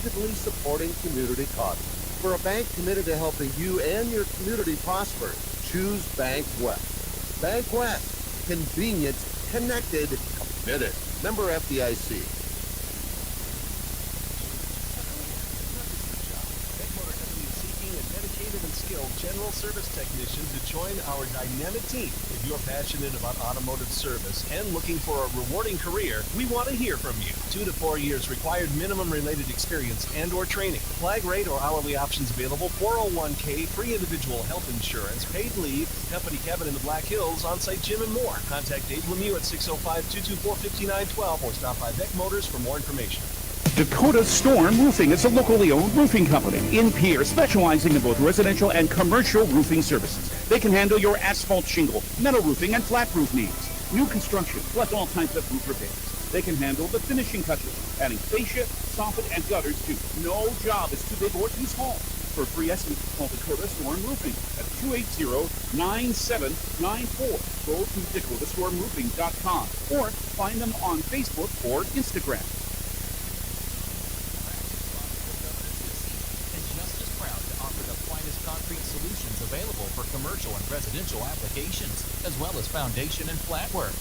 actively supporting community causes. For a bank committed to helping you and your community prosper, choose Bank West. Bank West. Convenient, connected, committed. Member FDIC. General service technician to join our dynamic team. If you're passionate about automotive service and looking for a rewarding career, we want to hear from you. 2 to 4 years required minimum related experience and or training. Flag rate or hourly options available. 401k, free individual health insurance, paid leave, company cabin in the Black Hills, on-site gym, and more. Contact Dave Lemieux at 605-224-5912 or stop by Beck Motors for more information. Dakota Storm Roofing is a locally owned roofing company in Pierre, specializing in both residential and commercial roofing services. They can handle your asphalt shingle, metal roofing, and flat roof needs. New construction, plus all types of roof repairs. They can handle the finishing touches, adding fascia, soffit, and gutters too. No job is too big or too small. For a free estimate, call Dakota Storm Roofing at 280-9794. Go to dakotaststormroofing.com or find them on Facebook or Instagram. Available for commercial and residential applications, as well as foundation and flat work.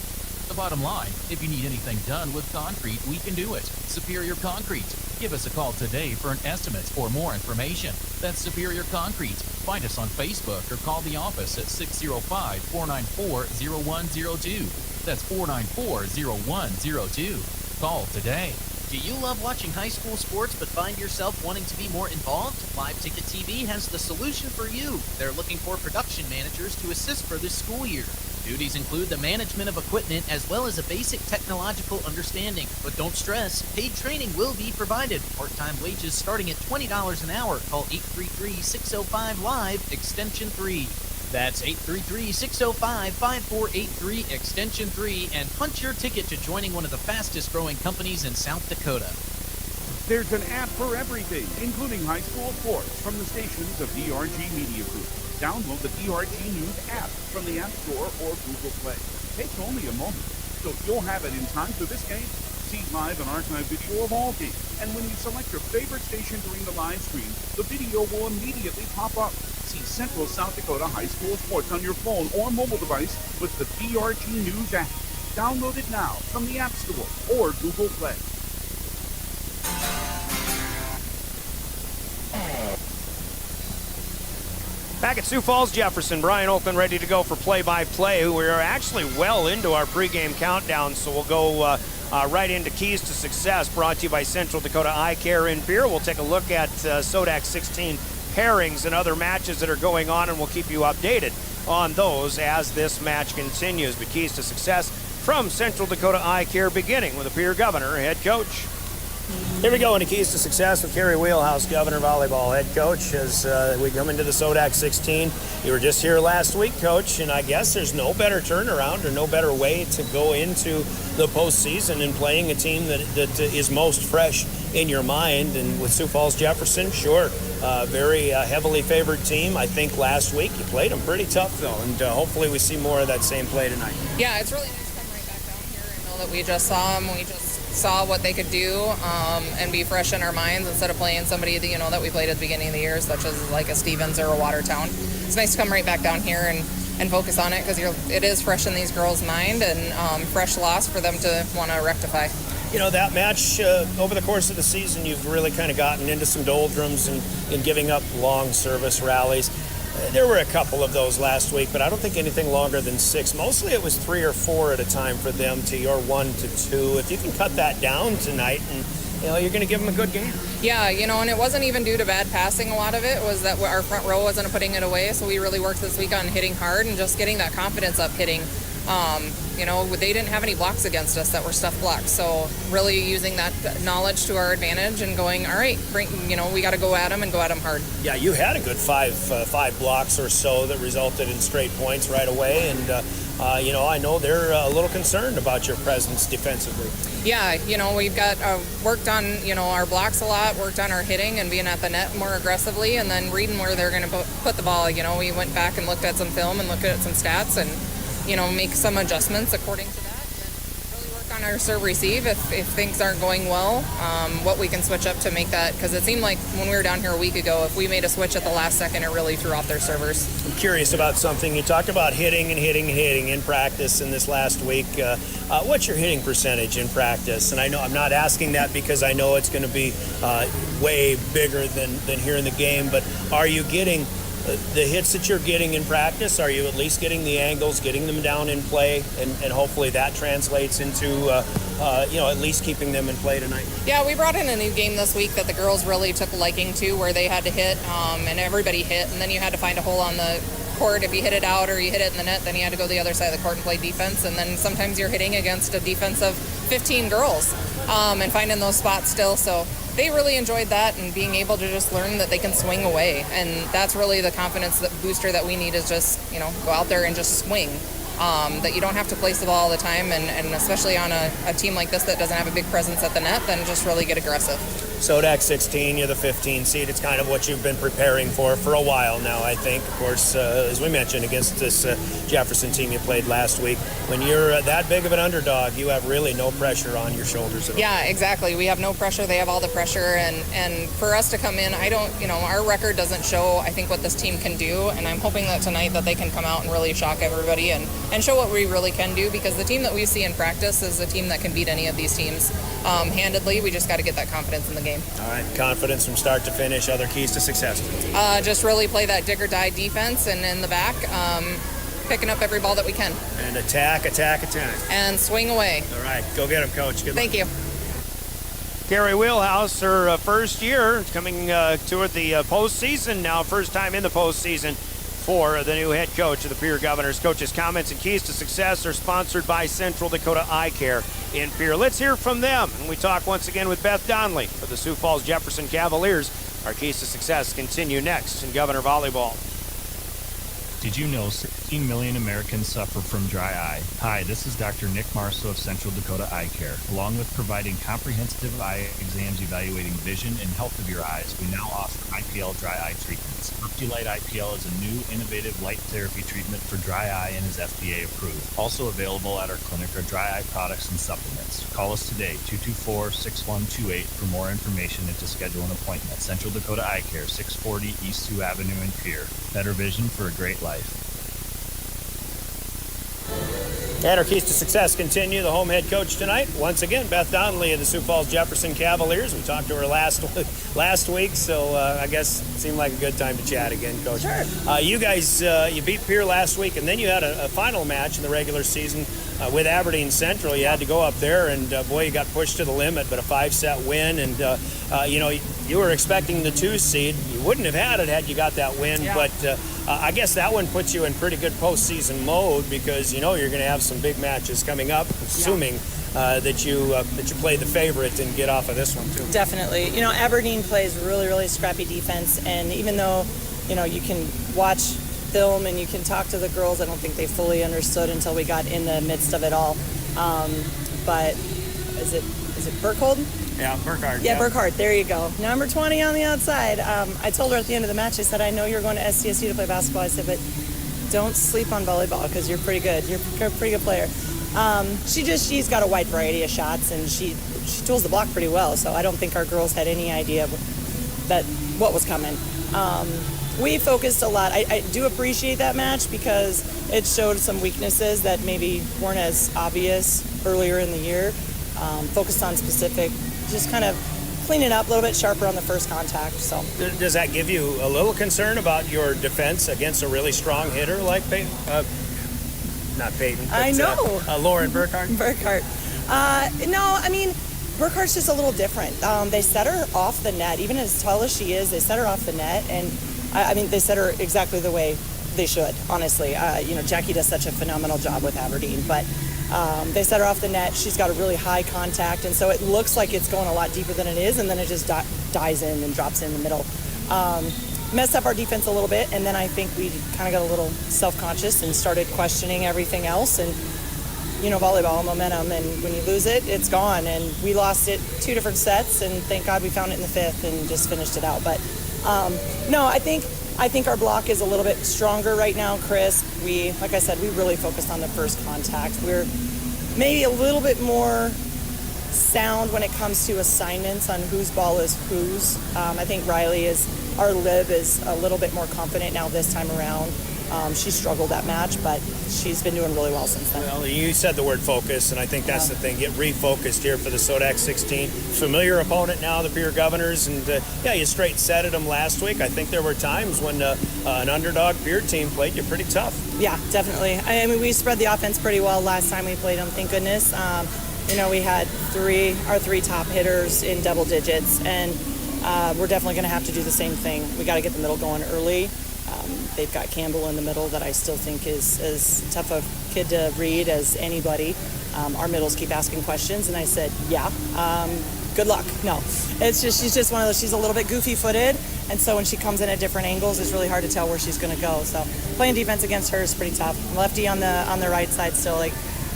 The bottom line, if you need anything done with concrete, we can do it. Superior Concrete. Give us a call today for an estimate or more information. That's Superior Concrete. Find us on Facebook or call the office at 605-494-0102. That's 494-0102. Call today. Do you love watching high school sports but find yourself wanting to be more involved? Live Ticket TV has the solution for you. They're looking for production managers to assist for this school year. Duties include the management of equipment as well as a basic technological understanding. But don't stress, paid training will be provided. Part-time wages starting at $20 an hour. Call 833-605-LIVE, extension 3. That's 833-605-5483, extension 3, and punch your ticket to joining one of the fastest growing companies in South Dakota. There's an app for everything, including high school sports, from the stations of DRG Media Group. Download the DRG News app from the App Store or Google Play. Takes only a moment, so you'll have it in time for this game. See live and archive video of all games. And when you select your favorite station during the live stream, the video will immediately pop up. See Central South Dakota high school sports on your phone or mobile device with the DRG News app. Download it now from the App Store or Google Play. Back at Sioux Falls, Jefferson, Brian Oakland ready to go for play-by-play. We are actually well into our pregame countdown, so we'll go right into Keys to Success, brought to you by Central Dakota Eye Care in Pierre. We'll take a look at SoDak 16 pairings and other matches that are going on, and we'll keep you updated on those as this match continues. But Keys to Success from Central Dakota Eye Care, beginning with the Pierre Governor head coach. Here we go into Keys to Success with Kerry Wheelhouse, Governor Volleyball head coach, as we come into the SoDak 16. You were just here last week, Coach, and I guess there's no better turnaround or no better way to go into the postseason and playing a team that is most fresh in your mind. And with Sioux Falls Jefferson, sure, very heavily favored team. I think last week you played them pretty tough, though, and hopefully we see more of that same play tonight. Yeah, it's really nice to come right back down here and know that we just saw them. We just saw what they could do and be fresh in our minds instead of playing somebody that, that we played at the beginning of the year, such as like a Stevens or a Watertown. It's nice to come right back down here and focus on it because it is fresh in these girls' mind and fresh loss for them to want to rectify. That match, over the course of the season, you've really kind of gotten into some doldrums and giving up long service rallies. There were a couple of those last week, but I don't think anything longer than 6. Mostly it was 3 or 4 at a time for them to your 1 to 2. If you can cut that down tonight, and you're going to give them a good game. Yeah, and it wasn't even due to bad passing. A lot of it was that our front row wasn't putting it away, so we really worked this week on hitting hard and just getting that confidence up hitting. They didn't have any blocks against us that were stuff blocks, so really using that knowledge to our advantage and going, all right, we got to go at them and go at them hard. Yeah, you had a good five blocks or so that resulted in straight points right away, and I know they're a little concerned about your presence defensively. Yeah, we've got worked on, our blocks a lot, worked on our hitting and being at the net more aggressively, and then reading where they're going to put the ball. We went back and looked at some film and looked at some stats and, make some adjustments according to that, and really work on our serve receive if things aren't going well, what we can switch up to make that, because it seemed like when we were down here a week ago, if we made a switch at the last second, it really threw off their servers. I'm curious about something. You talked about hitting in practice in this last week. What's your hitting percentage in practice? And I know I'm not asking that because I know it's going to be way bigger than here in the game, but are you getting the hits that you're getting in practice? Are you at least getting the angles, getting them down in play, and hopefully that translates into at least keeping them in play tonight? Yeah, we brought in a new game this week that the girls really took a liking to, where they had to hit, and everybody hit, and then you had to find a hole on the court. If you hit it out or you hit it in the net, then you had to go to the other side of the court and play defense, and then sometimes you're hitting against a defense of 15 girls and finding those spots still. So they really enjoyed that, and being able to just learn that they can swing away, and that's really the confidence booster that we need, is just go out there and just swing. That you don't have to place the ball all the time, and especially on a team like this that doesn't have a big presence at the net, then just really get aggressive. SoDak 16, you're the 15 seed. It's kind of what you've been preparing for a while now, I think. Of course, as we mentioned, against this Jefferson team you played last week, when you're that big of an underdog, you have really no pressure on your shoulders at all. Yeah, exactly. We have no pressure. They have all the pressure, and for us to come in, our record doesn't show, I think, what this team can do, and I'm hoping that tonight that they can come out and really shock everybody and show what we really can do, because the team that we see in practice is a team that can beat any of these teams handedly. We just got to get that confidence in the game. All right, confidence from start to finish. Other keys to success? Just really play that dig or die defense, and in the back, picking up every ball that we can. And attack. And swing away. All right, go get them, Coach. Good luck. Thank you. Carrie Wheelhouse, her first year, coming toward the postseason now, first time in the postseason for the new head coach of the Pierre Governors. Coach's comments and keys to success are sponsored by Central Dakota Eye Care in Pierre. Let's hear from them. And we talk once again with Beth Donnelly for the Sioux Falls Jefferson Cavaliers. Our keys to success continue next in Governor Volleyball. Did you know 16 million Americans suffer from dry eye? Hi, this is Dr. Nick Marso of Central Dakota Eye Care. Along with providing comprehensive eye exams evaluating vision and health of your eyes, we now offer IPL dry eye treatments. OptiLight IPL is a new, innovative light therapy treatment for dry eye and is FDA approved. Also available at our clinic are dry eye products and supplements. Call us today, 224-6128, for more information and to schedule an appointment. Central Dakota Eye Care, 640 East Sioux Avenue in Pierre. Better vision for a great life. And our keys to success continue. The home head coach tonight, once again, Beth Donnelly of the Sioux Falls Jefferson Cavaliers. We talked to her last week, so I guess it seemed like a good time to chat again, Coach. Sure. You guys, you beat Pierre last week, and then you had a final match in the regular season with Aberdeen Central. You had to go up there, and boy, you got pushed to the limit, but a 5-set win, and you were expecting the 2 seed. You wouldn't have had it had you got that win, Yeah. but I guess that one puts you in pretty good postseason mode, because you're going to have some big matches coming up, assuming that you play the favorite and get off of this one too. Definitely. Aberdeen plays really, really scrappy defense, and even though, you can watch film and you can talk to the girls, I don't think they fully understood until we got in the midst of it all. But is it Burkhold? Yeah, Burkhardt. Yeah, Burkhardt. There you go. Number 20 on the outside. I told her at the end of the match, I said, I know you're going to SDSU to play basketball. I said, but don't sleep on volleyball, because you're pretty good. You're a pretty good player. She's got a wide variety of shots, and she tools the block pretty well. So I don't think our girls had any idea what was coming. We focused a lot. I do appreciate that match, because it showed some weaknesses that maybe weren't as obvious earlier in the year. Focused on specific, just kind of cleaning up a little bit sharper on the first contact. So Does that give you a little concern about your defense against a really strong hitter like Peyton? Not Peyton, but I know. Lauren Burkhardt? Burkhardt. No, I mean, Burkhardt's just a little different. They set her off the net. Even as tall as she is, they set her off the net. And, they set her exactly the way they should, honestly. Jackie does such a phenomenal job with Aberdeen. But they set her off the net. She's got a really high contact. And so it looks like it's going a lot deeper than it is. And then it just dies in and drops in the middle. Messed up our defense a little bit. And then I think we kind of got a little self-conscious and started questioning everything else. And volleyball momentum, and when you lose it, it's gone. And we lost it 2 different sets, and thank God we found it in the 5th and just finished it out. But no, I think our block is a little bit stronger right now, Chris. Like I said, we really focused on the first contact. maybe a little bit more sound when it comes to assignments on whose ball is whose. I think Riley our lib is a little bit more confident now this time around. She struggled that match, but she's been doing really well since then. Well, you said the word focus, and I think that's the thing. Get refocused here for the SoDak 16. Familiar opponent now, the Pierre Governors, and you straight set at them last week. I think there were times when an underdog Pierre team played you pretty tough. Yeah, definitely. I mean, we spread the offense pretty well last time we played them, thank goodness. We had our three top hitters in double digits, and we're definitely going to have to do the same thing. We got to get the middle going early. They've got Campbell in the middle that I still think is as tough a kid to read as anybody. Our middles keep asking questions, and I said, yeah, good luck. No, she's just one of those, she's a little bit goofy-footed, and so when she comes in at different angles, it's really hard to tell where she's going to go. So playing defense against her is pretty tough. Lefty on the right side still,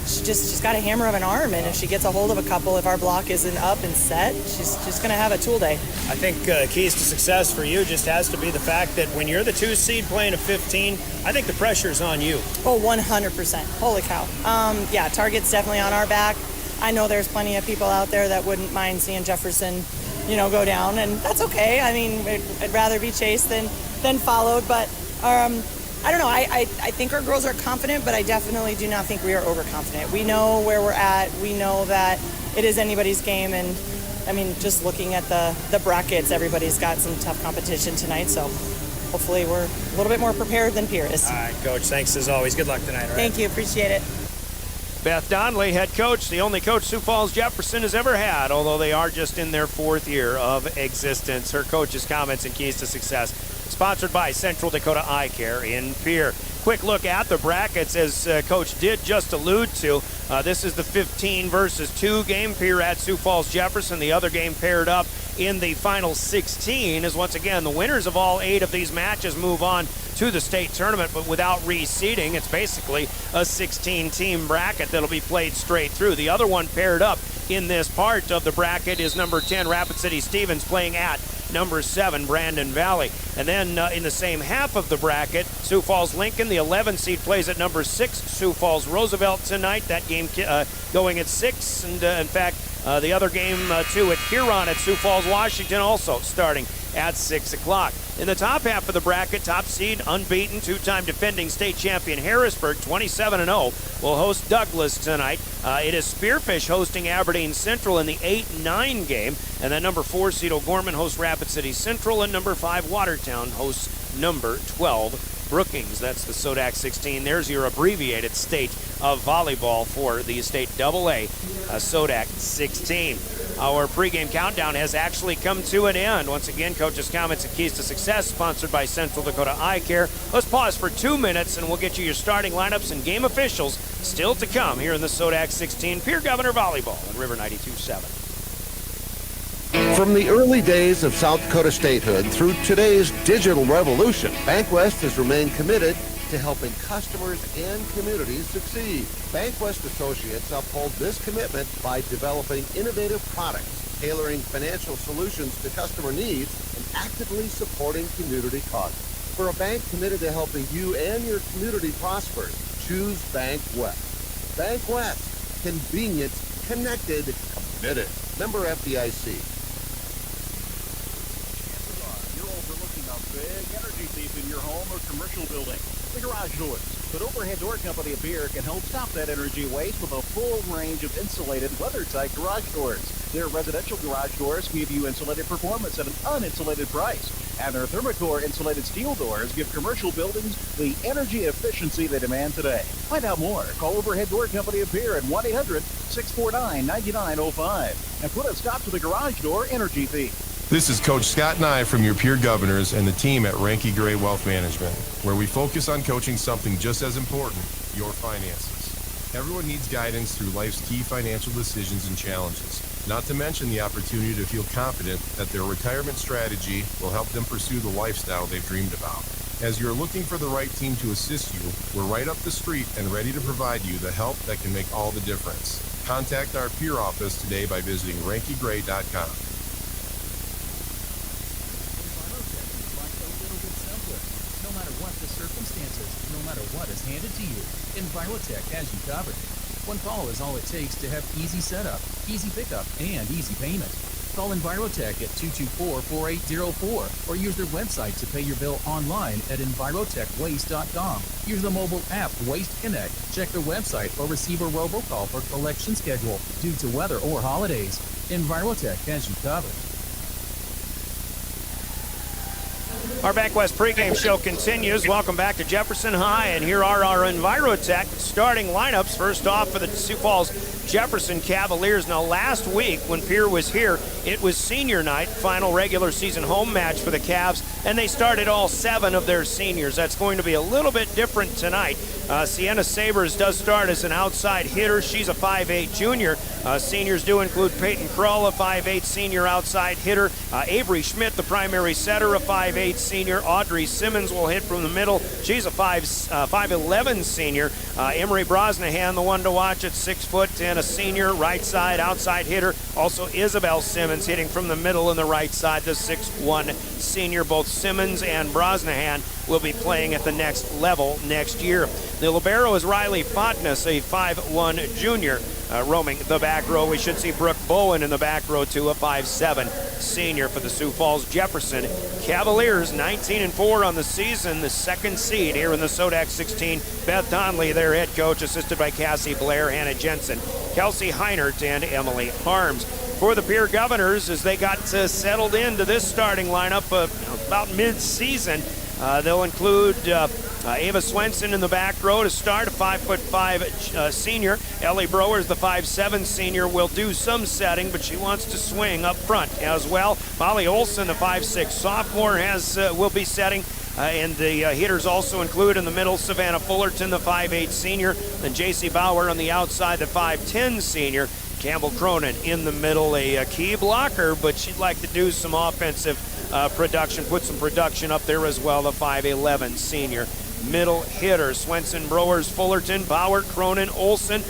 she's got a hammer of an arm, and if she gets a hold of a couple, if our block isn't up and set, she's just going to have a tool day. I think keys to success for you just has to be the fact that when you're the 2 seed playing a 15, I think the pressure's on you. Oh, 100%. Holy cow. Target's definitely on our back. I know there's plenty of people out there that wouldn't mind seeing Jefferson, go down, and that's okay. I mean, I'd rather be chased than followed, but I don't know. I think our girls are confident, but I definitely do not think we are overconfident. We know where we're at. We know that it is anybody's game, and I mean, just looking at the brackets, everybody's got some tough competition tonight, so hopefully we're a little bit more prepared than Pierre is. All right, Coach. Thanks as always. Good luck tonight. All right? Thank you. Appreciate it. Beth Donnelly, head coach, the only coach Sioux Falls Jefferson has ever had, although they are just in their 4th year of existence. Her coach's comments and keys to success, sponsored by Central Dakota Eye Care in Pierre. Quick look at the brackets, as Coach did just allude to. This is the 15 versus 2 game. Pierre at Sioux Falls Jefferson. The other game paired up in the final 16 is once again the winners of all 8 of these matches move on to the state tournament, but without reseeding. It's basically a 16-team bracket that'll be played straight through. The other one paired up in this part of the bracket is number 10 Rapid City Stevens playing at number 7 Brandon Valley. And then in the same half of the bracket, Sioux Falls Lincoln, the 11 seed, plays at number 6 Sioux Falls Roosevelt tonight. That game going at 6, and in fact the other game too at Huron at Sioux Falls Washington, also starting at 6 o'clock. In the top half of the bracket, top seed, unbeaten, 2-time defending state champion Harrisburg, 27-0, will host Douglas tonight. It is Spearfish hosting Aberdeen Central in the 8-9 game, and then number 4 seed O'Gorman hosts Rapid City Central, and number 5 Watertown hosts number 12 Brookings. That's the SoDak 16. There's your abbreviated state of volleyball for the state AA SoDak 16. Our pregame countdown has actually come to an end. Once again, coach's comments and keys to success, sponsored by Central Dakota Eye Care. Let's pause for 2 minutes, and we'll get you your starting lineups and game officials still to come here in the SoDak 16 Pierre Governor Volleyball on River 92.7. From the early days of South Dakota statehood through today's digital revolution, Bank West has remained committed to helping customers and communities succeed. Bank West Associates uphold this commitment by developing innovative products, tailoring financial solutions to customer needs, and actively supporting community causes. For a bank committed to helping you and your community prosper, choose Bank West. Bank West. Convenient, connected, committed. Member FDIC. You're overlooking a big energy thief in your home or commercial building. The Garage Doors. But Overhead Door Company of Pierre can help stop that energy waste with a full range of insulated, weather-tight garage doors. Their residential garage doors give you insulated performance at an uninsulated price. And their Thermacore insulated steel doors give commercial buildings the energy efficiency they demand today. Find out more. Call Overhead Door Company of Pierre at 1-800-649-9905 and put a stop to the garage door energy thief. This is Coach Scott Nye from your Pierre Governors and the team at Ranky Gray Wealth Management, where we focus on coaching something just as important, your finances. Everyone needs guidance through life's key financial decisions and challenges, not to mention the opportunity to feel confident that their retirement strategy will help them pursue the lifestyle they've dreamed about. As you're looking for the right team to assist you, we're right up the street and ready to provide you the help that can make all the difference. Contact our Pierre office today by visiting rankygray.com. No matter what the circumstances, no matter what is handed to you, Envirotech has you covered. One call is all it takes to have easy setup, easy pickup, and easy payment. Call Envirotech at 224-4804 or use their website to pay your bill online at envirotechwaste.com. Use the mobile app Waste Connect. Check their website or receive a robocall for collection schedule due to weather or holidays. Envirotech has you covered. Our Bank West pregame show continues. Welcome back to Jefferson High, and here are our Envirotech starting lineups. First off for the Sioux Falls Jefferson Cavaliers. Now, last week when Pierre was here, it was senior night, final regular season home match for the Cavs, and they started all 7 of their seniors. That's going to be a little bit different tonight. Sienna Sabers does start as an outside hitter. She's a 5'8 junior. Seniors do include Peyton Krull, a 5'8 senior outside hitter. Avery Schmidt, the primary setter, a 5'8 senior. Audrey Simmons will hit from the middle. She's a 5'11 senior. Emery Brosnahan, the one to watch at 6 foot and a senior, right side outside hitter. Also Isabel Simmons hitting from the middle and the right side, the 6'1 senior. Both Simmons and Brosnahan will be playing at the next level next year. The libero is Riley Fontness, a 5'1 junior, roaming the back row. We should see Brooke Bowen in the back row too, a 5'7 senior for the Sioux Falls Jefferson Cavaliers. 19-4 on the season, the second seed here in the SoDak 16. Beth Donnelly, their head coach, assisted by Cassie Blair, Hannah Jensen, Kelsey Heinert, and Emily Harms. For the Pierre Governors, as they got settled into this starting lineup about mid-season, they'll include Ava Swenson in the back row to start, a 5'5" senior. Ellie Browers, the 5'7" senior, will do some setting, but she wants to swing up front as well. Molly Olson, the 5'6" sophomore, will be setting. And the hitters also include in the middle Savannah Fullerton, the 5'8" senior, and J.C. Bauer on the outside, the 5'10" senior. Campbell Cronin in the middle, a key blocker, but she'd like to do some offensive production, put some production up there as well, the 5'11" senior. Middle hitter, Swenson, Browers, Fullerton, Bauer, Cronin, Olson,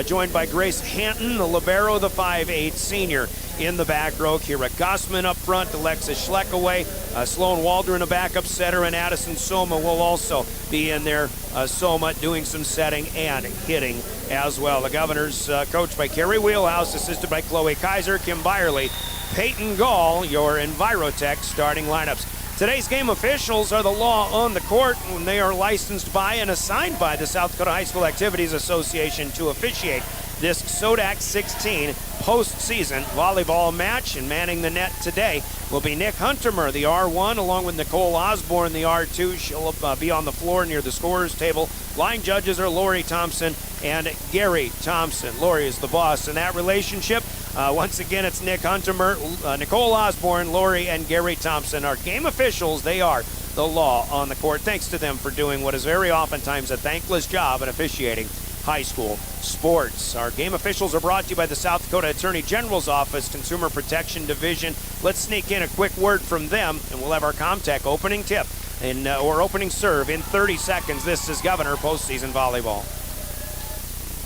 joined by Grace Hanton, the libero, the 5'8" senior. In the back row, Kira Gossman up front, Alexis Schleckaway, Sloan Waldron, a backup setter, and Addison Soma will also be in there. Soma doing some setting and hitting as well. The Governors, coached by Carrie Wheelhouse, assisted by Chloe Kaiser, Kim Byerly, Peyton Gall, your Envirotech starting lineups. Today's game officials are the law on the court when they are licensed by and assigned by the South Dakota High School Activities Association to officiate this SoDak 16 postseason volleyball match. And manning the net today will be Nick Huntermer, the R1, along with Nicole Osborne, the R2. She'll be on the floor near the scorer's table. Line judges are Lori Thompson and Gary Thompson. Lori is the boss in that relationship. Once again, it's Nick Huntermer, Nicole Osborne, Lori, and Gary Thompson. Our game officials, they are the law on the court. Thanks to them for doing what is very oftentimes a thankless job in officiating high school sports. Our game officials are brought to you by the South Dakota Attorney General's Office, Consumer Protection Division. Let's sneak in a quick word from them, and we'll have our Comtech opening tip or opening serve in 30 seconds. This is Governor Postseason Volleyball.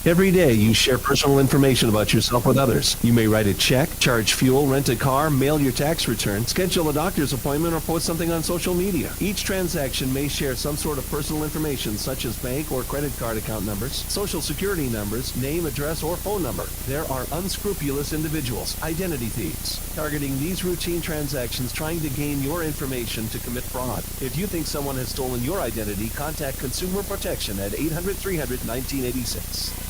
Every day you share personal information about yourself with others. You may write a check, charge fuel, rent a car, mail your tax return, schedule a doctor's appointment, or post something on social media. Each transaction may share some sort of personal information such as bank or credit card account numbers, social security numbers, name, address, or phone number. There are unscrupulous individuals, identity thieves, targeting these routine transactions trying to gain your information to commit fraud. If you think someone has stolen your identity, contact Consumer Protection at 800-300-1986.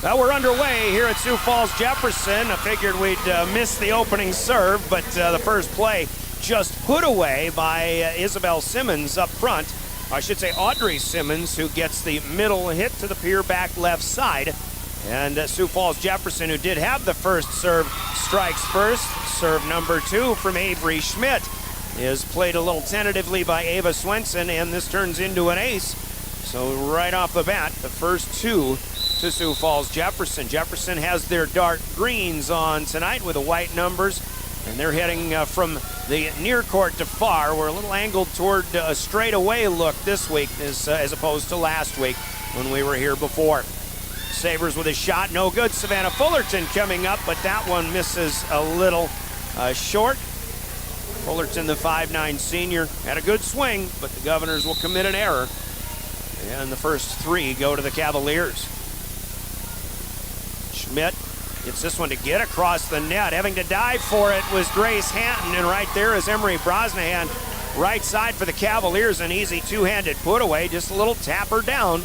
Well, we're underway here at Sioux Falls Jefferson. I figured we'd miss the opening serve, but the first play just put away by Isabel Simmons up front. I should say Audrey Simmons, who gets the middle hit to the pier back left side. And Sioux Falls Jefferson, who did have the first serve, strikes first. Serve number 2 from Avery Schmidt is played a little tentatively by Ava Swenson, and this turns into an ace. So right off the bat, the first 2 to Sioux Falls Jefferson. Jefferson has their dark greens on tonight with the white numbers, and they're heading from the near court to far. We're a little angled toward a straightaway look this week as opposed to last week when we were here before. Sabres with a shot, no good. Savannah Fullerton coming up, but that one misses a little short. Fullerton, the 5'9 senior, had a good swing, but the Governors will commit an error. And the first 3 go to the Cavaliers. Schmidt gets this one to get across the net. Having to dive for it was Grace Hanton, and right there is Emery Brosnahan, right side for the Cavaliers. An easy two-handed put away, just a little tapper down.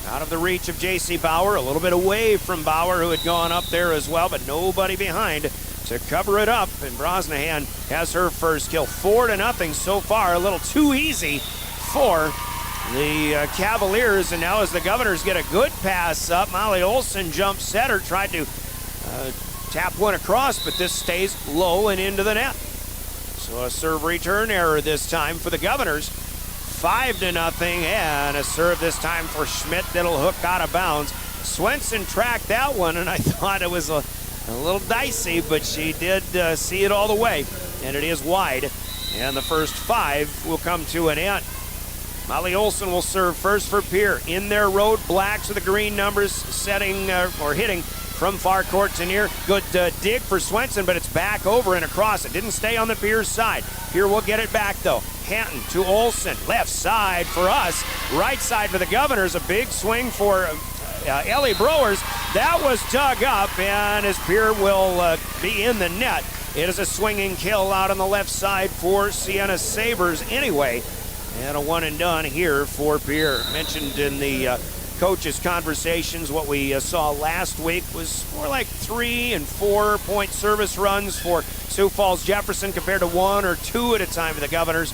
Out of the reach of J.C. Bauer, a little bit away from Bauer, who had gone up there as well, but nobody behind to cover it up. And Brosnahan has her first kill. 4-0 so far, a little too easy for the Cavaliers. And now as the Governors get a good pass up, Molly Olson jump setter, tried to tap one across, but this stays low and into the net. So a serve return error this time for the Governors. 5-0, and a serve this time for Schmidt that'll hook out of bounds. Swenson tracked that one, and I thought it was a little dicey, but she did see it all the way, and it is wide. And the first 5 will come to an end. Molly Olson will serve first for Pierre. In their road, blacks with the green numbers setting or hitting from far court to near. Good dig for Swenson, but it's back over and across. It didn't stay on the Pierre side. Pierre will get it back, though. Hanton to Olson. Left side for us. Right side for the Governors. A big swing for Ellie Browers. That was dug up, and as Pierre will be in the net, it is a swinging kill out on the left side for Sienna Sabres anyway. And a one and done here for Pierre. Mentioned in the coaches' conversations, what we saw last week was more like 3 and 4 point service runs for Sioux Falls Jefferson compared to 1 or 2 at a time for the Governors.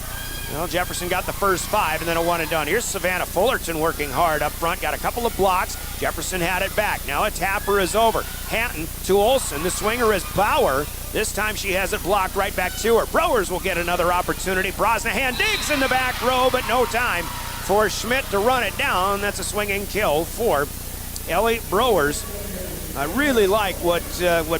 Well, Jefferson got the first 5 and then a one and done. Here's Savannah Fullerton working hard up front, got a couple of blocks. Jefferson had it back. Now a tapper is over. Hanton to Olson. The swinger is Bauer. This time she has it blocked right back to her. Browers will get another opportunity. Brosnahan digs in the back row, but no time for Schmidt to run it down. That's a swinging kill for Ellie Browers. I really like what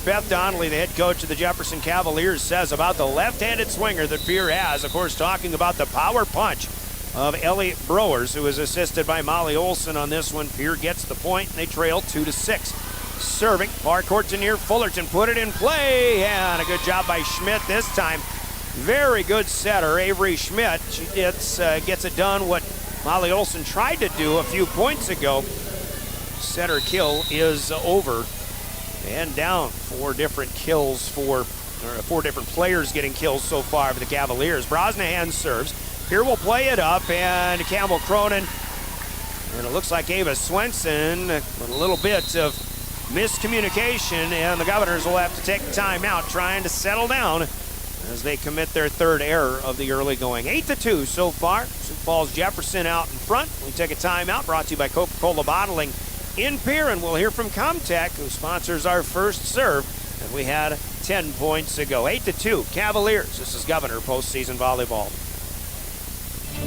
Beth Donnelly, the head coach of the Jefferson Cavaliers, says about the left-handed swinger that Pierre has. Of course, talking about the power punch of Ellie Browers, who is assisted by Molly Olson on this one. Pierre gets the point, and they trail 2-6. Serving, far court to near. Fullerton put it in play, and a good job by Schmidt this time. Very good setter, Avery Schmidt. She gets it done what Molly Olson tried to do a few points ago. Setter kill is over and down. 4 different kills for, or 4 different players getting kills so far for the Cavaliers. Brosnahan serves. Here will play it up, and Campbell Cronin, and it looks like Ava Swenson with a little bit of miscommunication, and the Governors will have to take the timeout trying to settle down as they commit their 3rd error of the early going. 8-2 so far. Sioux Falls Jefferson out in front. We take a timeout, brought to you by Coca-Cola Bottling in Pierre, and we'll hear from Comtech, who sponsors our first serve, and we had 10 points to go. 8-2 Cavaliers. This is Governor postseason volleyball.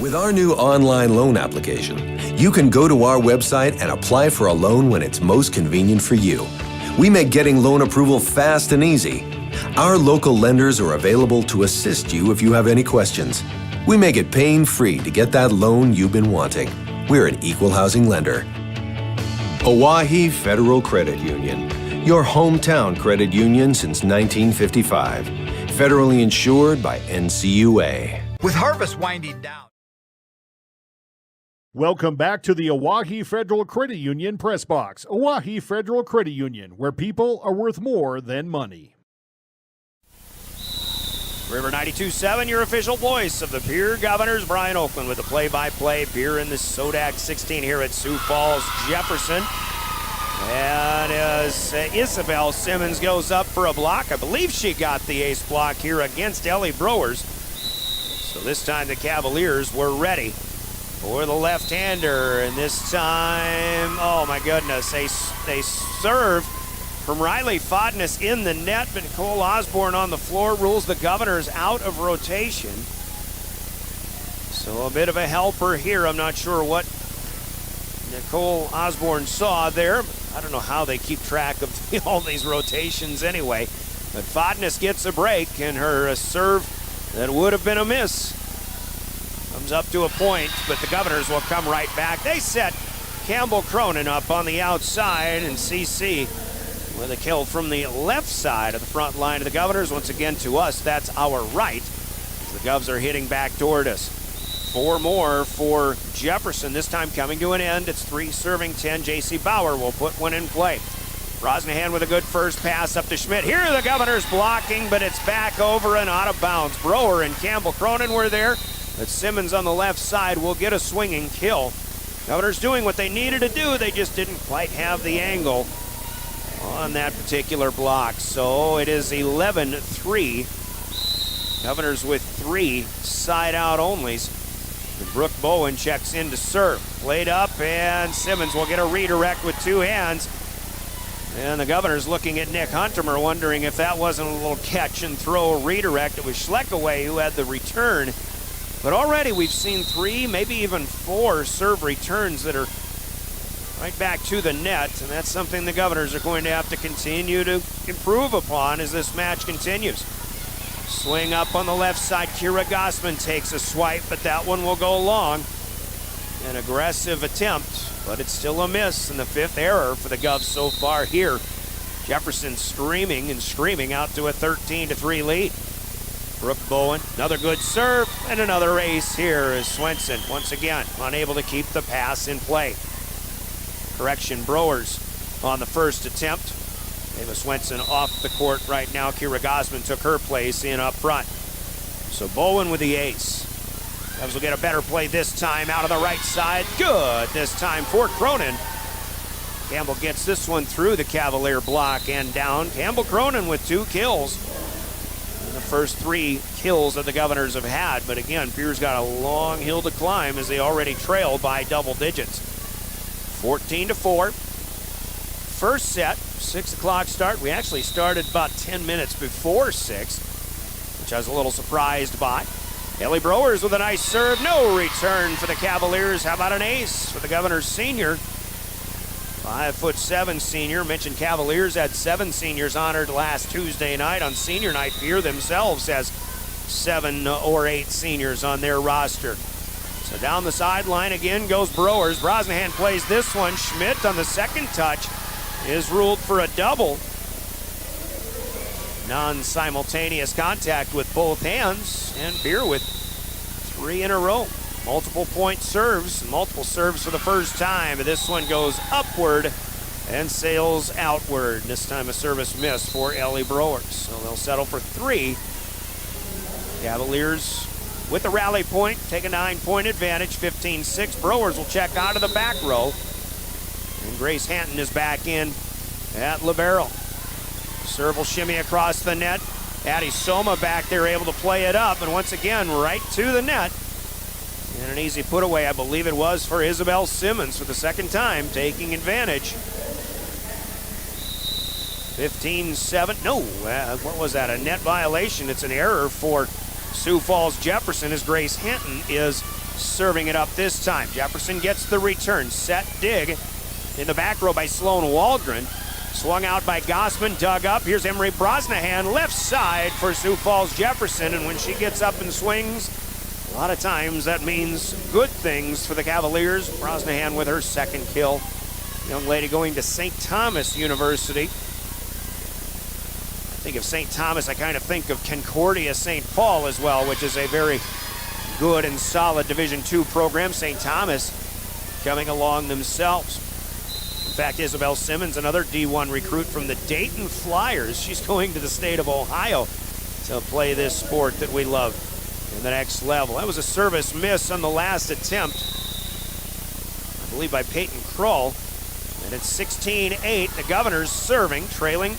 With our new online loan application, you can go to our website and apply for a loan when it's most convenient for you. We make getting loan approval fast and easy. Our local lenders are available to assist you if you have any questions. We make it pain-free to get that loan you've been wanting. We're an equal housing lender. Oahe Federal Credit Union, your hometown credit union since 1955. Federally insured by NCUA. With harvest winding down. Welcome back to the Oahe Federal Credit Union Press Box. Oahe Federal Credit Union, where people are worth more than money. River 92.7, your official voice of the Pierre Governors. Brian Oakland with the play-by-play. Pierre in the SoDak 16 here at Sioux Falls, Jefferson. And as Isabel Simmons goes up for a block, I believe she got the ace block here against Ellie Browers. So this time the Cavaliers were ready for the left-hander, and this time, oh my goodness, they serve from Riley Fodness in the net, but Nicole Osborne on the floor rules the Governors out of rotation. So a bit of a helper here. I'm not sure what Nicole Osborne saw there. I don't know how they keep track of all these rotations anyway, but Fodness gets a break, and her serve that would have been a miss comes up to a point, but the Governors will come right back. They set Campbell Cronin up on the outside, and CC with a kill from the left side of the front line of the Governors. Once again, to us, that's our right. The Govs are hitting back toward us. 4 more for Jefferson, this time coming to an end. It's 3 serving 10. J.C. Bauer will put one in play. Brosnahan with a good first pass up to Schmidt. Here are the Governors blocking, but it's back over and out of bounds. Brower and Campbell Cronin were there, but Simmons on the left side will get a swinging kill. Governors doing what they needed to do. They just didn't quite have the angle on that particular block. So it is 11-3. Governors with 3 side-out onlys. Brooke Bowen checks in to serve. Played up, and Simmons will get a redirect with 2 hands. And the Governors looking at Nick Huntemer, wondering if that wasn't a little catch and throw redirect. It was Schleckaway who had the return. But already we've seen 3, maybe even 4 serve returns that are right back to the net. And that's something the Governors are going to have to continue to improve upon as this match continues. Swing up on the left side. Kira Gossman takes a swipe, but that one will go long. An aggressive attempt, but it's still a miss, and the 5th error for the Govs so far here. Jefferson streaming and screaming out to a 13-3 lead. Brooke Bowen, another good serve, and another ace here is Swenson. Once again, unable to keep the pass in play. Correction, Brewers on the first attempt. Ava Swenson off the court right now. Kira Gossman took her place in up front. So Bowen with the ace. Cubs will get a better play this time out of the right side. Good this time for Cronin. Campbell gets this one through the Cavalier block and down. Campbell Cronin with 2 kills. And the first 3 kills that the Governors have had. But again, Pierre's got a long hill to climb as they already trail by double digits. 14-4. First set, 6 o'clock start. We actually started about 10 minutes before 6, which I was a little surprised by. Ellie Brewers with a nice serve. No return for the Cavaliers. How about an ace for the Governors senior? 5'7" senior. Mentioned Cavaliers had 7 seniors honored last Tuesday night. On senior night, Pierre themselves has 7 or 8 seniors on their roster. So down the sideline again goes Brewers. Brosnahan plays this one. Schmidt on the second touch is ruled for a double. Non-simultaneous contact with both hands, and Pierre with 3 in a row. Multiple point serves, multiple serves for the first time. This one goes upward and sails outward. This time a service miss for Ellie Brewers. So they'll settle for 3. Cavaliers with the rally point, take a 9-point advantage, 15-6. Brewers will check out of the back row. And Grace Hanton is back in at libero. Serve will shimmy across the net. Addie Soma back there able to play it up. And once again, right to the net. And an easy put away, I believe it was, for Isabel Simmons for the second time, taking advantage. 15-7. No, what was that? A net violation. It's an error for Sioux Falls Jefferson as Grace Hanton is serving it up this time. Jefferson gets the return. Set dig in the back row by Sloan Waldron. Swung out by Gossman, dug up. Here's Emery Brosnahan, left side for Sioux Falls Jefferson. And when she gets up and swings, a lot of times that means good things for the Cavaliers. Brosnahan with her second kill. Young lady going to St. Thomas University. I think of St. Thomas, I kind of think of Concordia St. Paul as well, which is a very good and solid Division II program. St. Thomas coming along themselves. In fact, Isabel Simmons, another D1 recruit from the Dayton Flyers. She's going to the state of Ohio to play this sport that we love in the next level. That was a service miss on the last attempt, I believe by Peyton Kroll. And it's 16-8. The Governors serving, trailing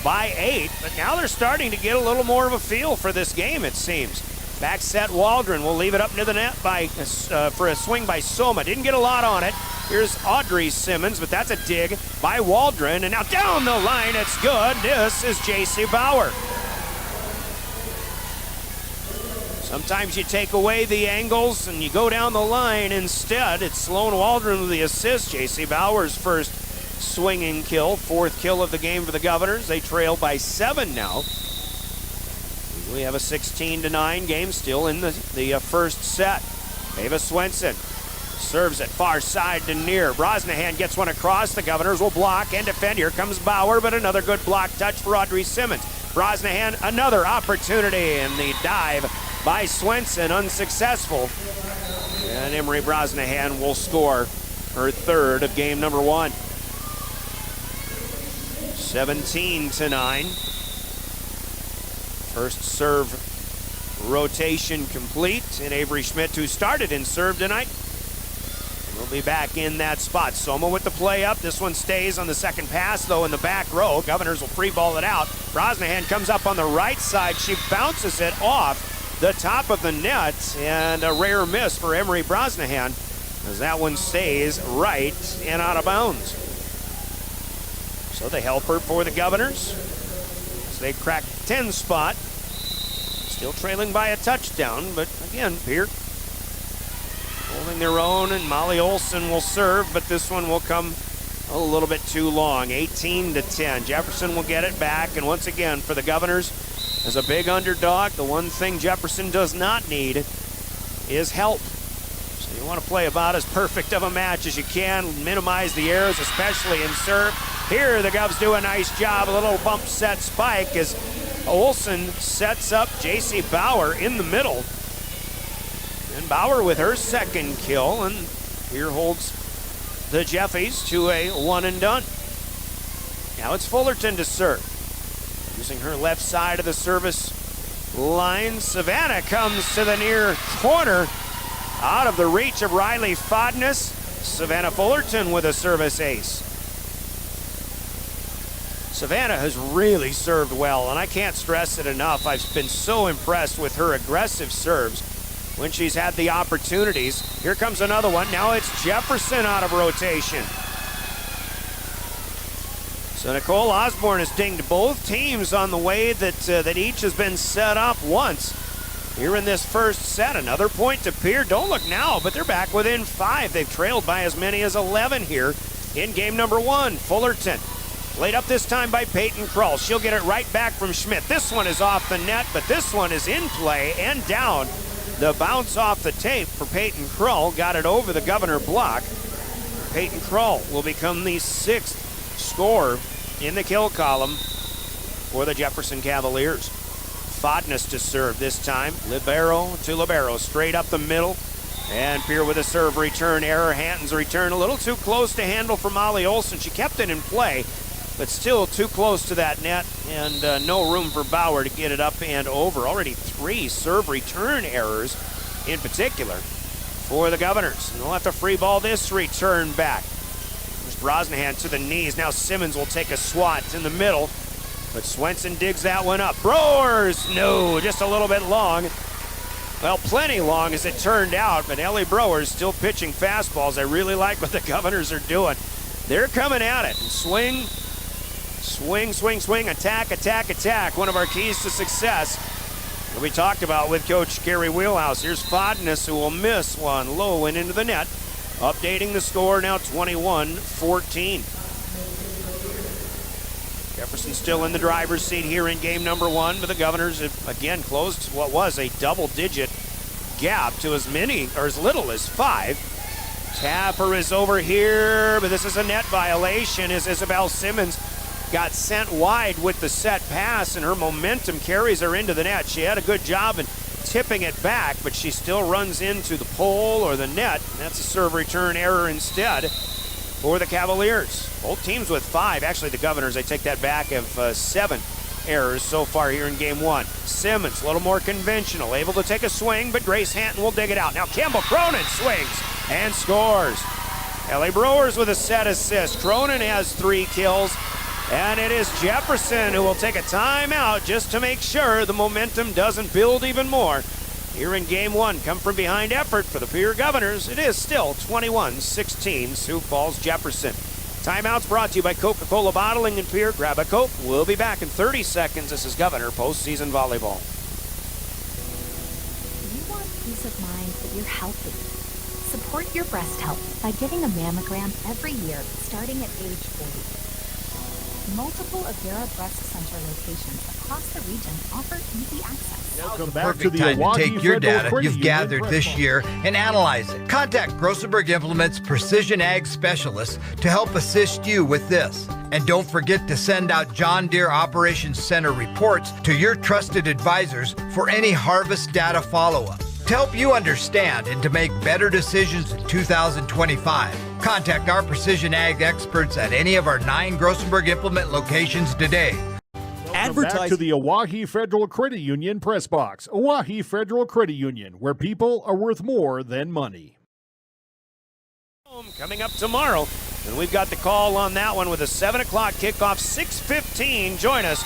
by 8. But now they're starting to get a little more of a feel for this game, it seems. Back set Waldron will leave it up near the net for a swing by Soma. Didn't get a lot on it. Here's Audrey Simmons, but that's a dig by Waldron. And now down the line, it's good. This is J.C. Bauer. Sometimes you take away the angles and you go down the line instead. It's Sloan Waldron with the assist. J.C. Bauer's first swinging kill, 4th kill of the game for the Governors. They trail by 7 now. We have a 16-9 game still in the first set. Ava Swenson serves it far side to near. Brosnahan gets one across. The Governors will block and defend. Here comes Bauer, but another good block touch for Audrey Simmons. Brosnahan, another opportunity, and the dive by Swenson unsuccessful. And Emery Brosnahan will score her 3rd of game number 1. 17-9. First serve rotation complete, and Avery Schmidt, who started in serve tonight, will be back in that spot. Soma with the play up. This one stays on the second pass, though, in the back row. Governors will free ball it out. Brosnahan comes up on the right side. She bounces it off the top of the net, and a rare miss for Emery Brosnahan, as that one stays right and out of bounds. So the helper for the Governors, as they crack 10 spot. Still trailing by a touchdown, but again, Pierre holding their own, and Molly Olson will serve, but this one will come a little bit too long. 18-10. Jefferson will get it back, and once again, for the Governors, as a big underdog, the one thing Jefferson does not need is help. So you want to play about as perfect of a match as you can, minimize the errors, especially in serve. Here, the Govs do a nice job. A little bump set spike as Olson sets up J.C. Bauer in the middle. And Bauer with her second kill, and here holds the Jeffies to a one and done. Now it's Fullerton to serve. Using her left side of the service line, Savannah comes to the near corner, out of the reach of Riley Fodness. Savannah Fullerton with a service ace. Savannah has really served well, and I can't stress it enough. I've been so impressed with her aggressive serves when she's had the opportunities. Here comes another one. Now it's Jefferson out of rotation. So Nicole Osborne has dinged both teams on the way that each has been set up once here in this first set. Another point to Pierre. Don't look now, but they're back within 5. They've trailed by as many as 11 here in game number 1. Fullerton laid up this time by Peyton Krull. She'll get it right back from Schmidt. This one is off the net, but this one is in play and down. The bounce off the tape for Peyton Krull got it over the Governor block. Peyton Krull will become the 6th scorer in the kill column for the Jefferson Cavaliers. Fodness to serve this time. Libero to Libero, straight up the middle. And Pierre with a serve return error. Hanton's return a little too close to handle for Molly Olson. She kept it in play, but still too close to that net, and no room for Bauer to get it up and over. Already 3 serve return errors in particular for the Governors. And they'll have to free ball this return back. There's Brosnahan to the knees. Now Simmons will take a swat in the middle, but Swenson digs that one up. Brewers, no, just a little bit long. Well, plenty long as it turned out, but Ellie Brewers still pitching fastballs. I really like what the Governors are doing. They're coming at it. Swing, swing, swing, swing, attack, attack, attack. One of our keys to success that we talked about with Coach Gary Wheelhouse. Here's Fodness, who will miss one low and into the net. Updating the score now 21-14. Jefferson still in the driver's seat here in game number 1, but the Governors have again closed what was a double-digit gap to as many or as little as 5. Tapper is over here, but this is a net violation as Isabel Simmons got sent wide with the set pass, and her momentum carries her into the net. She had a good job in tipping it back, but she still runs into the pole or the net. That's a serve return error instead for the Cavaliers. Both teams with 5. Actually, the Governors, I take that back, have 7 errors so far here in game 1. Simmons, a little more conventional, able to take a swing, but Grace Hanton will dig it out. Now Campbell Cronin swings and scores. Ellie Brewers with a set assist. Cronin has 3 kills. And it is Jefferson who will take a timeout just to make sure the momentum doesn't build even more. Here in game 1, come from behind effort for the Pierre Governors. It is still 21-16, Sioux Falls Jefferson. Timeouts brought to you by Coca-Cola Bottling and Pierre. Grab a Coke. We'll be back in 30 seconds. This is Governor postseason volleyball. You want peace of mind that you're healthy. Support your breast health by getting a mammogram every year, starting at age 40. Multiple Avera Breast Center locations across the region offer easy access. Welcome back Perfect to the time to Milwaukee take your Federal data Credit you've Union gathered Press this Box. year and analyze it. Contact Grossenberg Implement's Precision Ag Specialists to help assist you with this. And don't forget to send out John Deere Operations Center reports to your trusted advisors for any harvest data follow-up. To help you understand and to make better decisions in 2025, Contact our Precision Ag experts at any of our 9 Grossenberg Implement locations today. Welcome back to the Owyhee Federal Credit Union Press Box. Owyhee Federal Credit Union, where people are worth more than money. Coming up tomorrow, and we've got the call on that one with a 7 o'clock kickoff, 6:15. Join us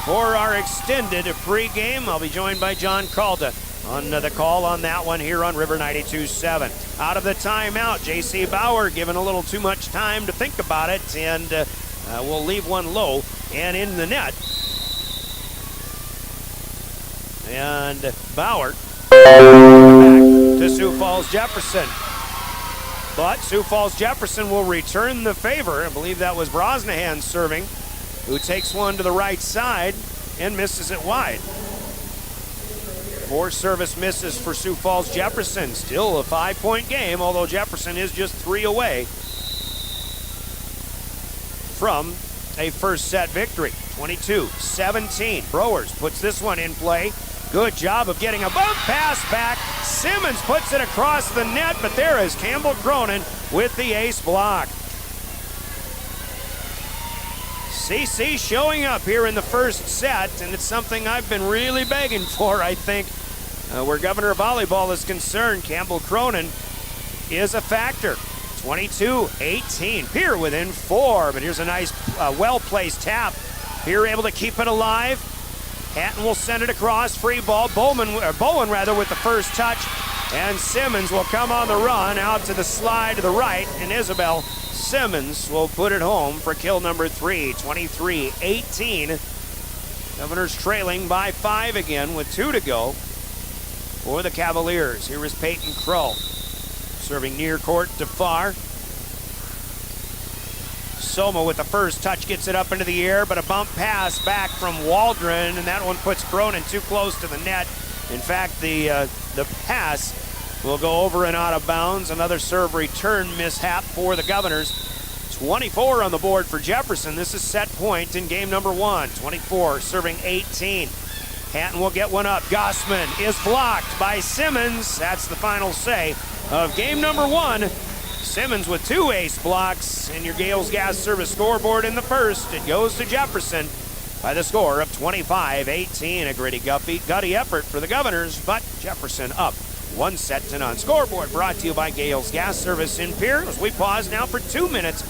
for our extended pregame. I'll be joined by John Calda on the call on that one here on River 92.7. Out of the timeout, J.C. Bauer given a little too much time to think about it, and we'll leave one low and in the net. And Bauer back to Sioux Falls Jefferson. But Sioux Falls Jefferson will return the favor. I believe that was Brosnahan serving, who takes one to the right side and misses it wide. 4 service misses for Sioux Falls Jefferson. Still a 5-point game, although Jefferson is just 3 away from a first set victory. 22-17. Browers puts this one in play. Good job of getting a bump pass back. Simmons puts it across the net, but there is Campbell Cronin with the ace block. CC showing up here in the first set, and it's something I've been really begging for, I think. Where Governor Volleyball is concerned, Campbell Cronin is a factor. 22-18. Pierre within 4, but here's a nice, well-placed tap. Pierre able to keep it alive. Hatton will send it across, free ball. Bowen with the first touch, and Simmons will come on the run out to the slide to the right, and Isabel Simmons will put it home for kill number 3, 23-18. Governors trailing by 5 again with 2 to go for the Cavaliers. Here is Peyton Crow, serving near court to far. Soma with the first touch gets it up into the air, but a bump pass back from Waldron, and that one puts Cronin too close to the net. In fact, the pass will go over and out of bounds. Another serve return mishap for the Governors. 24 on the board for Jefferson. This is set point in game number 1. 24 serving 18. Hatton will get one up. Gossman is blocked by Simmons. That's the final say of game number 1. Simmons with 2 ace blocks, and your Gales Gas Service scoreboard in the first. It goes to Jefferson by the score of 25-18. A gritty, gutty effort for the Governors, but Jefferson up 1-0. Scoreboard brought to you by Gales Gas Service in Pierre. As we pause now for 2 minutes.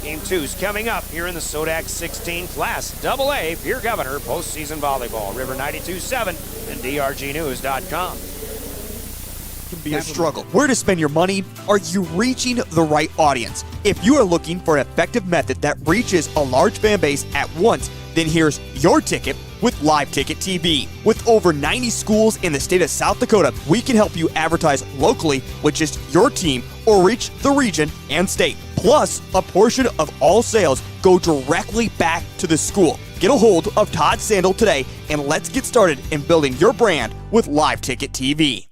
Game 2's coming up here in the SoDak 16 Class AA Pierre Governor postseason volleyball. River 92.7 and drgnews.com. Can be a struggle. Where to spend your money? Are you reaching the right audience? If you are looking for an effective method that reaches a large fan base at once, then here's your ticket with Live Ticket TV. With over 90 schools in the state of South Dakota, we can help you advertise locally with just your team or reach the region and state. Plus, a portion of all sales go directly back to the school. Get a hold of Todd Sandel today, and let's get started in building your brand with Live Ticket TV.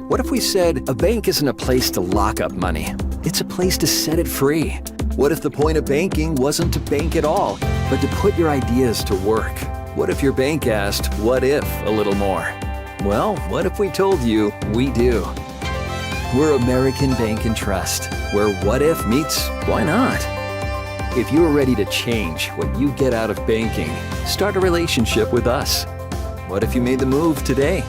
What if we said a bank isn't a place to lock up money? It's a place to set it free. What if the point of banking wasn't to bank at all, but to put your ideas to work? What if your bank asked, what if, a little more? Well, what if we told you we do? We're American Bank and Trust, where what if meets why not? If you're ready to change what you get out of banking, start a relationship with us. What if you made the move today?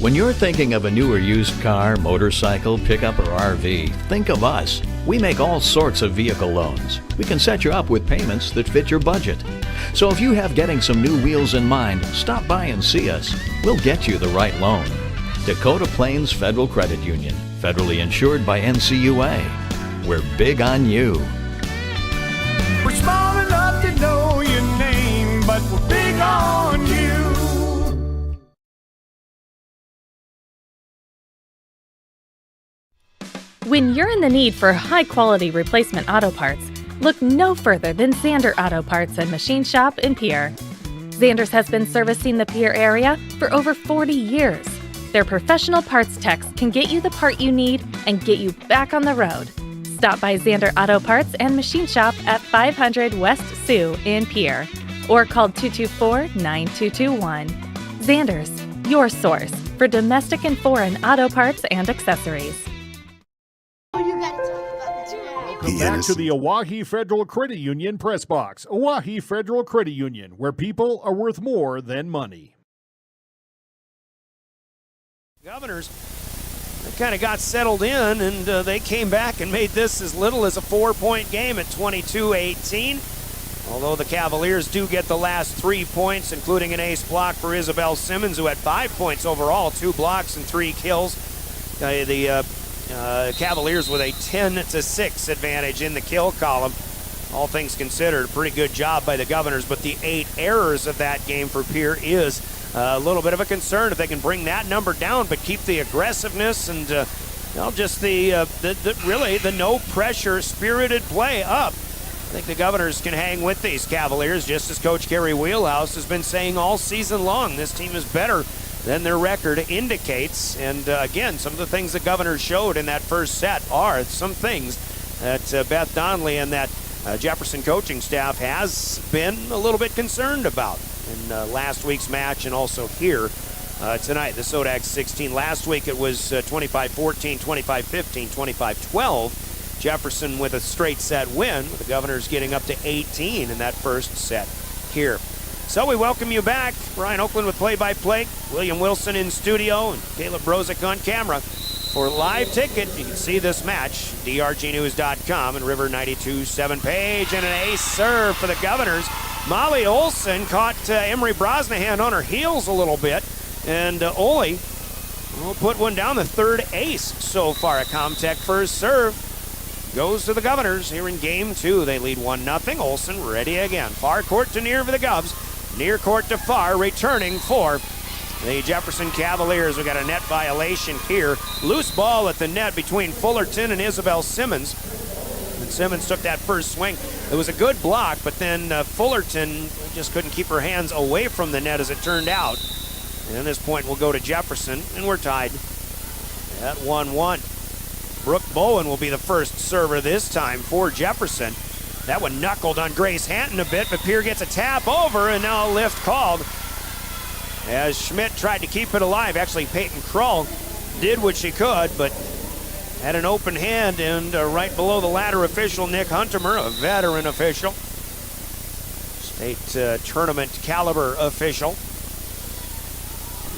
When you're thinking of a new or used car, motorcycle, pickup, or RV, think of us. We make all sorts of vehicle loans. We can set you up with payments that fit your budget. So if you have getting some new wheels in mind, stop by and see us. We'll get you the right loan. Dakota Plains Federal Credit Union, federally insured by NCUA. We're big on you. We're small enough to know your name, but we're big on you. When you're in the need for high-quality replacement auto parts, look no further than Zander Auto Parts and Machine Shop in Pierre. Zander's has been servicing the Pierre area for over 40 years. Their professional parts techs can get you the part you need and get you back on the road. Stop by Zander Auto Parts and Machine Shop at 500 West Sioux in Pierre or call 224-9221. Zander's, your source for domestic and foreign auto parts and accessories. Welcome back to the Owyhee Federal Credit Union Press Box. Owyhee Federal Credit Union, where people are worth more than money. Governors, they kind of got settled in, and they came back and made this as little as a 4-point game at 22-18. Although the Cavaliers do get the last 3 points, including an ace block for Isabel Simmons, who had 5 points overall, 2 blocks and 3 kills. The Cavaliers with a 10-6 advantage in the kill column. All things considered, a pretty good job by the Governors, but the 8 errors of that game for Pierre is a little bit of a concern if they can bring that number down, but keep the aggressiveness and just the no pressure spirited play up. I think the Governors can hang with these Cavaliers, just as Coach Kerry Wheelhouse has been saying all season long. This team is better than their record indicates. And again, some of the things the Governors showed in that first set are some things that Beth Donnelly and that Jefferson coaching staff has been a little bit concerned about in last week's match and also here tonight. The SoDak 16. Last week it was 25-14, 25-15, 25-12. Jefferson with a straight set win, with the Governors getting up to 18 in that first set here. So we welcome you back. Brian Oakland with play-by-play, William Wilson in studio, and Caleb Brozick on camera. For live ticket, you can see this match, drgnews.com and River 92.7 page, and an ace serve for the Governors. Molly Olson caught Emery Brosnahan on her heels a little bit, and Ole will put one down, the third ace so far. A Comtech first serve goes to the Governors here in game 2. They lead 1-0. Olson ready again. Far court to near for the Govs. Near court to far, returning for the Jefferson Cavaliers. We got a net violation here. Loose ball at the net between Fullerton and Isabel Simmons. And Simmons took that first swing. It was a good block, but then Fullerton just couldn't keep her hands away from the net as it turned out. And this point will go to Jefferson, and we're tied at 1-1. Brooke Bowen will be the first server this time for Jefferson. That one knuckled on Grace Hanton a bit, but Pierre gets a tap over, and now a lift called as Schmidt tried to keep it alive. Actually, Peyton Krull did what she could, but had an open hand, and right below the ladder official, Nick Huntemer, a veteran official, state tournament caliber official.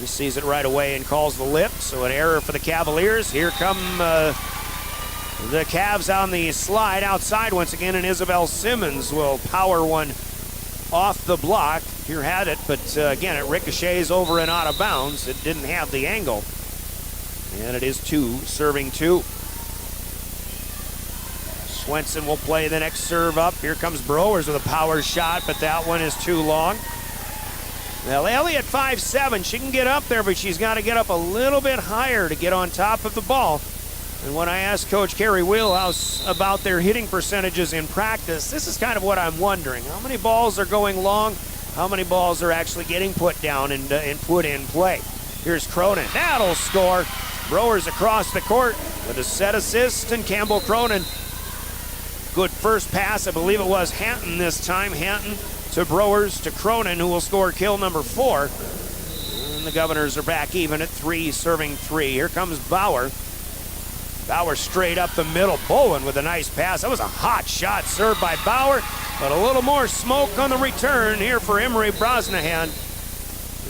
He sees it right away and calls the lift, so an error for the Cavaliers. Here come the Cavs on the slide outside once again, and Isabel Simmons will power one off the block. Here had it, but again, it ricochets over and out of bounds. It didn't have the angle. And it is 2, serving 2. Swenson will play the next serve up. Here comes Browers with a power shot, but that one is too long. Well, Elliott 5'7", she can get up there, but she's got to get up a little bit higher to get on top of the ball. And when I asked Coach Kerry Wheelhouse about their hitting percentages in practice, this is kind of what I'm wondering. How many balls are going long? How many balls are actually getting put down and put in play? Here's Cronin. That'll score. Browers across the court with a set assist, and Campbell Cronin. Good first pass. I believe it was Hanton this time. Hanton to Browers to Cronin, who will score kill number 4. And the Governors are back even at 3, serving 3. Here comes Bauer. Bauer straight up the middle. Bowen with a nice pass. That was a hot shot served by Bauer, but a little more smoke on the return here for Emery Brosnahan.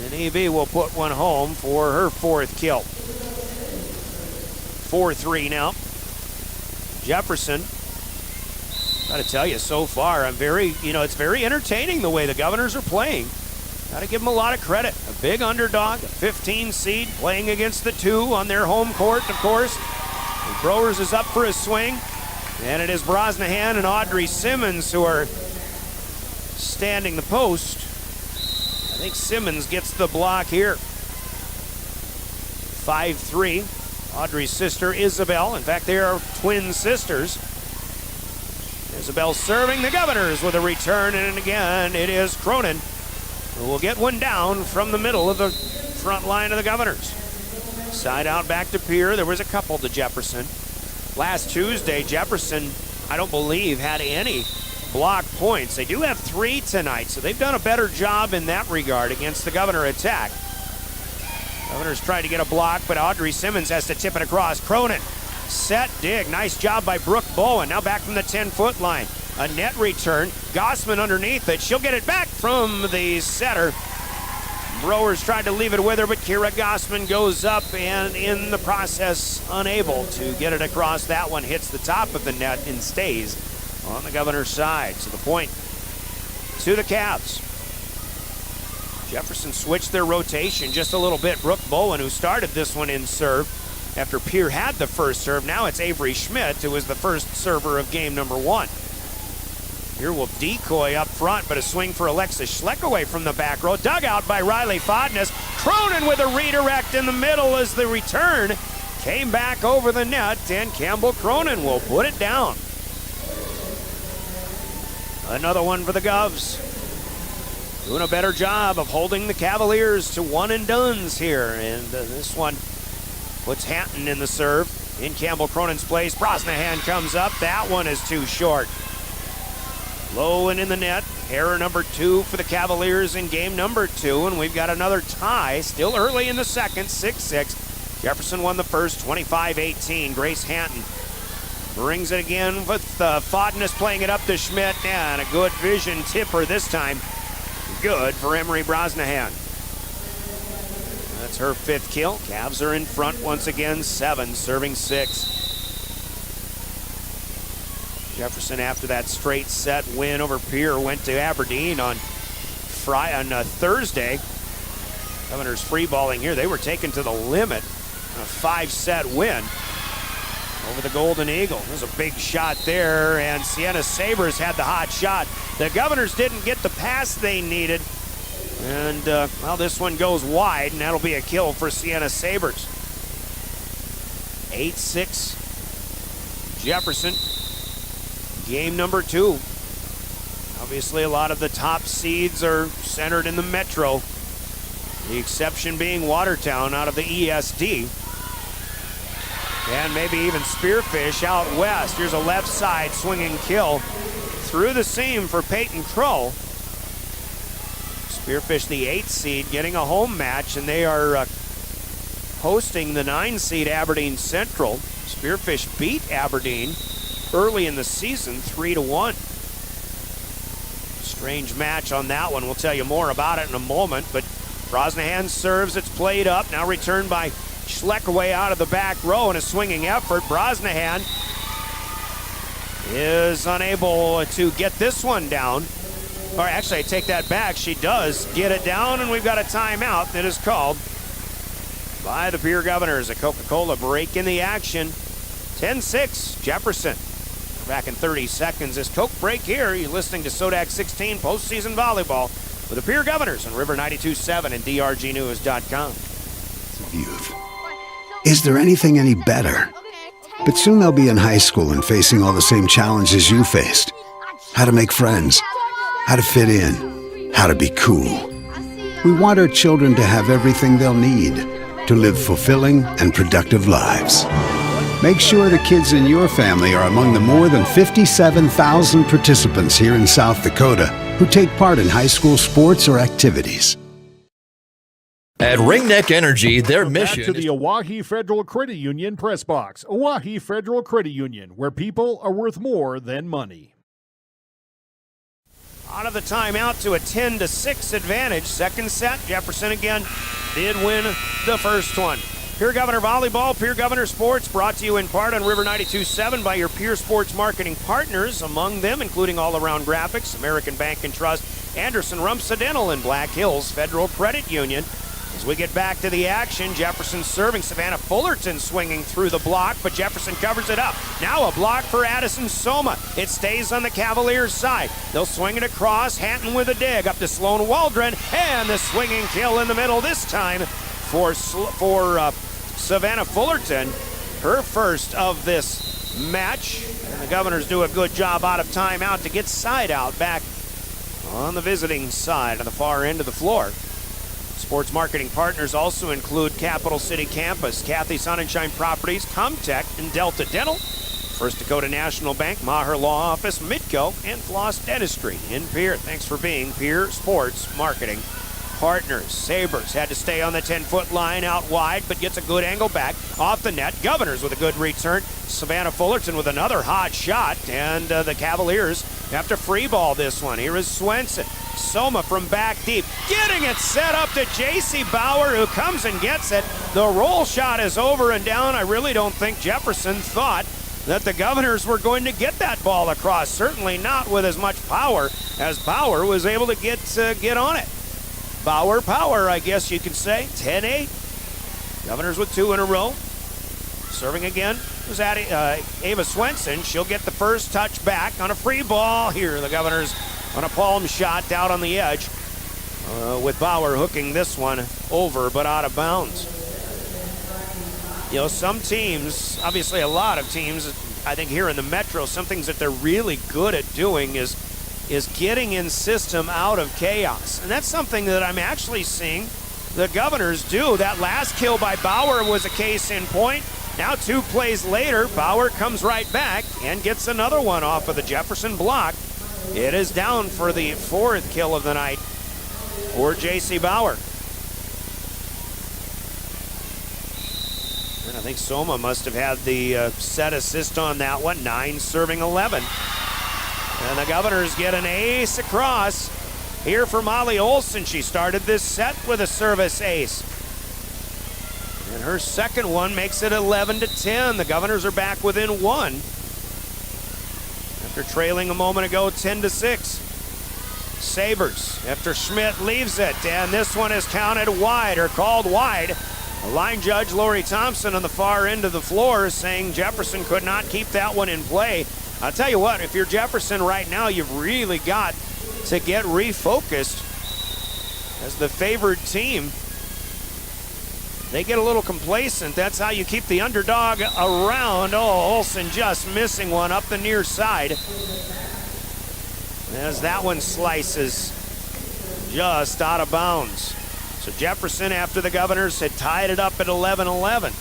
And EB will put one home for her 4th kill. 4-3 now. Jefferson. Got to tell you, so far, it's very entertaining the way the Governors are playing. Got to give them a lot of credit. A big underdog, a 15 seed, playing against the 2 on their home court, of course. And Browers is up for a swing, and it is Brosnahan and Audrey Simmons who are standing the post. I think Simmons gets the block here. 5-3. Audrey's sister, Isabel. In fact, they are twin sisters. Isabel serving the Governors with a return, and again, it is Cronin who will get one down from the middle of the front line of the Governors. Side out back to Pierre. There was a couple to Jefferson. Last Tuesday, Jefferson, I don't believe, had any block points. They do have 3 tonight, so they've done a better job in that regard against the Governor attack. Governors tried to get a block, but Audrey Simmons has to tip it across. Cronin, set, dig. Nice job by Brooke Bowen. Now back from the 10-foot line. A net return. Gossman underneath it. She'll get it back from the setter. Browers tried to leave it with her, but Kira Gossman goes up and in the process unable to get it across. That one hits the top of the net and stays on the Governor's side. So the point to the Cavs. Jefferson switched their rotation just a little bit. Brooke Bowen, who started this one in serve after Pierre had the first serve. Now it's Avery Schmidt, who was the first server of game number 1. Here will decoy up front, but a swing for Alexis Schleck away from the back row. Dug out by Riley Fodness. Cronin with a redirect in the middle as the return came back over the net, and Campbell Cronin will put it down. Another one for the Govs. Doing a better job of holding the Cavaliers to one and dones here. And this one puts Hatton in the serve. In Campbell Cronin's place, Brosnahan comes up. That one is too short. Low and in the net. Error number 2 for the Cavaliers in game number 2. And we've got another tie still early in the second, 6-6. Jefferson won the first, 25-18. Grace Hatton brings it again with Fodness playing it up to Schmidt. And a good vision tipper this time. Good for Emery Brosnahan. That's her 5th kill. Cavs are in front once again, 7, serving 6. Jefferson, after that straight set win over Pierre, went to Aberdeen on Thursday. Governors free balling here. They were taken to the limit. A 5-set win over the Golden Eagle. There's a big shot there, and Sienna Sabres had the hot shot. The Governors didn't get the pass they needed, and well, this one goes wide, and that'll be a kill for Sienna Sabres. 8-6 Jefferson. Game number 2. Obviously, a lot of the top seeds are centered in the Metro. The exception being Watertown out of the ESD. And maybe even Spearfish out west. Here's a left side swinging kill through the seam for Peyton Crow. Spearfish, the 8th seed, getting a home match, and they are hosting the 9 seed Aberdeen Central. Spearfish beat Aberdeen early in the season, 3-1. Strange match on that one. We'll tell you more about it in a moment, but Brosnahan serves. It's played up. Now returned by Schleck away out of the back row in a swinging effort. Brosnahan is unable to get this one down. Or actually, I take that back. She does get it down, and we've got a timeout that is called by the Pierre Governors. A Coca-Cola break in the action. 10-6 Jefferson. We're back in 30 seconds. This Coke break here. You're listening to SoDak 16 postseason volleyball with the Pierre Governors on River 92.7 and drgnews.com. Youth. Is there anything any better? But soon they'll be in high school and facing all the same challenges you faced. How to make friends, how to fit in, how to be cool. We want our children to have everything they'll need to live fulfilling and productive lives. Make sure the kids in your family are among the more than 57,000 participants here in South Dakota who take part in high school sports or activities. At Ringneck Energy, their mission to the Oahe Federal Credit Union press box. Oahe Federal Credit Union, where people are worth more than money. Out of the timeout to a 10-6 advantage. Second set, Jefferson again did win the first one. Pierre Governor Volleyball, Pierre Governor Sports, brought to you in part on River 92.7 by your Pierre Sports marketing partners, among them including All Around Graphics, American Bank and Trust, Anderson Rumsa Dental, and Black Hills Federal Credit Union. As we get back to the action, Jefferson serving. Savannah Fullerton swinging through the block, but Jefferson covers it up. Now a block for Addison Soma. It stays on the Cavaliers' side. They'll swing it across. Hatton with a dig up to Sloan Waldron, and the swinging kill in the middle this time for Savannah Fullerton. Her first of this match. And the Governors do a good job out of timeout to get side out back on the visiting side on the far end of the floor. Sports marketing partners also include Capital City Campus, Kathy Sonnenschein Properties, Comtech, and Delta Dental, First Dakota National Bank, Maher Law Office, Midco, and Floss Dentistry in Pierre. Thanks for being Pierre Sports Marketing partners. Sabres had to stay on the 10-foot line out wide, but gets a good angle back off the net. Governors with a good return. Savannah Fullerton with another hot shot, and the Cavaliers have to free ball this one. Here is Swenson. Soma from back deep, getting it set up to J.C. Bauer, who comes and gets it. The roll shot is over and down. I really don't think Jefferson thought that the Governors were going to get that ball across. Certainly not with as much power as Bauer was able to get on it. Bauer power, I guess you could say. 10-8. Governors with 2 in a row. Serving again was Ava Swenson. She'll get the first touch back on a free ball here. The Governors on a palm shot out on the edge, with Bauer hooking this one over but out of bounds. You know, some teams, obviously a lot of teams, I think here in the Metro, some things that they're really good at doing is getting in system out of chaos. And that's something that I'm actually seeing the Governors do. That last kill by Bauer was a case in point. Now 2 plays later, Bauer comes right back and gets another one off of the Jefferson block. It is down for the 4th kill of the night for J.C. Bauer. And I think Soma must have had the set assist on that one. 9 serving 11. And the Governors get an ace across here for Molly Olson. She started this set with a service ace. And her second one makes it 11-10. The Governors are back within 1. After trailing a moment ago 10-6. Sabres after Schmidt leaves it. And this one is counted wide, or called wide. Line judge Lori Thompson on the far end of the floor is saying Jefferson could not keep that one in play. I'll tell you what, if you're Jefferson right now, you've really got to get refocused as the favored team. They get a little complacent. That's how you keep the underdog around. Oh, Olsen just missing one up the near side. As that one slices just out of bounds. So Jefferson, after the Governors had tied it up at 11-11.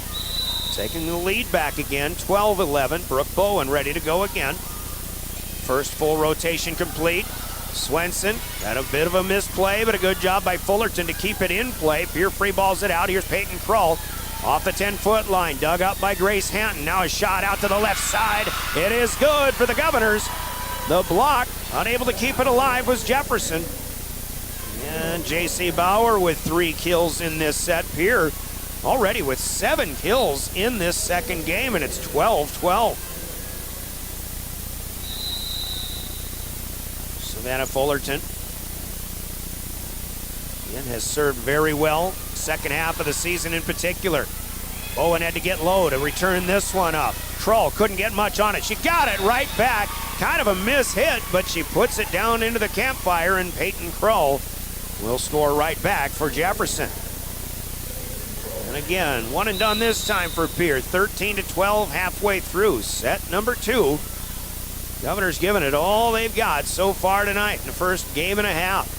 Taking the lead back again, 12-11. Brooke Bowen ready to go again. First full rotation complete. Swenson had a bit of a misplay, but a good job by Fullerton to keep it in play. Pierre free balls it out. Here's Peyton Krull off the 10-foot line. Dug up by Grace Hanton. Now a shot out to the left side. It is good for the Governors. The block, unable to keep it alive, was Jefferson. And J.C. Bauer with 3 kills in this set. Pierre already with 7 kills in this second game, and it's 12-12. Savannah Fullerton again has served very well second half of the season in particular. Bowen had to get low to return this one up. Krull couldn't get much on it. She got it right back. Kind of a miss hit, but she puts it down into the campfire, and Peyton Krull will score right back for Jefferson. And again, one and done this time for Pierre. 13-12 halfway through set number 2. Governors giving it all they've got so far tonight in the first game and a half.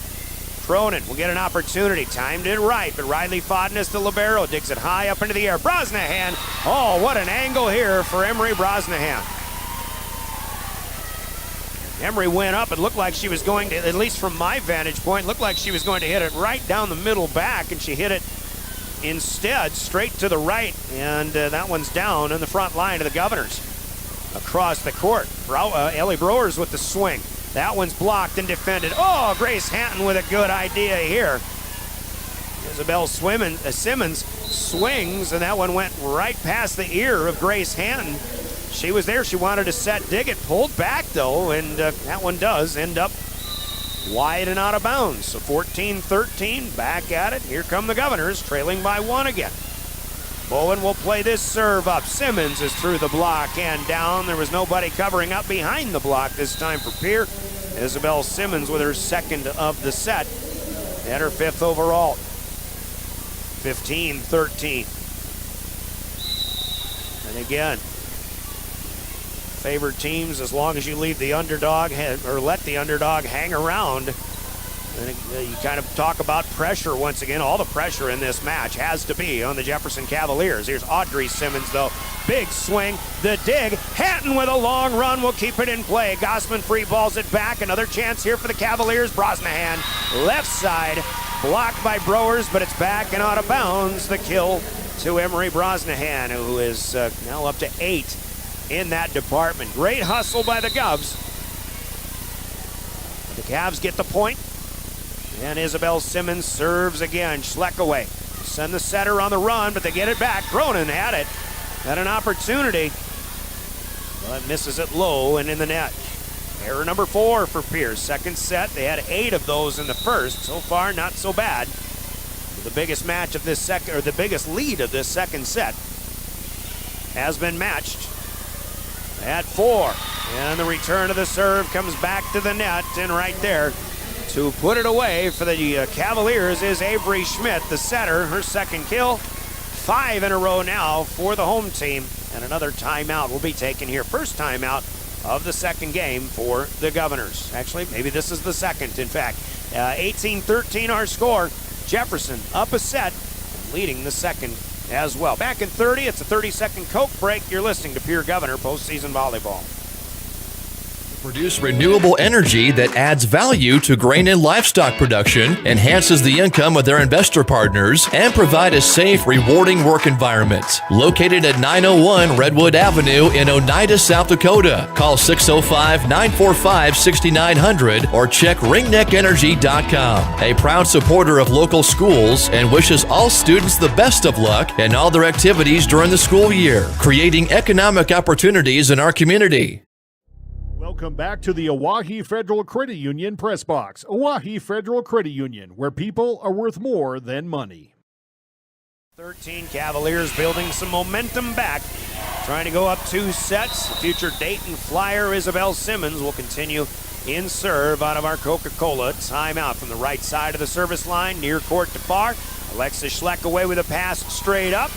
Cronin will get an opportunity. Timed it right, but Riley Fodness, the libero, digs it high up into the air. Brosnahan, oh, what an angle here for Emery Brosnahan. Emery went up. It looked like she was going to, at least from my vantage point, looked like she was going to hit it right down the middle back, and she hit it instead straight to the right, and that one's down in the front line of the Governors. Across the court, Ellie Browers with the swing. That one's blocked and defended. Oh, Grace Hanton with a good idea here. Isabel Simmons swings, and that one went right past the ear of Grace Hanton. She was there. She wanted to set Diggett. Pulled back, though, and that one does end up wide and out of bounds. So 14-13, back at it. Here come the Governors, trailing by 1 again. Bowen will play this serve up. Simmons is through the block and down. There was nobody covering up behind the block this time for Pierre. Isabel Simmons with her second of the set and her 5th overall. 15-13. And again, favored teams, as long as you leave the underdog or let the underdog hang around. And you kind of talk about pressure once again. All the pressure in this match has to be on the Jefferson Cavaliers. Here's Audrey Simmons, though. Big swing, the dig. Hatton with a long run will keep it in play. Gossman free balls it back. Another chance here for the Cavaliers. Brosnahan, left side. blocked by Browers, but it's back and out of bounds. The kill to Emery Brosnahan, who is now up to 8 in that department. Great hustle by the Govs. The Cavs get the point, and Isabel Simmons serves again. Schleck away. Send the setter on the run, but they get it back. Cronin had it. Had an opportunity, but misses it low and in the net. Error number 4 for Pierce. Second set, they had 8 of those in the first. So far, not so bad. The biggest match of this second, or the biggest lead of this second set, has been matched at 4. And the return of the serve comes back to the net, and right there to put it away for the Cavaliers is Avery Schmidt, the setter, her second kill. 5 in a row now for the home team, and another timeout will be taken here. First timeout of the second game for the Governors. Actually, maybe this is the second, in fact. 18-13 our score. Jefferson up a set, leading the second as well. Back in 30, it's a 30-second Coke break. You're listening to Pierre Governor Postseason Volleyball. Produce renewable energy that adds value to grain and livestock production, enhances the income of their investor partners, and provide a safe, rewarding work environment. Located at 901 Redwood Avenue in Oneida, South Dakota. Call 605-945-6900 or check ringneckenergy.com. A proud supporter of local schools and wishes all students the best of luck in all their activities during the school year, creating economic opportunities in our community. Welcome back to the Owyhee Federal Credit Union Press Box. Owyhee Federal Credit Union, where people are worth more than money. 13 Cavaliers building some momentum back, trying to go up 2 sets. The future Dayton Flyer Isabel Simmons will continue in serve out of our Coca-Cola. Timeout from the right side of the service line, near court to far. Alexis Schleck away with a pass straight up.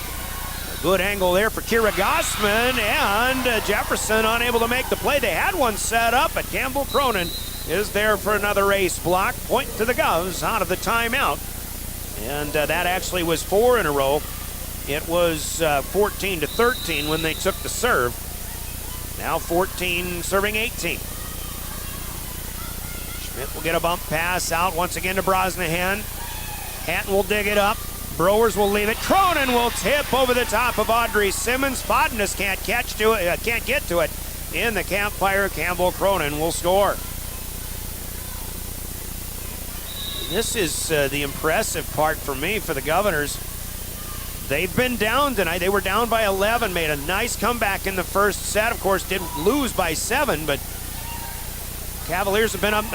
Good angle there for Kira Gossman, and Jefferson unable to make the play. They had one set up, but Campbell Cronin is there for another ace block. Point to the Govs out of the timeout. And that actually was 4 in a row. It was 14-13 when they took the serve. Now 14 serving 18. Schmidt will get a bump pass out once again to Brosnahan. Hatton will dig it up. Browers will leave it. Cronin will tip over the top of Audrey Simmons. Spodness can't get to it. In the campfire, Campbell Cronin will score. This is the impressive part for me for the Governors. They've been down tonight. They were down by 11, made a nice comeback in the first set. Of course, did lose by 7, but Cavaliers have been up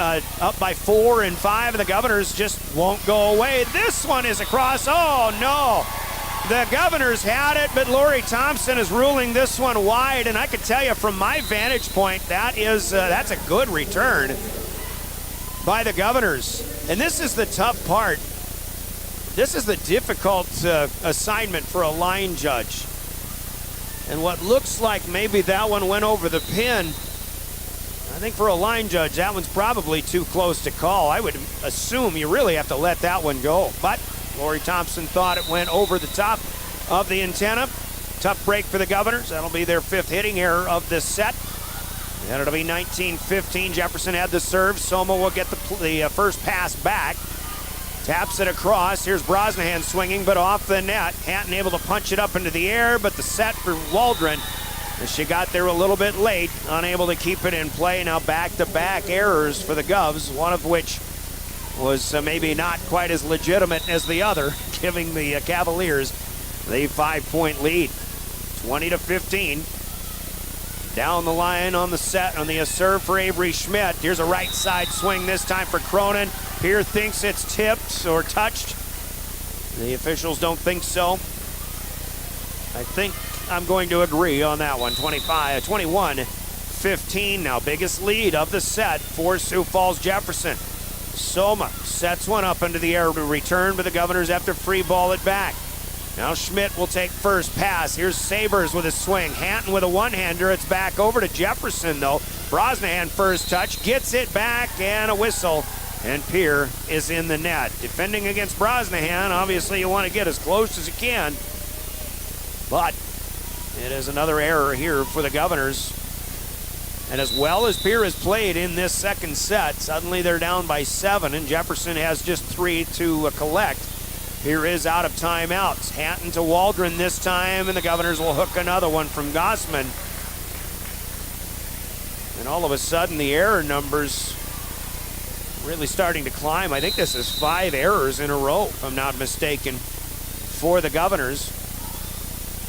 by 4 and 5, and the Governors just won't go away. This one is across. Oh, no. The Governors had it, but Lori Thompson is ruling this one wide, and I can tell you from my vantage point, that's a good return by the Governors. And this is the tough part. This is the difficult assignment for a line judge. And what looks like maybe that one went over the pin, I think for a line judge, that one's probably too close to call. I would assume you really have to let that one go. But Lori Thompson thought it went over the top of the antenna. Tough break for the Governors. That'll be their 5th hitting error of this set. And it'll be 19-15. Jefferson had the serve. Soma will get the first pass back. Taps it across. Here's Brosnahan swinging, but off the net. Hatton able to punch it up into the air, but the set for Waldron, she got there a little bit late, unable to keep it in play. Now back-to-back errors for the Govs, one of which was maybe not quite as legitimate as the other, giving the Cavaliers the 5-point lead. 20-15. Down the line on the set, on the serve for Avery Schmidt. Here's a right side swing this time for Cronin. Pierre thinks it's tipped or touched. The officials don't think so. I think I'm going to agree on that one. 21-15 now. Biggest lead of the set for Sioux Falls Jefferson. Soma sets one up into the air to return, but the Governors have to free ball it back. Now Schmidt will take first pass. Here's Sabers with a swing. Hatton with a one-hander. It's back over to Jefferson, though. Brosnahan first touch, gets it back, and a whistle. And Pierre is in the net. Defending against Brosnahan, obviously you want to get as close as you can. But it is another error here for the Governors. And as well as Pierre has played in this second set, suddenly they're down by 7, and Jefferson has just 3 to collect. Pierre is out of timeouts. Hatton to Waldron this time, and the Governors will hook another one from Gossman. And all of a sudden, the error numbers really starting to climb. I think this is 5 errors in a row, if I'm not mistaken, for the Governors.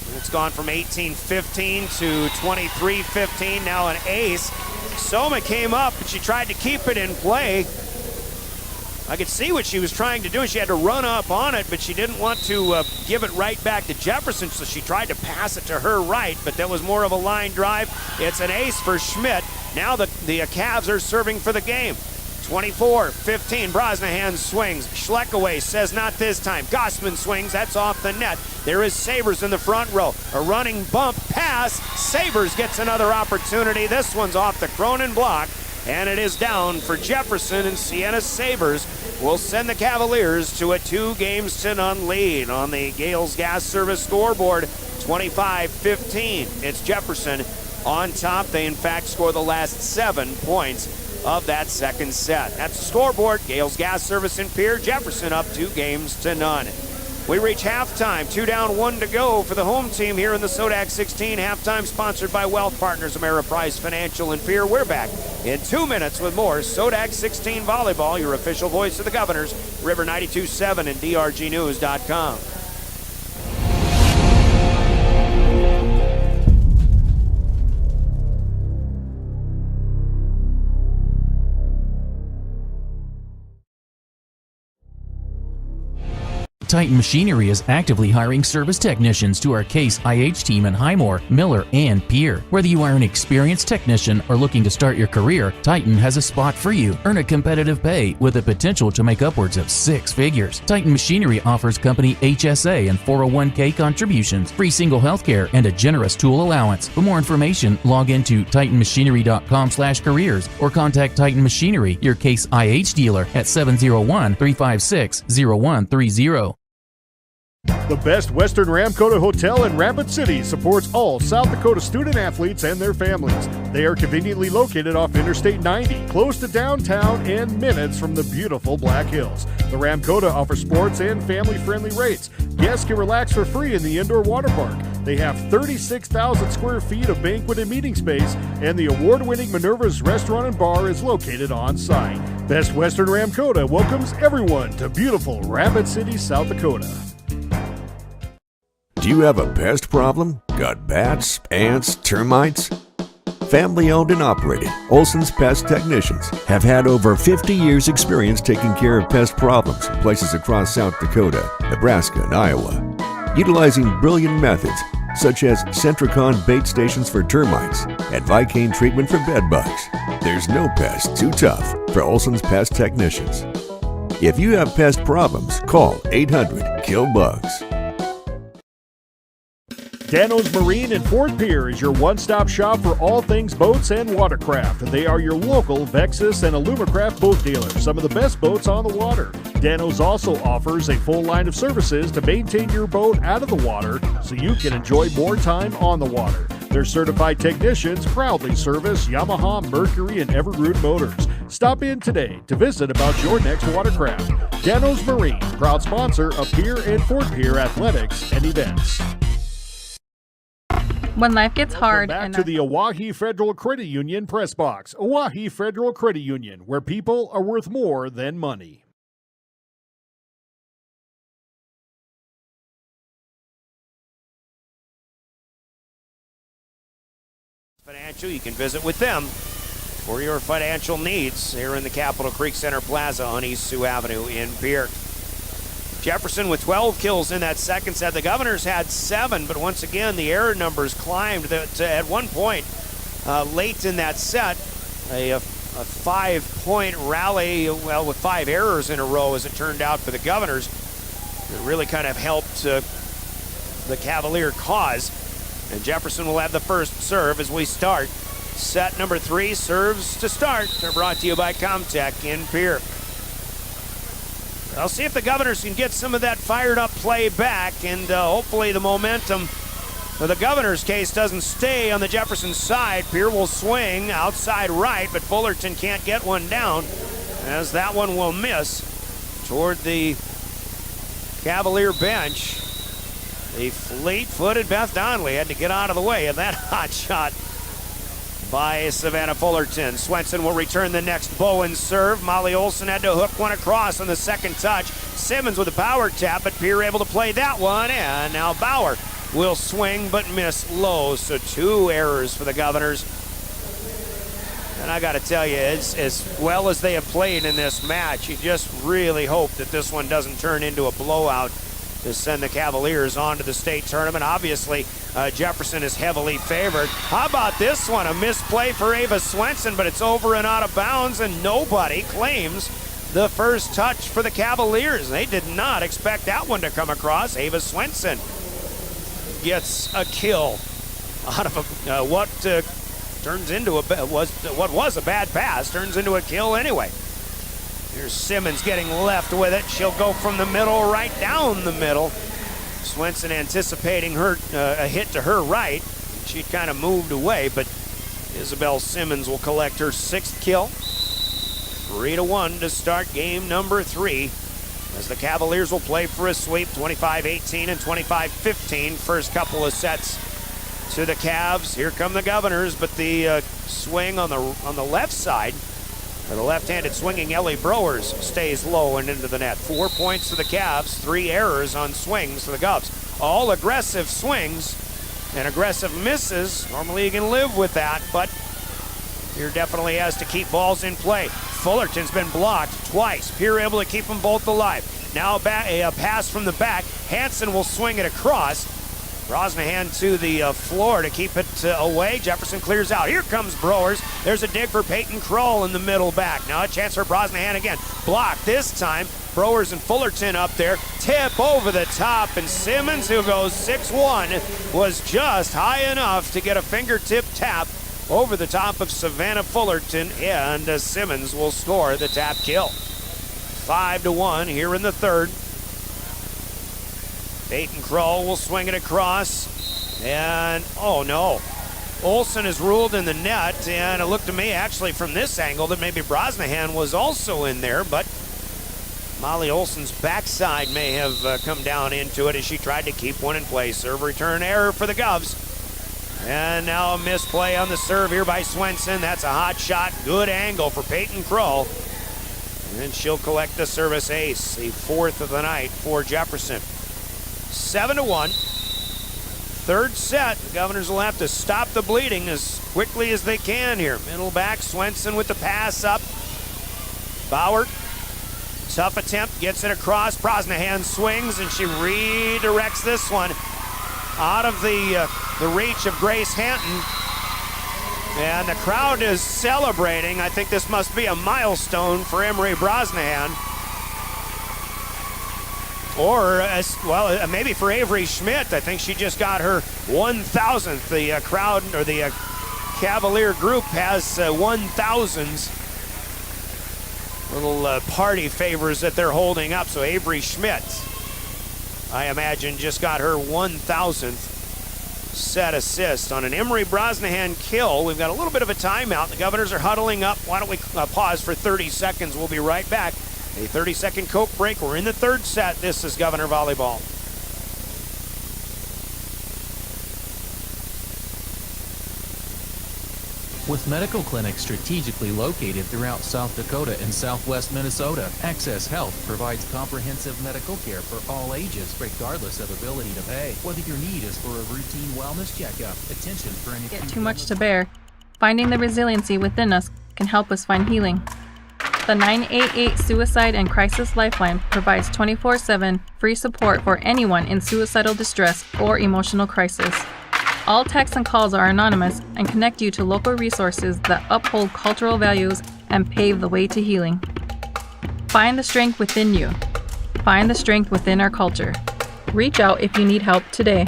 And it's gone from 18-15 to 23-15, now an ace. Soma came up, and she tried to keep it in play. I could see what she was trying to do. She had to run up on it, but she didn't want to give it right back to Jefferson, so she tried to pass it to her right, but that was more of a line drive. It's an ace for Schmidt. Now the Cavs are serving for the game. 24-15, Brosnahan swings. Schleckaway says not this time. Gossman swings, that's off the net. There is Sabres in the front row. A running bump pass. Sabres gets another opportunity. This one's off the Cronin block, and it is down for Jefferson, and Sienna Sabres will send the Cavaliers to a 2-0 lead on the Gales Gas Service scoreboard. 25-15. It's Jefferson on top. They in fact score the last 7 points of that second set. That's the scoreboard. Gales Gas Service in Pierre. Jefferson up 2-0. We reach halftime. 2 down, 1 to go for the home team here in the SoDak 16. Halftime sponsored by Wealth Partners, Ameriprise Financial in Pierre. We're back in 2 minutes with more SoDak 16 volleyball, your official voice of the Governors, River 92.7 and drgnews.com. Titan Machinery is actively hiring service technicians to our Case IH team in Highmore, Miller, and Pierre. Whether you are an experienced technician or looking to start your career, Titan has a spot for you. Earn a competitive pay with the potential to make upwards of 6 figures. Titan Machinery offers company HSA and 401k contributions, free single health care, and a generous tool allowance. For more information, log into titanmachinery.com/careers or contact Titan Machinery, your Case IH dealer, at 701-356-0130. The Best Western Ramkota Hotel in Rapid City supports all South Dakota student athletes and their families. They are conveniently located off Interstate 90, close to downtown and minutes from the beautiful Black Hills. The Ramkota offers sports and family-friendly rates. Guests can relax for free in the indoor water park. They have 36,000 square feet of banquet and meeting space, and the award-winning Minerva's Restaurant and Bar is located on site. Best Western Ramkota welcomes everyone to beautiful Rapid City, South Dakota. Do you have a pest problem? Got bats, ants, termites? Family owned and operated, Olson's Pest Technicians have had over 50 years experience taking care of pest problems in places across South Dakota, Nebraska, and Iowa. Utilizing brilliant methods such as Centricon bait stations for termites and Vicane treatment for bed bugs. There's no pest too tough for Olson's Pest Technicians. If you have pest problems, call 800-KILL-BUGS. Dano's Marine in Fort Pierre is your one-stop shop for all things boats and watercraft. They are your local Vexus and Alumacraft boat dealer, some of the best boats on the water. Dano's also offers a full line of services to maintain your boat out of the water so you can enjoy more time on the water. Their certified technicians proudly service Yamaha, Mercury, and Everroot motors. Stop in today to visit about your next watercraft. Dano's Marine, proud sponsor of Pierre and Fort Pierre athletics and events. When life gets hard. Back to the Oahe Federal Credit Union press box. Oahe Federal Credit Union, where people are worth more than money. Financial, you can visit with them for your financial needs here in the Capitol Creek Center Plaza on East Sioux Avenue in Pierre. Jefferson with 12 kills in that second set. The Governors had 7, but once again, the error numbers climbed. At one point, late in that set, a 5-point rally, well, with 5 errors in a row, as it turned out for the Governors. It really kind of helped the Cavalier cause. And Jefferson will have the first serve as we start. Set number 3, serves to start. They're brought to you by Comtech in Pierre. I'll see if the Governors can get some of that fired up play back, and hopefully the momentum But the Governors' case doesn't stay on the Jefferson side. Pierre will swing outside right, but Fullerton can't get one down, as that one will miss toward the Cavalier bench. The fleet-footed Beth Donnelly had to get out of the way of that hot shot by Savannah Fullerton. Swenson will return the next Bowen serve. Molly Olson had to hook one across on the second touch. Simmons with a power tap, but Pierre able to play that one, and now Bauer will swing but miss low. So 2 errors for the Governors. And I got to tell you, as well as they have played in this match, you just really hope that this one doesn't turn into a blowout to send the Cavaliers on to the state tournament. Obviously, Jefferson is heavily favored. How about this one? A misplay for Ava Swenson, but it's over and out of bounds, and nobody claims the first touch for the Cavaliers. They did not expect that one to come across. Ava Swenson gets a kill out of what turns into what was a bad pass, turns into a kill anyway. Here's Simmons getting left with it. She'll go from the middle right down the middle. Swenson anticipating her a hit to her right. She kind of moved away, but Isabel Simmons will collect her 6th kill. 3-1 to start game number 3, as the Cavaliers will play for a sweep, 25-18 and 25-15. First couple of sets to the Cavs. Here come the Governors, but the swing on the left side, or the left-handed swinging Ellie Browers, stays low and into the net. 4 points to the Cavs, 3 errors on swings for the Govs. All aggressive swings and aggressive misses. Normally you can live with that, but here definitely has to keep balls in play. Fullerton's been blocked twice. Pierre able to keep them both alive. Now a pass from the back. Hansen will swing it across. Brosnahan to the floor to keep it away. Jefferson clears out. Here comes Browers. There's a dig for Peyton Kroll in the middle back. Now a chance for Brosnahan again. Blocked this time. Browers and Fullerton up there. Tip over the top, and Simmons, who goes 6-1, was just high enough to get a fingertip tap over the top of Savannah Fullerton, and Simmons will score the tap kill. 5-1 here in the third. Peyton Kroll will swing it across, and oh no. Olson is ruled in the net, and it looked to me actually from this angle that maybe Brosnahan was also in there, but Molly Olson's backside may have come down into it as she tried to keep one in place. Serve return error for the Govs. And now a misplay on the serve here by Swenson. That's a hot shot. Good angle for Peyton Kroll. And she'll collect the service ace, the 4th of the night for Jefferson. 7-1. Third set. The Governors will have to stop the bleeding as quickly as they can here. Middle back, Swenson with the pass up. Bauer. Tough attempt, gets it across. Brosnahan swings, and she redirects this one out of the reach of Grace Hanton. And the crowd is celebrating. I think this must be a milestone for Emery Brosnahan. Or, maybe for Avery Schmidt. I think she just got her 1,000th. The crowd, or the Cavalier group, has 1,000s. Little party favors that they're holding up. So Avery Schmidt, I imagine, just got her 1,000th set assist on an Emery Brosnahan kill. We've got a little bit of a timeout. The Governors are huddling up. Why don't we pause for 30 seconds? We'll be right back. A 30-second Coke break. We're in the third set. This is Governor Volleyball. With medical clinics strategically located throughout South Dakota and southwest Minnesota, Access Health provides comprehensive medical care for all ages, regardless of ability to pay. Whether your need is for a routine wellness checkup, attention for any... Get too much to bear. Finding the resiliency within us can help us find healing. The 988 Suicide and Crisis Lifeline provides 24/7 free support for anyone in suicidal distress or emotional crisis. All texts and calls are anonymous and connect you to local resources that uphold cultural values and pave the way to healing. Find the strength within you. Find the strength within our culture. Reach out if you need help today.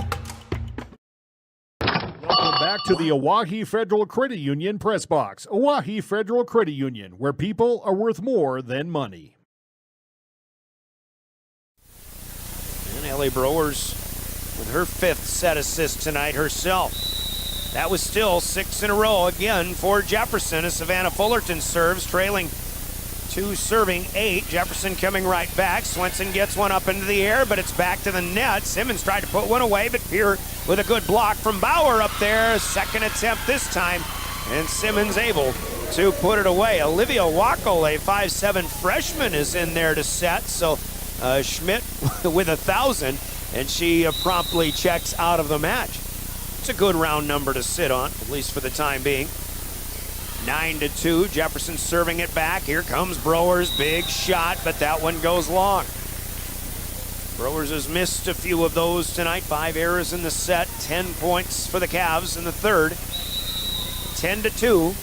Welcome back to the Oahe Federal Credit Union Press Box. Oahe Federal Credit Union, where people are worth more than money. And Ellie Browers with her 5th set assist tonight herself. That was still 6 in a row again for Jefferson as Savannah Fullerton serves, trailing 2 serving 8. Jefferson coming right back. Swenson gets one up into the air, but it's back to the net. Simmons tried to put one away, but Pierre with a good block from Bauer up there. Second attempt this time, and Simmons able to put it away. Olivia Wackel, a 5'7" freshman, is in there to set. So Schmidt with 1,000, and she promptly checks out of the match. It's a good round number to sit on, at least for the time being. 9-2, Jefferson serving it back. Here comes Browers, big shot, but that one goes long. Browers has missed a few of those tonight. 5 errors in the set, 10 points for the Cavs in the third. 10-2.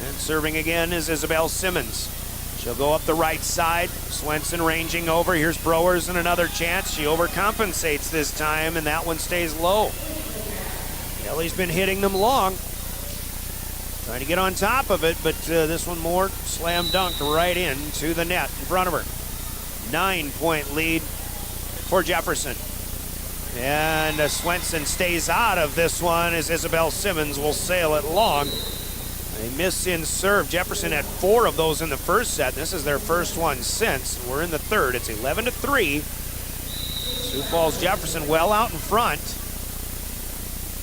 And serving again is Isabel Simmons. She'll go up the right side. Swenson ranging over. Here's Browers and another chance. She overcompensates this time, and that one stays low. Kelly's been hitting them long. Trying to get on top of it, but this one more slam dunked right into the net in front of her. 9-point lead for Jefferson. And Swenson stays out of this one as Isabel Simmons will sail it long. A miss in serve. Jefferson had 4 of those in the first set. This is their first one since. We're in the third. It's 11-3. Sioux Falls Jefferson well out in front.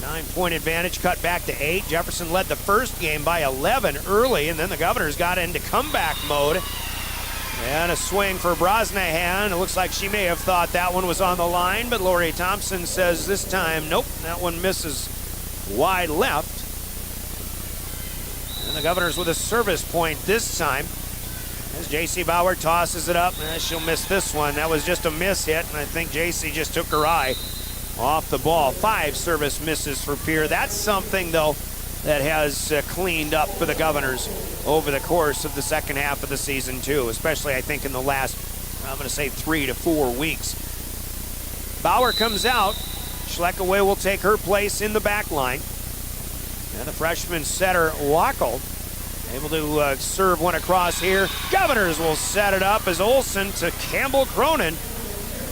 9-point advantage cut back to 8. Jefferson led the first game by 11 early, and then the Governors got into comeback mode. And a swing for Brosnahan. It looks like she may have thought that one was on the line, but Lori Thompson says this time, nope, that one misses wide left. And the Governors with a service point this time. As J.C. Bauer tosses it up, she'll miss this one. That was just a miss hit, and I think J.C. just took her eye off the ball. 5 service misses for Pierre. That's something, though, that has cleaned up for the Governors over the course of the second half of the season, too, especially, I think, in the last, I'm going to say, 3 to 4 weeks. Bauer comes out. Schleckaway will take her place in the back line. And the freshman setter, Wackel, able to serve one across here. Governors will set it up as Olsen to Campbell Cronin.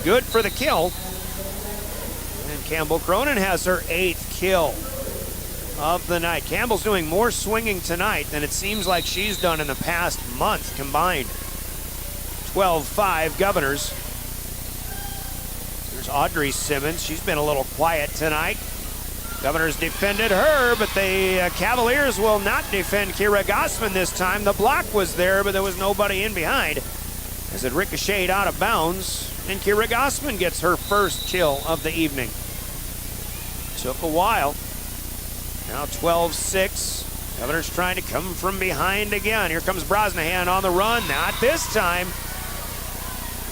Good for the kill. And Campbell Cronin has her 8th kill of the night. Campbell's doing more swinging tonight than it seems like she's done in the past month combined. 12-5 Governors. There's Audrey Simmons. She's been a little quiet tonight. Governors defended her, but the Cavaliers will not defend Kira Gossman this time. The block was there, but there was nobody in behind as it ricocheted out of bounds, and Kira Gossman gets her first kill of the evening. Took a while. Now 12-6. Governors trying to come from behind again. Here comes Brosnahan on the run. Not this time.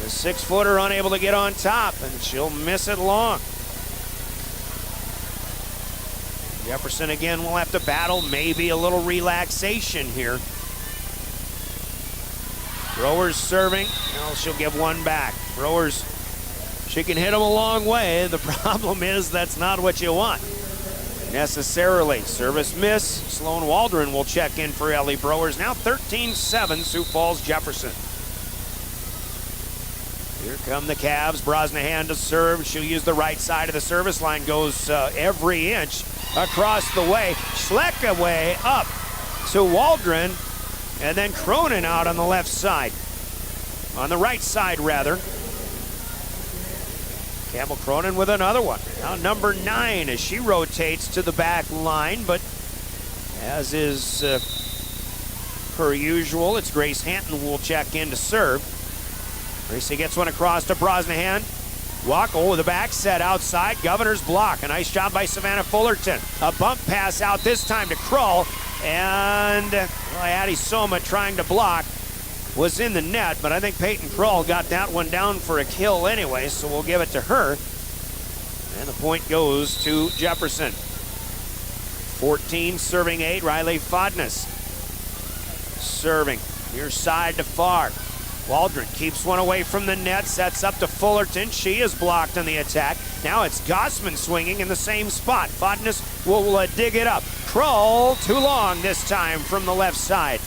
The 6-footer unable to get on top, and she'll miss it long. Jefferson again will have to battle maybe a little relaxation here. Browers serving. Well, she'll give one back. Browers, she can hit them a long way. The problem is that's not what you want necessarily. Service miss. Sloan Waldron will check in for Ellie Browers. Now 13-7, Sioux Falls Jefferson. Here come the Cavs. Brosnahan to serve. She'll use the right side of the service line. Goes every inch across the way. Schleckaway up to Waldron, and then Cronin out on the left side. On the right side, rather. Campbell Cronin with another one. Now number 9 as she rotates to the back line, but as is per usual, it's Grace Hanton who will check in to serve. Gracie gets one across to Brosnahan. Wackel with a back set outside. Governors block. A nice job by Savannah Fullerton. A bump pass out this time to Krull. And Addie Soma trying to block was in the net, but I think Peyton Krull got that one down for a kill anyway, so we'll give it to her. And the point goes to Jefferson. 14 serving 8. Riley Fodness serving near side to far. Waldron keeps one away from the net, sets up to Fullerton. She is blocked on the attack. Now it's Gossman swinging in the same spot. Fodness will dig it up. Krull, too long this time from the left side.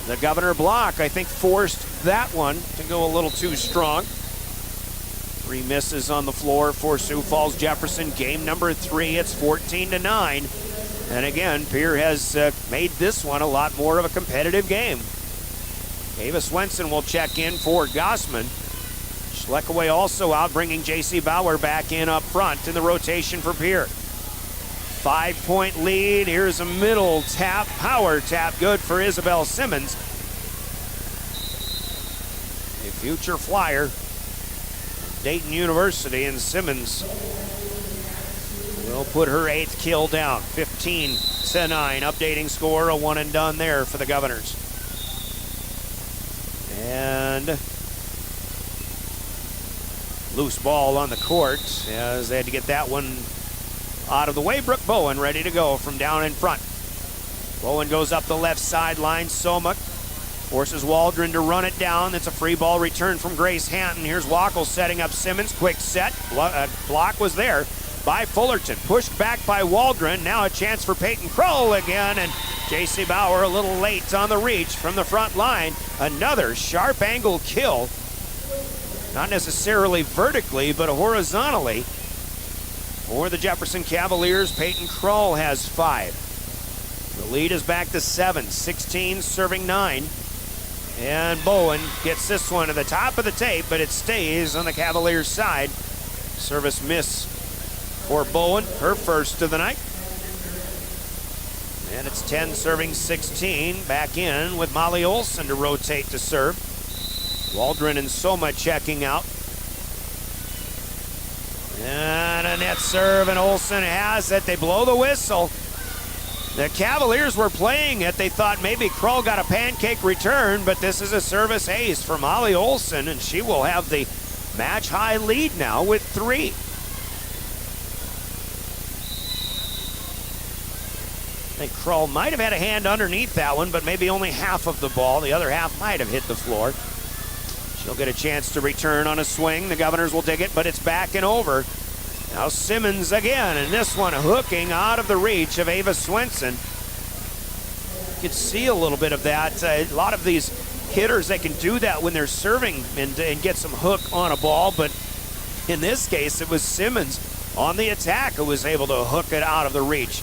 The Governor block, I think, forced that one to go a little too strong. 3 misses on the floor for Sioux Falls Jefferson. Game number 3, it's 14-9. And again, Pierre has made this one a lot more of a competitive game. Ava Swenson will check in for Gossman. Schleckaway also out, bringing J.C. Bauer back in up front in the rotation for Pierre. 5-point lead. Here's a middle tap, power tap, good for Isabel Simmons. A future Flyer, Dayton University, and Simmons will put her 8th kill down. 15-9, updating score, a one and done there for the Governors. And loose ball on the court as they had to get that one out of the way. Brooke Bowen ready to go from down in front. Bowen goes up the left sideline. Soma forces Waldron to run it down. It's a free ball return from Grace Hanton. Here's Wackel setting up Simmons. Quick set. Block was there by Fullerton. Pushed back by Waldron. Now a chance for Peyton Kroll again. And J.C. Bauer a little late on the reach from the front line. Another sharp angle kill. Not necessarily vertically, but horizontally. For the Jefferson Cavaliers, Peyton Kroll has 5. The lead is back to 7. 16 serving 9. And Bowen gets this one to the top of the tape, but it stays on the Cavaliers' side. Service miss for Bowen, her first of the night. And it's 10 serving 16. Back in with Molly Olson to rotate to serve. Waldron and Soma checking out. And a net serve, and Olson has it. They blow the whistle. The Cavaliers were playing it. They thought maybe Kroll got a pancake return, but this is a service ace for Molly Olson, and she will have the match-high lead now with 3. I think Kroll might have had a hand underneath that one, but maybe only half of the ball. The other half might have hit the floor. She'll get a chance to return on a swing. The Governors will dig it, but it's back and over. Now Simmons again, and this one hooking out of the reach of Ava Swenson. You can see a little bit of that. A lot of these hitters, they can do that when they're serving and get some hook on a ball, but in this case, it was Simmons on the attack who was able to hook it out of the reach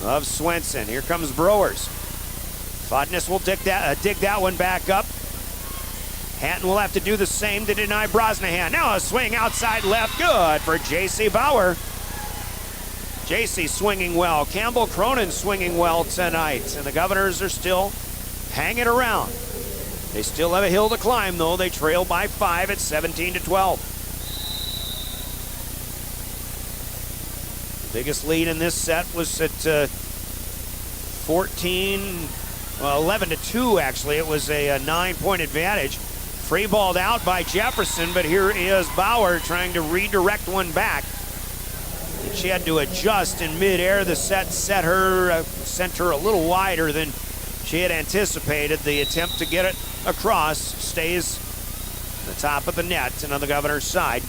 of Swenson. Here comes Brewers. Fodness will dig that one back up. Hanton will have to do the same to deny Brosnahan. Now a swing outside left. Good for J.C. Bauer. J.C. swinging well. Campbell Cronin swinging well tonight. And the Governors are still hanging around. They still have a hill to climb, though. They trail by 5 at 17-12. The biggest lead in this set was at 11-2, actually. It was a 9-point advantage. Free balled out by Jefferson, but here is Bauer trying to redirect one back. And she had to adjust in midair. The set sent her a little wider than she had anticipated. The attempt to get it across stays at the top of the net and on the Governor's side.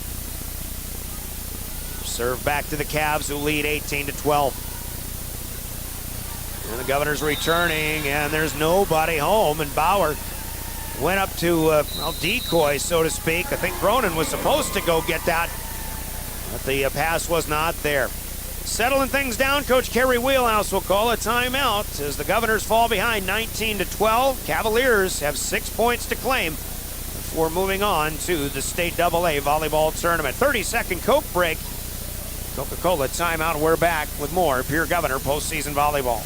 Serve back to the Cavs, who lead 18-12. And the Governors returning, and there's nobody home, and Bauer went up to decoy, so to speak. I think Cronin was supposed to go get that, but the pass was not there. Settling things down, Coach Kerry Wheelhouse will call a timeout as the Governors fall behind 19-12. Cavaliers have 6 points to claim before moving on to the State AA volleyball tournament. 30-second Coke break. Coca-Cola timeout. We're back with more Pierre Governor postseason volleyball.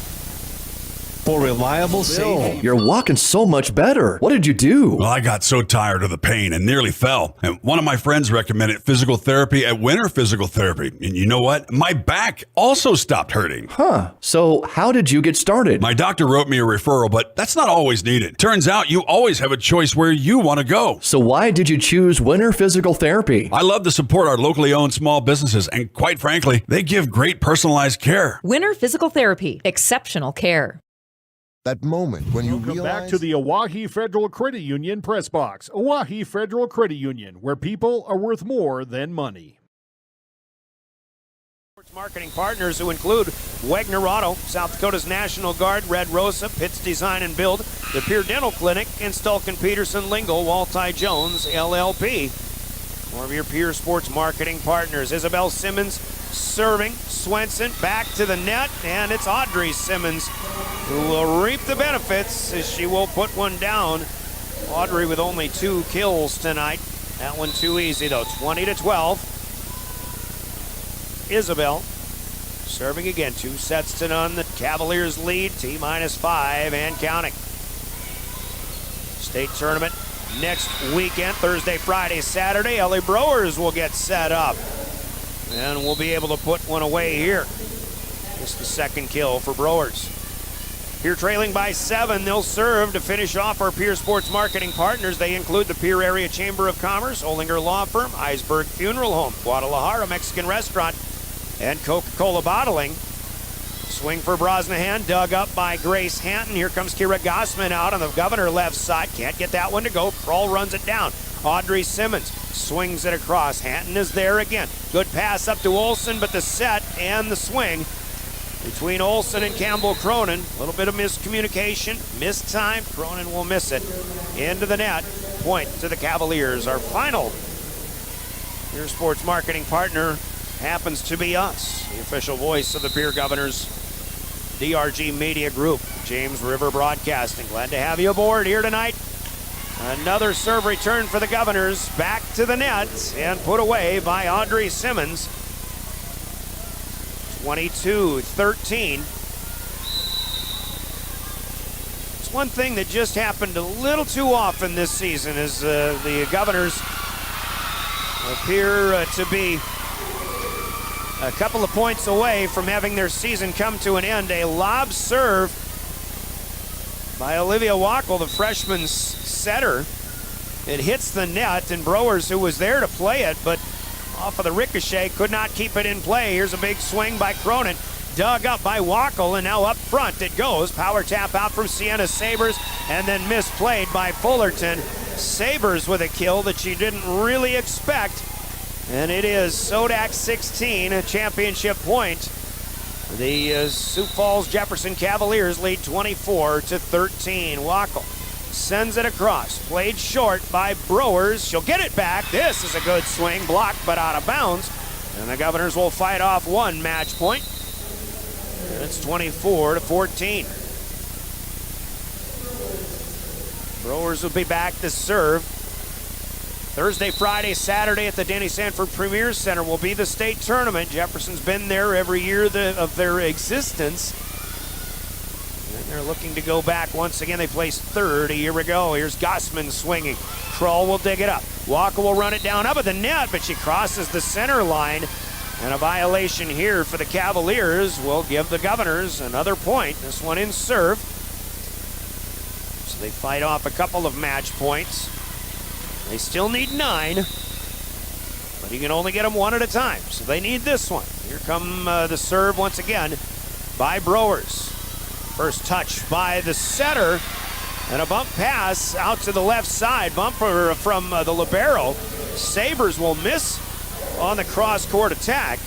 For reliable savings. You're walking so much better. What did you do? Well, I got so tired of the pain and nearly fell. And one of my friends recommended physical therapy at Winter Physical Therapy. And you know what? My back also stopped hurting. Huh. So how did you get started? My doctor wrote me a referral, but that's not always needed. Turns out you always have a choice where you want to go. So why did you choose Winter Physical Therapy? I love to support our locally owned small businesses, and quite frankly, they give great personalized care. Winter Physical Therapy. Exceptional care. That moment when you Welcome realize... back to the Oahe Federal Credit Union Press Box. Oahe Federal Credit Union, where people are worth more than money. Marketing partners who include Wegner Auto, South Dakota's National Guard, Red Rosa, Pitts Design and Build, the Pierre Dental Clinic, and Stulkin Peterson Lingle, Walti Jones, LLP. More of your Pierre Sports marketing partners. Isabel Simmons serving. Swenson back to the net, and it's Audrey Simmons who will reap the benefits as she will put one down. Audrey with only 2 kills tonight. That one too easy though. 20-12. Isabel serving again. 2 sets to none. The Cavaliers lead. T-5 and counting. State tournament next weekend, Thursday, Friday, Saturday. Ellie Brewers will get set up, and we'll be able to put one away here. Just the second kill for Brewers. Here trailing by 7, they'll serve to finish off our Pierre Sports marketing partners. They include the Pierre Area Chamber of Commerce, Olinger Law Firm, Iceberg Funeral Home, Guadalajara Mexican Restaurant, and Coca-Cola Bottling. Swing for Brosnahan, dug up by Grace Hanton. Here comes Kira Gossman out on the Governor left side. Can't get that one to go. Kroll runs it down. Audrey Simmons swings it across. Hanton is there again. Good pass up to Olsen, but the set and the swing between Olsen and Campbell Cronin. A little bit of miscommunication, missed time. Cronin will miss it. Into the net. Point to the Cavaliers. Our final Pierre Sports marketing partner happens to be us, the official voice of the Pierre Governors DRG Media Group, James River Broadcasting. Glad to have you aboard here tonight. Another serve return for the Governors. Back to the net and put away by Audrey Simmons. 22-13. It's one thing that just happened a little too often this season is the Governors appear to be a couple of points away from having their season come to an end. A lob serve by Olivia Wackel, the freshman setter. It hits the net, and Brewers, who was there to play it, but off of the ricochet, could not keep it in play. Here's a big swing by Cronin. Dug up by Wackel, and now up front it goes. Power tap out from Sienna Sabers, and then misplayed by Fullerton. Sabers with a kill that she didn't really expect. And it is SoDak 16, a championship point. The Sioux Falls Jefferson Cavaliers lead 24-13. Wackel sends it across. Played short by Brewers. She'll get it back. This is a good swing. Blocked but out of bounds. And the Governors will fight off one match point. And it's 24-14. Brewers will be back to serve. Thursday, Friday, Saturday at the Danny Sanford Premier Center will be the state tournament. Jefferson's been there every year of their existence. And they're looking to go back once again. They placed 3rd a year ago. Here's Gossman swinging. Kroll will dig it up. Walker will run it down up at the net, but she crosses the center line. And a violation here for the Cavaliers will give the Governors another point. This one in serve. So they fight off a couple of match points. They still need 9, but you can only get them one at a time. So they need this one. Here come the serve once again by Brewers. First touch by the setter, and a bump pass out to the left side. Bumper from the libero. Sabers will miss on the cross-court attack.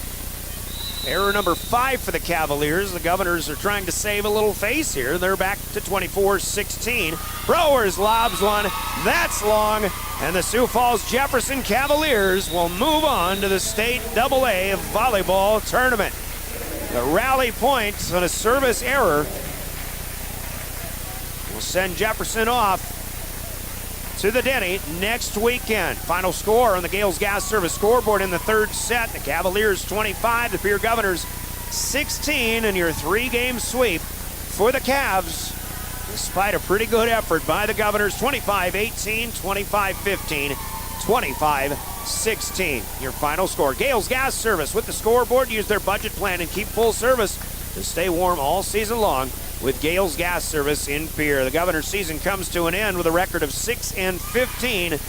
Error number 5 for the Cavaliers. The Governors are trying to save a little face here. They're back to 24-16. Brewers lobs one. That's long. And the Sioux Falls Jefferson Cavaliers will move on to the state AA volleyball tournament. The rally points on a service error will send Jefferson off to the Denny next weekend. Final score on the Gales Gas Service scoreboard in the 3rd set. The Cavaliers 25, the Pierre Governors 16, and your 3-game sweep for the Cavs, despite a pretty good effort by the Governors. 25-18, 25-15, 25-16. Your final score. Gales Gas Service with the scoreboard. Use their budget plan and keep full service to stay warm all season long with Gales Gas Service in Pierre. The Governors' season comes to an end with a record of 6-15.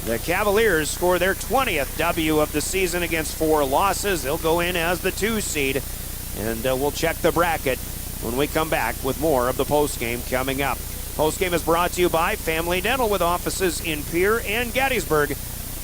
The Cavaliers score their 20th W of the season against 4 losses. They'll go in as the 2 seed, and we'll check the bracket when we come back with more of the postgame coming up. Postgame is brought to you by Family Dental with offices in Pierre and Gettysburg.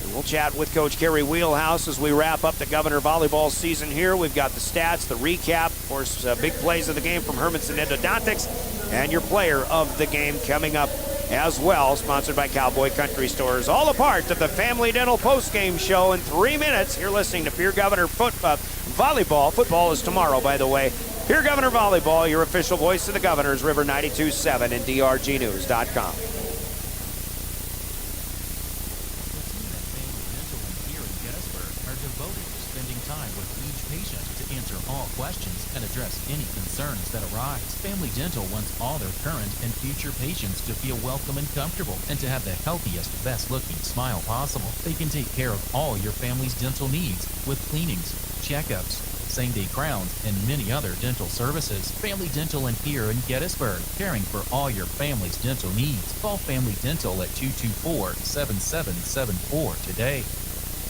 And we'll chat with Coach Kerry Wheelhouse as we wrap up the Governor volleyball season here. We've got the stats, the recap, of course, big plays of the game from Hermanson Endodontics, and your player of the game coming up as well, sponsored by Cowboy Country Stores. All a part of the Family Dental Postgame Show in 3 minutes. You're listening to Pierre Governor Volleyball. Football is tomorrow, by the way. Pierre Governor Volleyball, your official voice of the Governors, River 92.7 and drgnews.com. All questions and address any concerns that arise. Family Dental wants all their current and future patients to feel welcome and comfortable and to have the healthiest, best-looking smile possible. They can take care of all your family's dental needs with cleanings, checkups, same-day crowns, and many other dental services. Family Dental in Pierre and Gettysburg, caring for all your family's dental needs. Call Family Dental at 224-7774 today.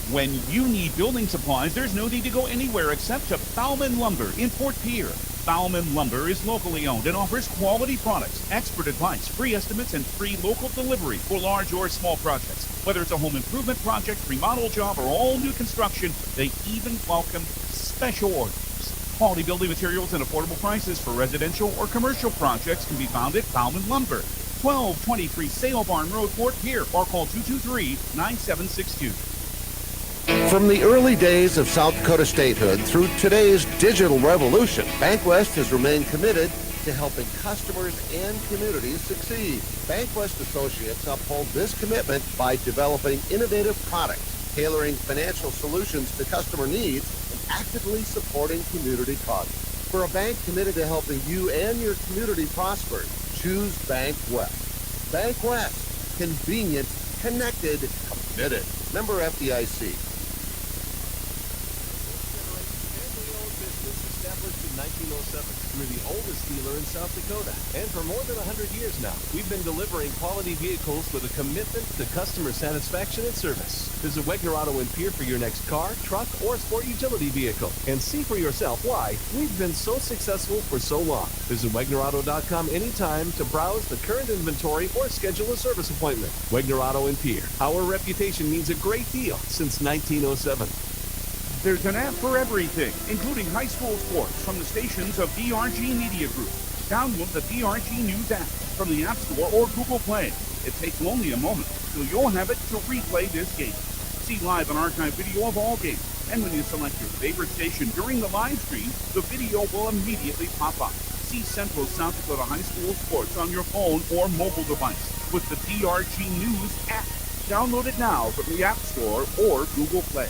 When you need building supplies, there's no need to go anywhere except to Bauman Lumber in Fort Pierre. Bauman Lumber is locally owned and offers quality products, expert advice, free estimates, and free local delivery for large or small projects. Whether it's a home improvement project, remodel job, or all new construction, they even welcome special orders. Quality building materials and affordable prices for residential or commercial projects can be found at Bauman Lumber, 1223 Sale Barn Road, Fort Pierre, or call 223-9762. From the early days of South Dakota statehood through today's digital revolution, BankWest has remained committed to helping customers and communities succeed. BankWest associates uphold this commitment by developing innovative products, tailoring financial solutions to customer needs, and actively supporting community causes. For a bank committed to helping you and your community prosper, choose BankWest. BankWest. Convenient, connected, committed. Member FDIC. Established in 1907, we're the oldest dealer in South Dakota. And for more than 100 years now, we've been delivering quality vehicles with a commitment to customer satisfaction and service. Visit Wegner Auto in Pierre for your next car, truck, or sport utility vehicle. And see for yourself why we've been so successful for so long. Visit WegnerAuto.com anytime to browse the current inventory or schedule a service appointment. Wegner Auto in Pierre. Our reputation means a great deal since 1907. There's an app for everything, including high school sports from the stations of DRG Media Group. Download the DRG News app from the App Store or Google Play. It takes only a moment, so you'll have it to replay this game. See live and archive video of all games. And when you select your favorite station during the live stream, the video will immediately pop up. See Central South Dakota High School sports on your phone or mobile device with the DRG News app. Download it now from the App Store or Google Play.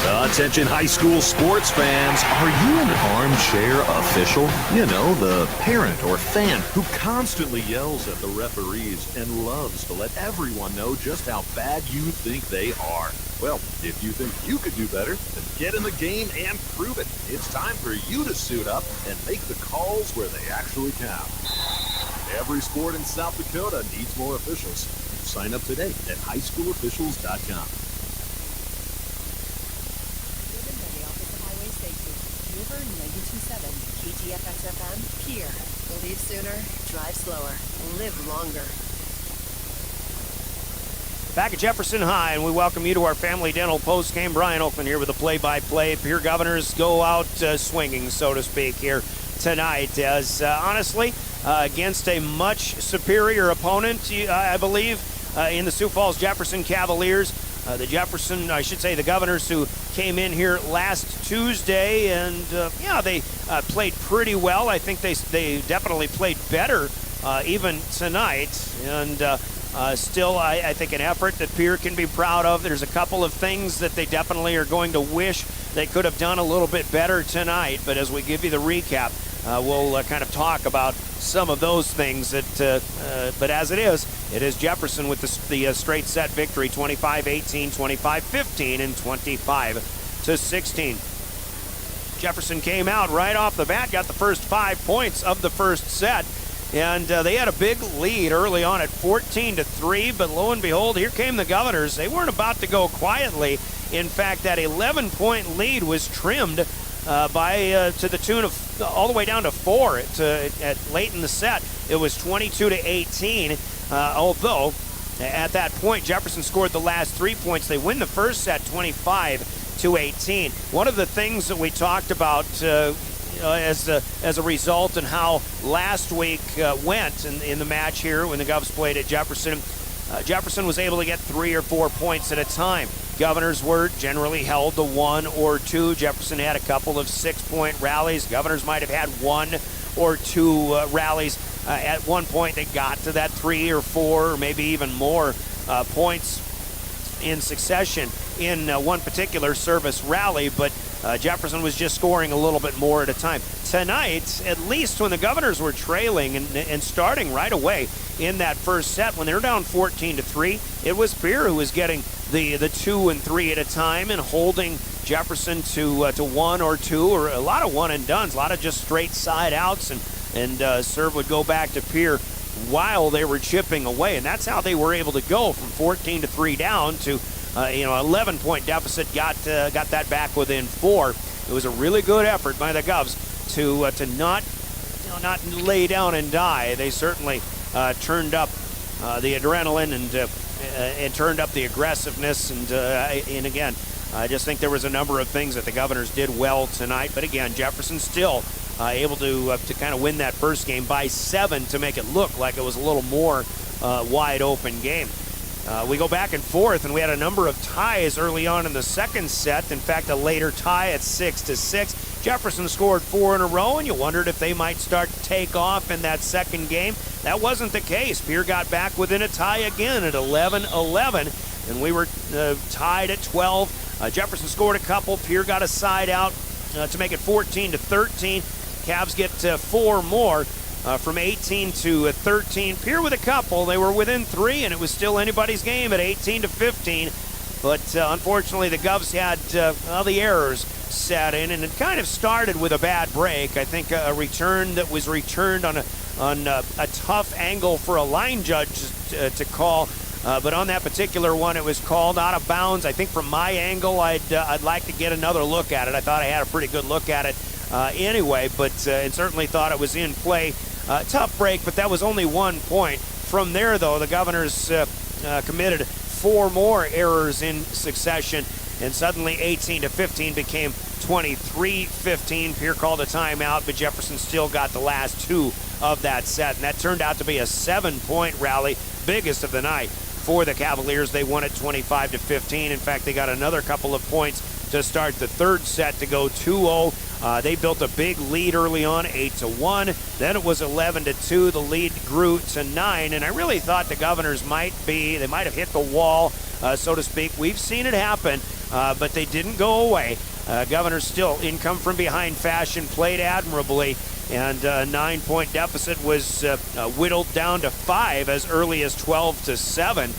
Attention high school sports fans, are you an armchair official? You know, the parent or fan who constantly yells at the referees and loves to let everyone know just how bad you think they are. Well, if you think you could do better, then get in the game and prove it. It's time for you to suit up and make the calls where they actually count. Every sport in South Dakota needs more officials. Sign up today at highschoolofficials.com. River 92.7 KTFX-FM, Pierre. Believe sooner, drive slower, live longer. Back at Jefferson High, and we welcome you to our Family Dental postgame. Brian Oakland here with the play-by-play. Pierre Governors go out swinging, so to speak, here tonight. As honestly, against a much superior opponent, I believe, in the Sioux Falls Jefferson Cavaliers. The Governors who came in here last Tuesday, and they played pretty well. I think they definitely played better even tonight, and still I think an effort that Pierre can be proud of. There's a couple of things that they definitely are going to wish they could have done a little bit better tonight, but as we give you the recap, we'll kind of talk about some of those things. But as it is Jefferson with the straight set victory, 25-18, 25-15, and 25-16. Jefferson came out right off the bat, got the first 5 points of the first set, and they had a big lead early on at 14-3, but lo and behold, here came the Governors. They weren't about to go quietly. In fact, that 11-point lead was trimmed to the tune of all the way down to 4 at late in the set. It was 22-18, although at that point Jefferson scored the last 3 points. They win the first set 25-18. One of the things that we talked about as a result in how last week went in the match here when the Govs played at Jefferson. Jefferson was able to get 3 or 4 points at a time. Governors were generally held to 1 or 2. Jefferson had a couple of 6-point rallies. Governors might have had 1 or 2 rallies. At one point, they got to that 3 or 4 or maybe even more points in succession in one particular service rally, but Jefferson was just scoring a little bit more at a time. Tonight, at least when the Governors were trailing and starting right away in that first set, when they were down 14-3, it was Pierre who was getting the 2 and 3 at a time and holding Jefferson to 1 or 2, or a lot of one and dones, a lot of just straight side outs, and serve would go back to Pierre while they were chipping away, and that's how they were able to go from 14-3 down to 11-point deficit. Got that back within 4. It was a really good effort by the Govs to not lay down and die. They certainly turned up the adrenaline and turned up the aggressiveness, and again, I just think there was a number of things that the Governors did well tonight. But again, Jefferson still able to kind of win that first game by 7 to make it look like it was a little more wide open game. We go back and forth, and we had a number of ties early on in the second set. In fact, a later tie at 6-6. Jefferson scored 4 in a row, and you wondered if they might start to take off in that second game. That wasn't the case. Pierre got back within a tie again at 11-11, and we were tied at 12. Jefferson scored a couple. Pierre got a side out to make it 14-13. Cavs get 4 more. From 18-13. Pierre with a couple. They were within 3, and it was still anybody's game at 18-15. But unfortunately, the Govs had the errors set in, and it kind of started with a bad break. I think a return that was returned on a tough angle for a line judge to call. But on that particular one, it was called out of bounds. I think from my angle, I'd like to get another look at it. I thought I had a pretty good look at it anyway, but and certainly thought it was in play. Tough break, but that was only 1 point. From there, though, the Governors committed 4 more errors in succession, and suddenly 18-15 became 23-15. Pierre called a timeout, but Jefferson still got the last 2 of that set, and that turned out to be a 7-point rally, biggest of the night for the Cavaliers. They won it 25-15. In fact, they got another couple of points to start the third set to go 2-0. They built a big lead early on, 8-1. Then it was 11-2. The lead grew to 9, and I really thought the Governors might have hit the wall, so to speak. We've seen it happen, but they didn't go away. Governors still, in come from behind fashion, played admirably, and a 9-point deficit was whittled down to 5 as early as 12-7.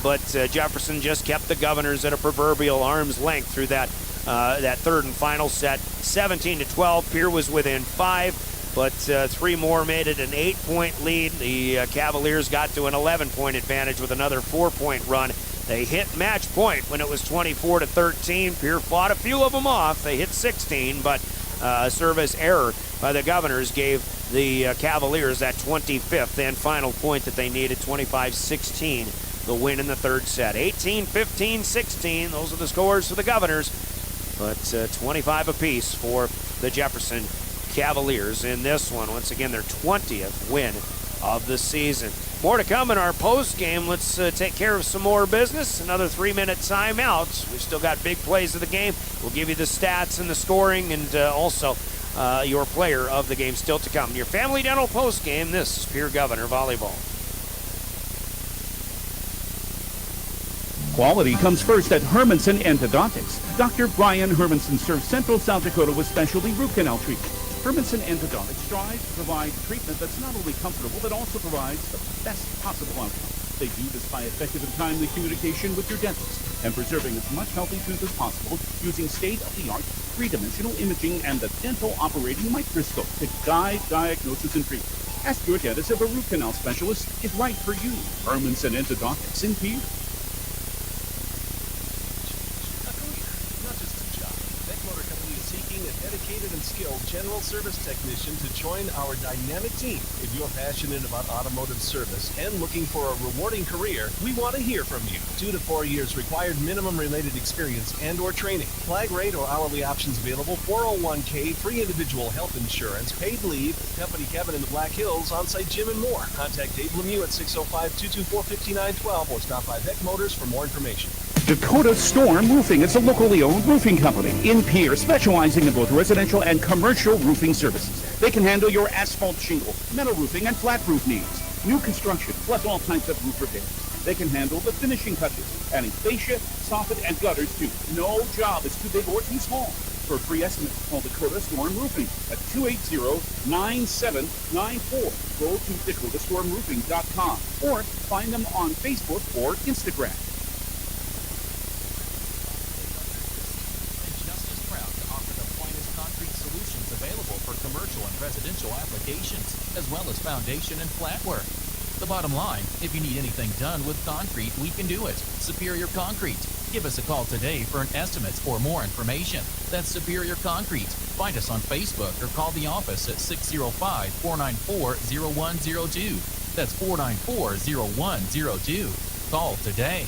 But Jefferson just kept the Governors at a proverbial arm's length through that third and final set. 17-12. Pierre was within 5, but 3 more made it an 8-point lead. The Cavaliers got to an 11-point advantage with another 4-point run. They hit match point when it was 24-13. Pierre fought a few of them off. They hit 16, but a service error by the Governors gave the Cavaliers that 25th and final point that they needed, 25-16. The win in the third set. 18-15, 16. Those are the scores for the Governors, but 25 apiece for the Jefferson Cavaliers in this one. Once again, their 20th win of the season. More to come in our post game. Let's take care of some more business. Another 3-minute timeout. We've still got big plays of the game. We'll give you the stats and the scoring, and also your player of the game still to come. Your Family Dental post game. This is Pierre Governor Volleyball. Quality comes first at Hermanson Endodontics. Dr. Brian Hermanson serves Central South Dakota with specialty root canal treatment. Hermanson Endodontics strives to provide treatment that's not only comfortable, but also provides the best possible outcome. They do this by effective and timely communication with your dentist and preserving as much healthy tooth as possible using state-of-the-art three-dimensional imaging and the dental operating microscope to guide diagnosis and treatment. Ask your dentist if a root canal specialist is right for you. Hermanson Endodontics in Pierre. needing a dedicated and skilled general service technician to join our dynamic team. If you're passionate about automotive service and looking for a rewarding career, we want to hear from you. 2 to 4 years required minimum related experience and or training. Flag rate or hourly options available, 401k, free individual health insurance, paid leave, company cabin in the Black Hills, on-site gym and more. Contact Dave Lemieux at 605-224-5912 or stop by Beck Motors for more information. Dakota Storm Roofing is a locally owned roofing company in Pierre, specializing in both residential and commercial roofing services. They can handle your asphalt shingle, metal roofing, and flat roof needs. New construction, plus all types of roof repairs. They can handle the finishing touches, adding fascia, soffit, and gutters too. No job is too big or too small. For a free estimate, call Dakota Storm Roofing at 280-9794. Go to dakotaststormroofing.com or find them on Facebook or Instagram. Commercial and residential applications, as well as foundation and flat work. The bottom line, if you need anything done with concrete, we can do it. Superior Concrete. Give us a call today for an estimate or more information. That's Superior Concrete. Find us on Facebook or call the office at 605-494-0102. That's 494-0102. Call today.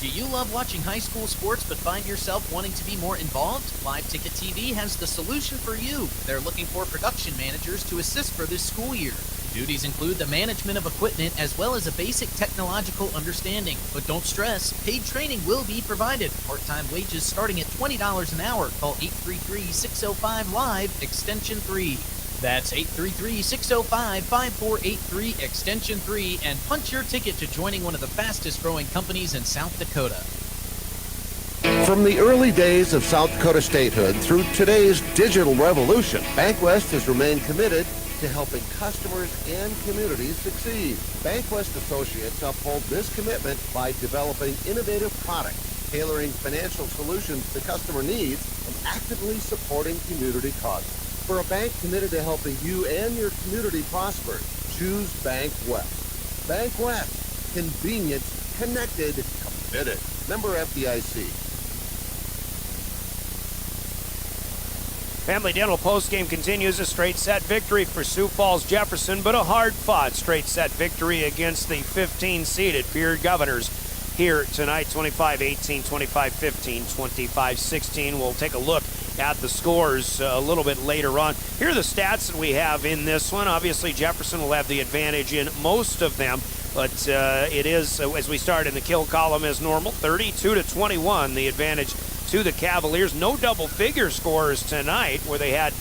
Do you love watching high school sports but find yourself wanting to be more involved? Live Ticket TV has the solution for you. They're looking for production managers to assist for this school year. Duties include the management of equipment as well as a basic technological understanding. But don't stress, paid training will be provided. Part-time wages starting at $20 an hour. Call 833-605-LIVE, extension 3. That's 833-605-5483, extension 3, and punch your ticket to joining one of the fastest growing companies in South Dakota. From the early days of South Dakota statehood through today's digital revolution, BankWest has remained committed to helping customers and communities succeed. BankWest Associates uphold this commitment by developing innovative products, tailoring financial solutions to customer needs, and actively supporting community causes. For a bank committed to helping you and your community prosper, choose BankWest. BankWest. Convenient, connected, committed. Member FDIC. Family Dental postgame continues. A straight set victory for Sioux Falls Jefferson, but a hard-fought straight set victory against the 15-seeded Pierre Governors here tonight, 25-18, 25-15, 25-16. We'll take a look at the scores a little bit later on. Here are the stats that we have in this one. Obviously, Jefferson will have the advantage in most of them, but it is, as we start in the kill column as normal, 32-21, the advantage to the Cavaliers. No double-figure scores tonight, where they had,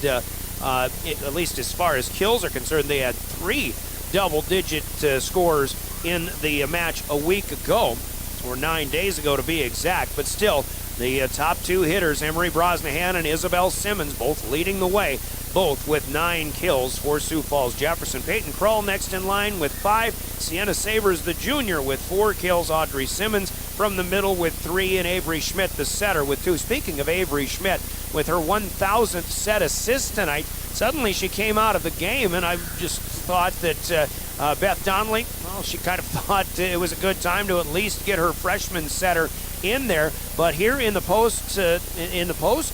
at least as far as kills are concerned, they had 3 double-digit scores in the match a week ago, or 9 days ago to be exact, but still, the top 2 hitters, Emery Brosnahan and Isabel Simmons, both leading the way, both with 9 kills for Sioux Falls Jefferson. Peyton Krull next in line with 5. Sienna Sabers, the junior, with 4 kills. Audrey Simmons from the middle with 3, and Avery Schmidt, the setter, with 2. Speaking of Avery Schmidt, with her 1,000th set assist tonight, suddenly she came out of the game, and I just thought that Beth Donnelly, well, she kind of thought it was a good time to at least get her freshman setter in there. But here in the post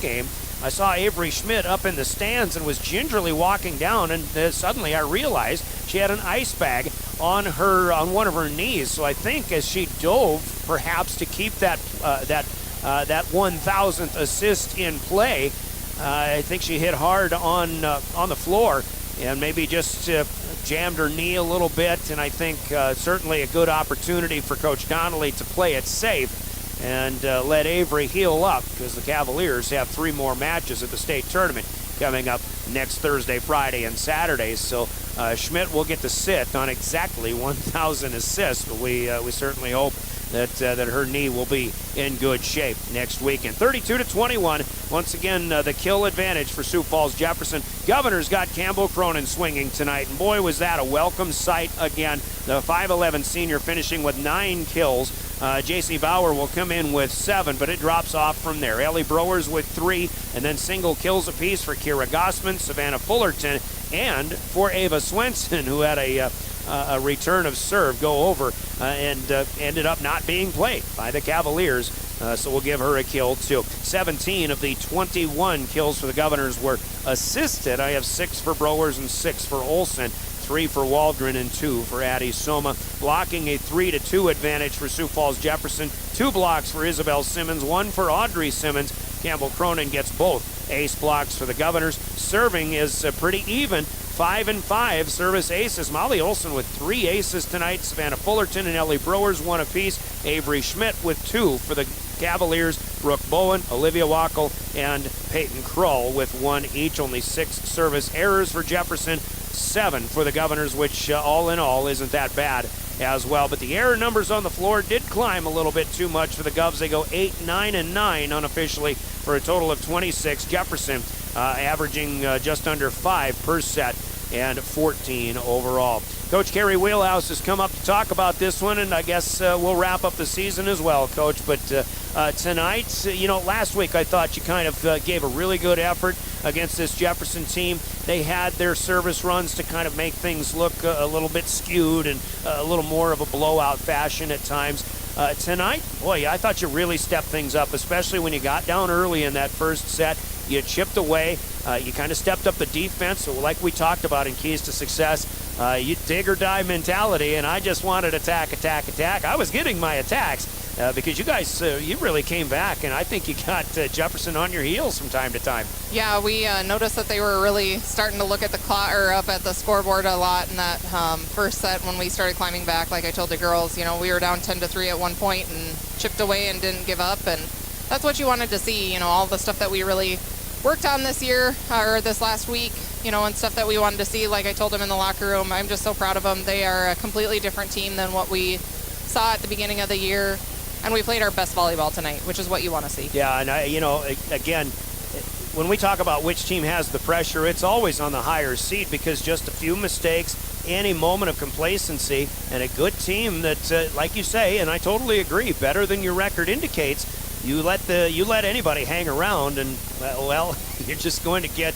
game, I saw Avery Schmidt up in the stands and was gingerly walking down, and suddenly I realized she had an ice bag on one of her knees. So I think as she dove, perhaps to keep that 1,000th assist in play, I think she hit hard on the floor and maybe just jammed her knee a little bit. And I think certainly a good opportunity for Coach Donnelly to play it safe and let Avery heal up, because the Cavaliers have 3 more matches at the state tournament coming up next Thursday, Friday, and Saturday. So Schmidt will get to sit on exactly 1,000 assists, but we certainly hope that her knee will be in good shape next weekend. 32-21. Once again, the kill advantage for Sioux Falls Jefferson. Governors got Campbell Cronin swinging tonight, and boy, was that a welcome sight again. The 5'11 senior finishing with 9 kills. J.C. Bauer will come in with 7, but it drops off from there. Ellie Browers with 3, and then single kills apiece for Kira Gossman, Savannah Fullerton, and for Ava Swenson, who had a return of serve go over and ended up not being played by the Cavaliers So we'll give her a kill, too. 17 of the 21 kills for the Governors were assisted. I have 6 for Browers and 6 for Olson. 3 for Waldron and 2 for Addie Soma. Blocking a 3-2 advantage for Sioux Falls Jefferson. 2 blocks for Isabel Simmons, 1 for Audrey Simmons. Campbell Cronin gets both ace blocks for the Governors. Serving is pretty even. 5-5 service aces. Molly Olson with 3 aces tonight. Savannah Fullerton and Ellie Browers 1 apiece. Avery Schmidt with 2 for the Cavaliers. Brooke Bowen, Olivia Wackel, and Peyton Krull with 1 each. Only 6 service errors for Jefferson. 7 for the Governors, which all in all isn't that bad as well. But the error numbers on the floor did climb a little bit too much for the Govs. They go 8, 9, and 9 unofficially for a total of 26. Jefferson averaging just under 5 per set and 14 overall. Coach Kerry Wheelhouse has come up to talk about this one, and I guess we'll wrap up the season as well, Coach. But tonight, last week I thought you kind of gave a really good effort against this Jefferson team. They had their service runs to kind of make things look a little bit skewed and a little more of a blowout fashion at times. Tonight, boy, I thought you really stepped things up, especially when you got down early in that first set. You chipped away. You kind of stepped up the defense. So like we talked about in Keys to Success, you dig or die mentality, and I just wanted attack, attack, attack. I was getting my attacks because you guys, you really came back, and I think you got Jefferson on your heels from time to time. Yeah, we noticed that they were really starting to look at the clock or up at the scoreboard a lot in that first set when we started climbing back. Like I told the girls, we were down 10-3 at one point and chipped away and didn't give up, and that's what you wanted to see. All the stuff that we really worked on this year or this last week, and stuff that we wanted to see. Like I told them in the locker room, I'm just so proud of them. They are a completely different team than what we saw at the beginning of the year, and we played our best volleyball tonight, which is what you want to see. Yeah, and again, when we talk about which team has the pressure, it's always on the higher seed because just a few mistakes, any moment of complacency, and a good team that, like you say, and I totally agree, better than your record indicates, you let anybody hang around, and well, you're just going to get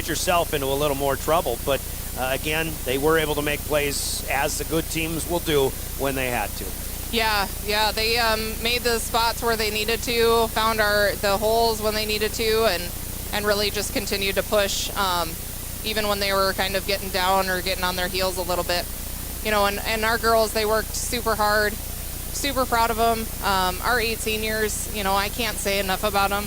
yourself into a little more trouble. But again, they were able to make plays as the good teams will do when they had to. Yeah, they made the spots where they needed to, found the holes when they needed to, and really just continued to push, even when they were kind of getting down or getting on their heels a little bit. And our girls, they worked super hard. Super proud of them. Our 8 seniors, I can't say enough about them.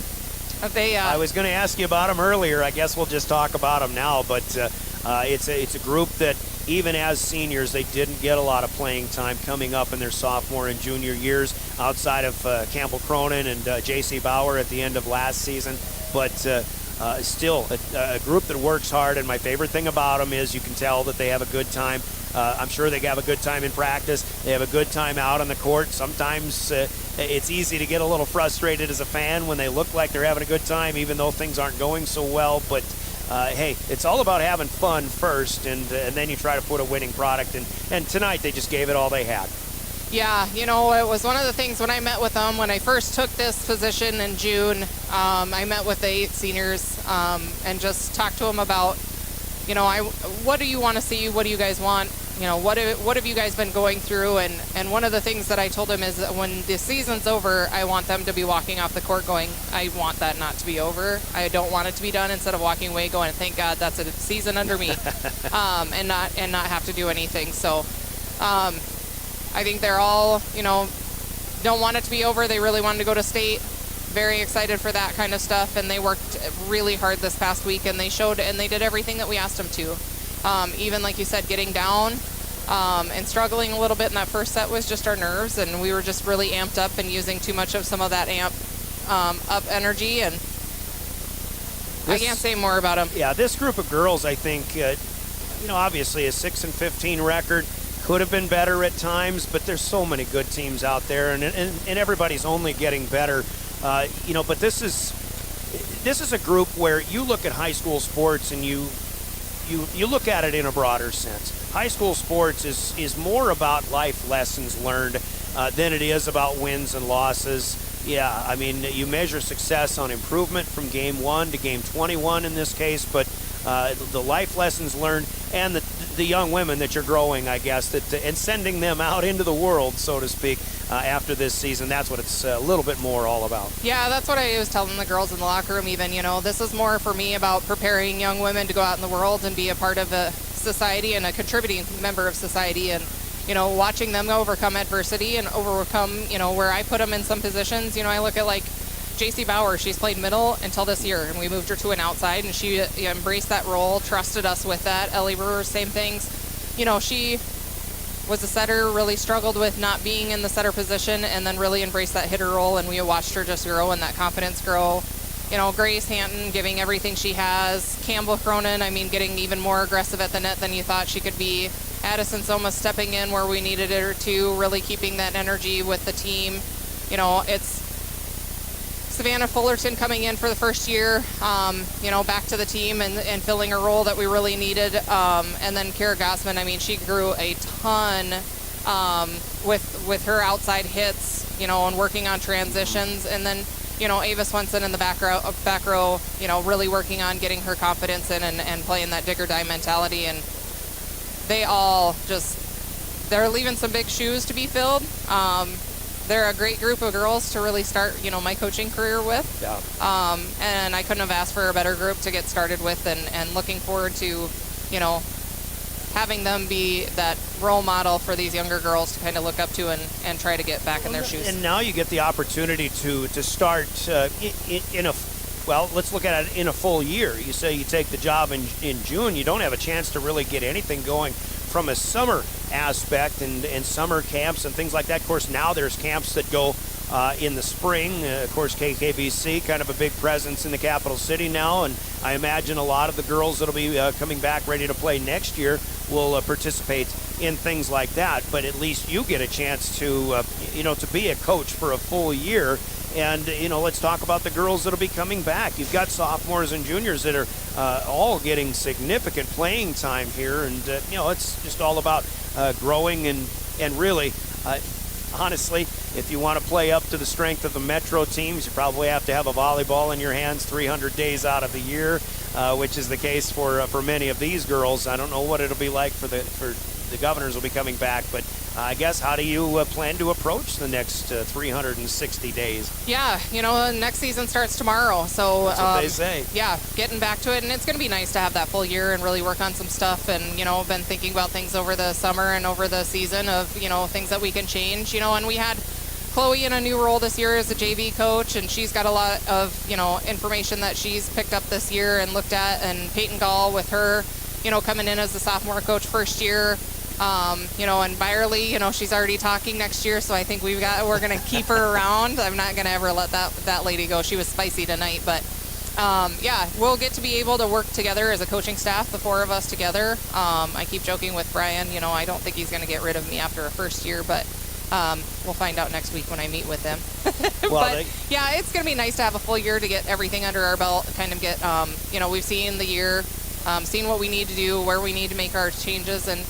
I was going to ask you about them earlier. I guess we'll just talk about them now. But it's a group that even as seniors, they didn't get a lot of playing time coming up in their sophomore and junior years outside of Campbell Cronin and J.C. Bauer at the end of last season. But still a group that works hard. And my favorite thing about them is you can tell that they have a good time. I'm sure they have a good time in practice. They have a good time out on the court. Sometimes it's easy to get a little frustrated as a fan when they look like they're having a good time, even though things aren't going so well. But hey, it's all about having fun first, and then you try to put a winning product. And tonight they just gave it all they had. Yeah, it was one of the things when I met with them, when I first took this position in June, I met with the 8 seniors and just talked to them about, what do you want to see? What do you guys want? What have you guys been going through? And one of the things that I told them is that when the season's over, I want them to be walking off the court going, I want that not to be over. I don't want it to be done, instead of walking away going, thank God that's a season under me, and not have to do anything. So I think they're all, don't want it to be over. They really wanted to go to state. Very excited for that kind of stuff, and they worked really hard this past week, and they showed, and they did everything that we asked them to. Even like you said, getting down and struggling a little bit in that first set was just our nerves, and we were just really amped up and using too much of some of that up energy, and I can't say more about them. Yeah, this group of girls, I think, obviously a 6-15 record could have been better at times, but there's so many good teams out there, and everybody's only getting better. But this is a group where you look at high school sports and you look at it in a broader sense. High school sports is more about life lessons learned than it is about wins and losses. Yeah, I mean, you measure success on improvement from game 1 to game 21 in this case, but the life lessons learned and the young women that you're growing, I guess, and sending them out into the world, so to speak, after this season. That's what it's a little bit more all about. Yeah, that's what I was telling the girls in the locker room even. This is more for me about preparing young women to go out in the world and be a part of a society and a contributing member of society, and watching them overcome adversity and overcome, where I put them in some positions. I look at like JC Bauer. She's played middle until this year, and we moved her to an outside, and she embraced that role, trusted us with that. Ellie Brewer, same things. She was a setter, really struggled with not being in the setter position, and then really embraced that hitter role, and we watched her just grow and that confidence grow. Grace Hanton giving everything she has. Campbell Cronin, getting even more aggressive at the net than you thought she could be. Addison Soma stepping in where we needed her to, really keeping that energy with the team. It's Savannah Fullerton coming in for the first year, back to the team and filling a role that we really needed. And then Kara Gossman, she grew a ton with her outside hits, and working on transitions. And then, Ava Swenson in the back row, really working on getting her confidence in and playing that Digger Die mentality. And they all they're leaving some big shoes to be filled. They're a great group of girls to really start, my coaching career with. Yeah. And I couldn't have asked for a better group to get started with, and looking forward to, having them be that role model for these younger girls to kind of look up to and try to get back in their shoes. And now you get the opportunity to start let's look at it in a full year. You say you take the job in June, you don't have a chance to really get anything going from a summer aspect and summer camps and things like that. Of course, now there's camps that go in the spring. Of course, KKVC, kind of a big presence in the capital city now, and I imagine a lot of the girls that'll be coming back ready to play next year will participate in things like that. But at least you get a chance to, to be a coach for a full year. And, let's talk about the girls that'll be coming back. You've got sophomores and juniors that are all getting significant playing time here. And, it's just all about growing and really, honestly, if you want to play up to the strength of the Metro teams, you probably have to have a volleyball in your hands 300 days out of the year, which is the case for many of these girls. I don't know what it'll be like for the Governors will be coming back, but I guess how do you plan to approach the next 360 days? Yeah, next season starts tomorrow, so that's what they say. Yeah, getting back to it, and it's going to be nice to have that full year and really work on some stuff. And been thinking about things over the summer and over the season of things that we can change. And we had Chloe in a new role this year as a JV coach, and she's got a lot of information that she's picked up this year and looked at. And Peyton Gall with her, coming in as the sophomore coach first year. And Byerly, she's already talking next year, so I think we're going to keep her around. I'm not going to ever let that lady go. She was spicy tonight, but we'll get to be able to work together as a coaching staff, the four of us together. I keep joking with Brian, I don't think he's going to get rid of me after a first year, but we'll find out next week when I meet with him. It's going to be nice to have a full year to get everything under our belt, kind of get, we've seen the year, seen what we need to do, where we need to make our changes, and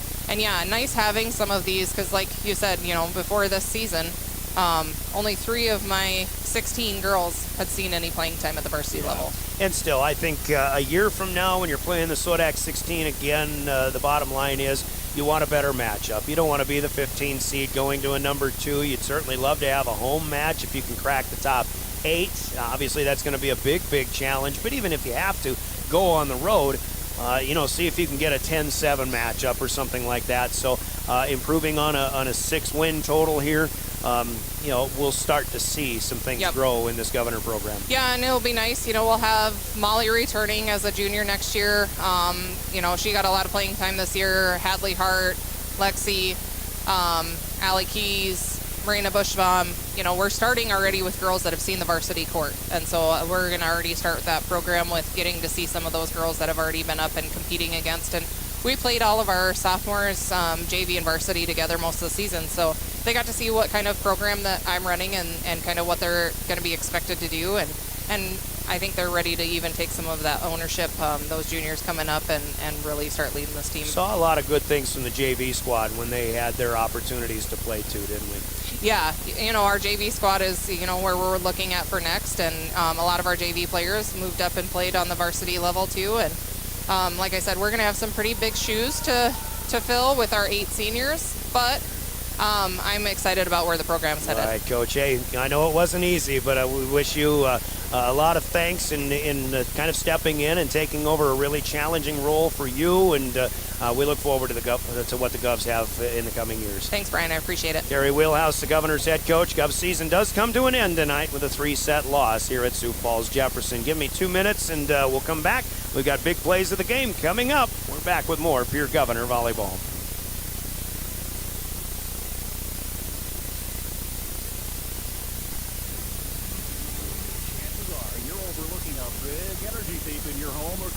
nice having some of these, because like you said, before this season, only 3 of my 16 girls had seen any playing time at the varsity level. And still, I think a year from now when you're playing the SoDak 16 again, the bottom line is you want a better matchup. You don't want to be the 15 seed going to a number 2. You'd certainly love to have a home match if you can crack the top 8. Obviously, that's going to be a big, big challenge. But even if you have to go on the road, see if you can get a 10-7 matchup or something like that. So improving on a 6-win total here, we'll start to see some things grow in this Governor program. Yeah, and it'll be nice. We'll have Molly returning as a junior next year. She got a lot of playing time this year. Hadley Hart, Lexi, Allie Keys, Marina Bushbaum. We're starting already with girls that have seen the varsity court. And so we're going to already start that program with getting to see some of those girls that have already been up and competing against. And we played all of our sophomores, JV and varsity together most of the season. So they got to see what kind of program that I'm running and kind of what they're going to be expected to do. And I think they're ready to even take some of that ownership, those juniors coming up and really start leading this team. Saw a lot of good things from the JV squad when they had their opportunities to play too, didn't we? Yeah, our JV squad is, where we're looking at for next, and a lot of our JV players moved up and played on the varsity level too, and like I said, we're going to have some pretty big shoes to to fill with our 8 seniors, but I'm excited about where the program's headed. All right, Coach. Hey, I know it wasn't easy, but we wish you a lot of thanks in kind of stepping in and taking over a really challenging role for you, and we look forward to what the Govs have in the coming years. Thanks, Brian. I appreciate it. Terry Wheelhouse, the Governor's head coach. Govs season does come to an end tonight with a 3-set loss here at Sioux Falls Jefferson. Give me 2 minutes, and we'll come back. We've got big plays of the game coming up. We're back with more Pierre Governor Volleyball.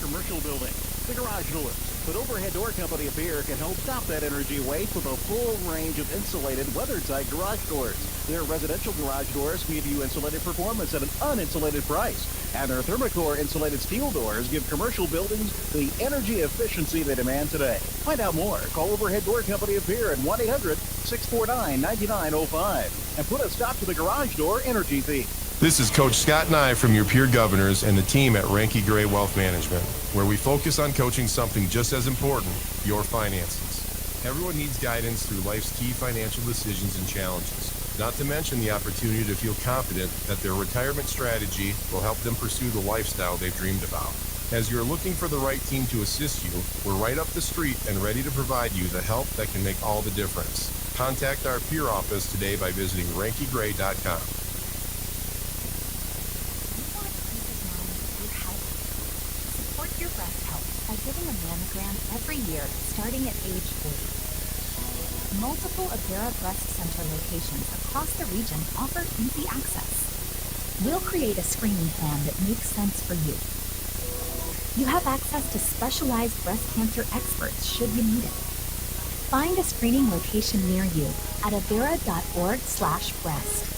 Commercial building. The Garage Doors. But Overhead Door Company of Pierre can help stop that energy waste with a full range of insulated, weather-tight garage doors. Their residential garage doors give you insulated performance at an uninsulated price. And their Thermocore insulated steel doors give commercial buildings the energy efficiency they demand today. Find out more. Call Overhead Door Company of Pierre at 1-800-649-9905 and put a stop to the garage door energy fee. This is Coach Scott Nye from your Pierre Governors and the team at Ranky Gray Wealth Management, where we focus on coaching something just as important, your finances. Everyone needs guidance through life's key financial decisions and challenges, not to mention the opportunity to feel confident that their retirement strategy will help them pursue the lifestyle they've dreamed about. As you're looking for the right team to assist you, we're right up the street and ready to provide you the help that can make all the difference. Contact our Pierre office today by visiting rankygray.com. Your breast health by getting a mammogram every year starting at age 40. Multiple Avera Breast Center locations across the region offer easy access. We'll create a screening plan that makes sense for you. You have access to specialized breast cancer experts should you need it. Find a screening location near you at avera.org/breast.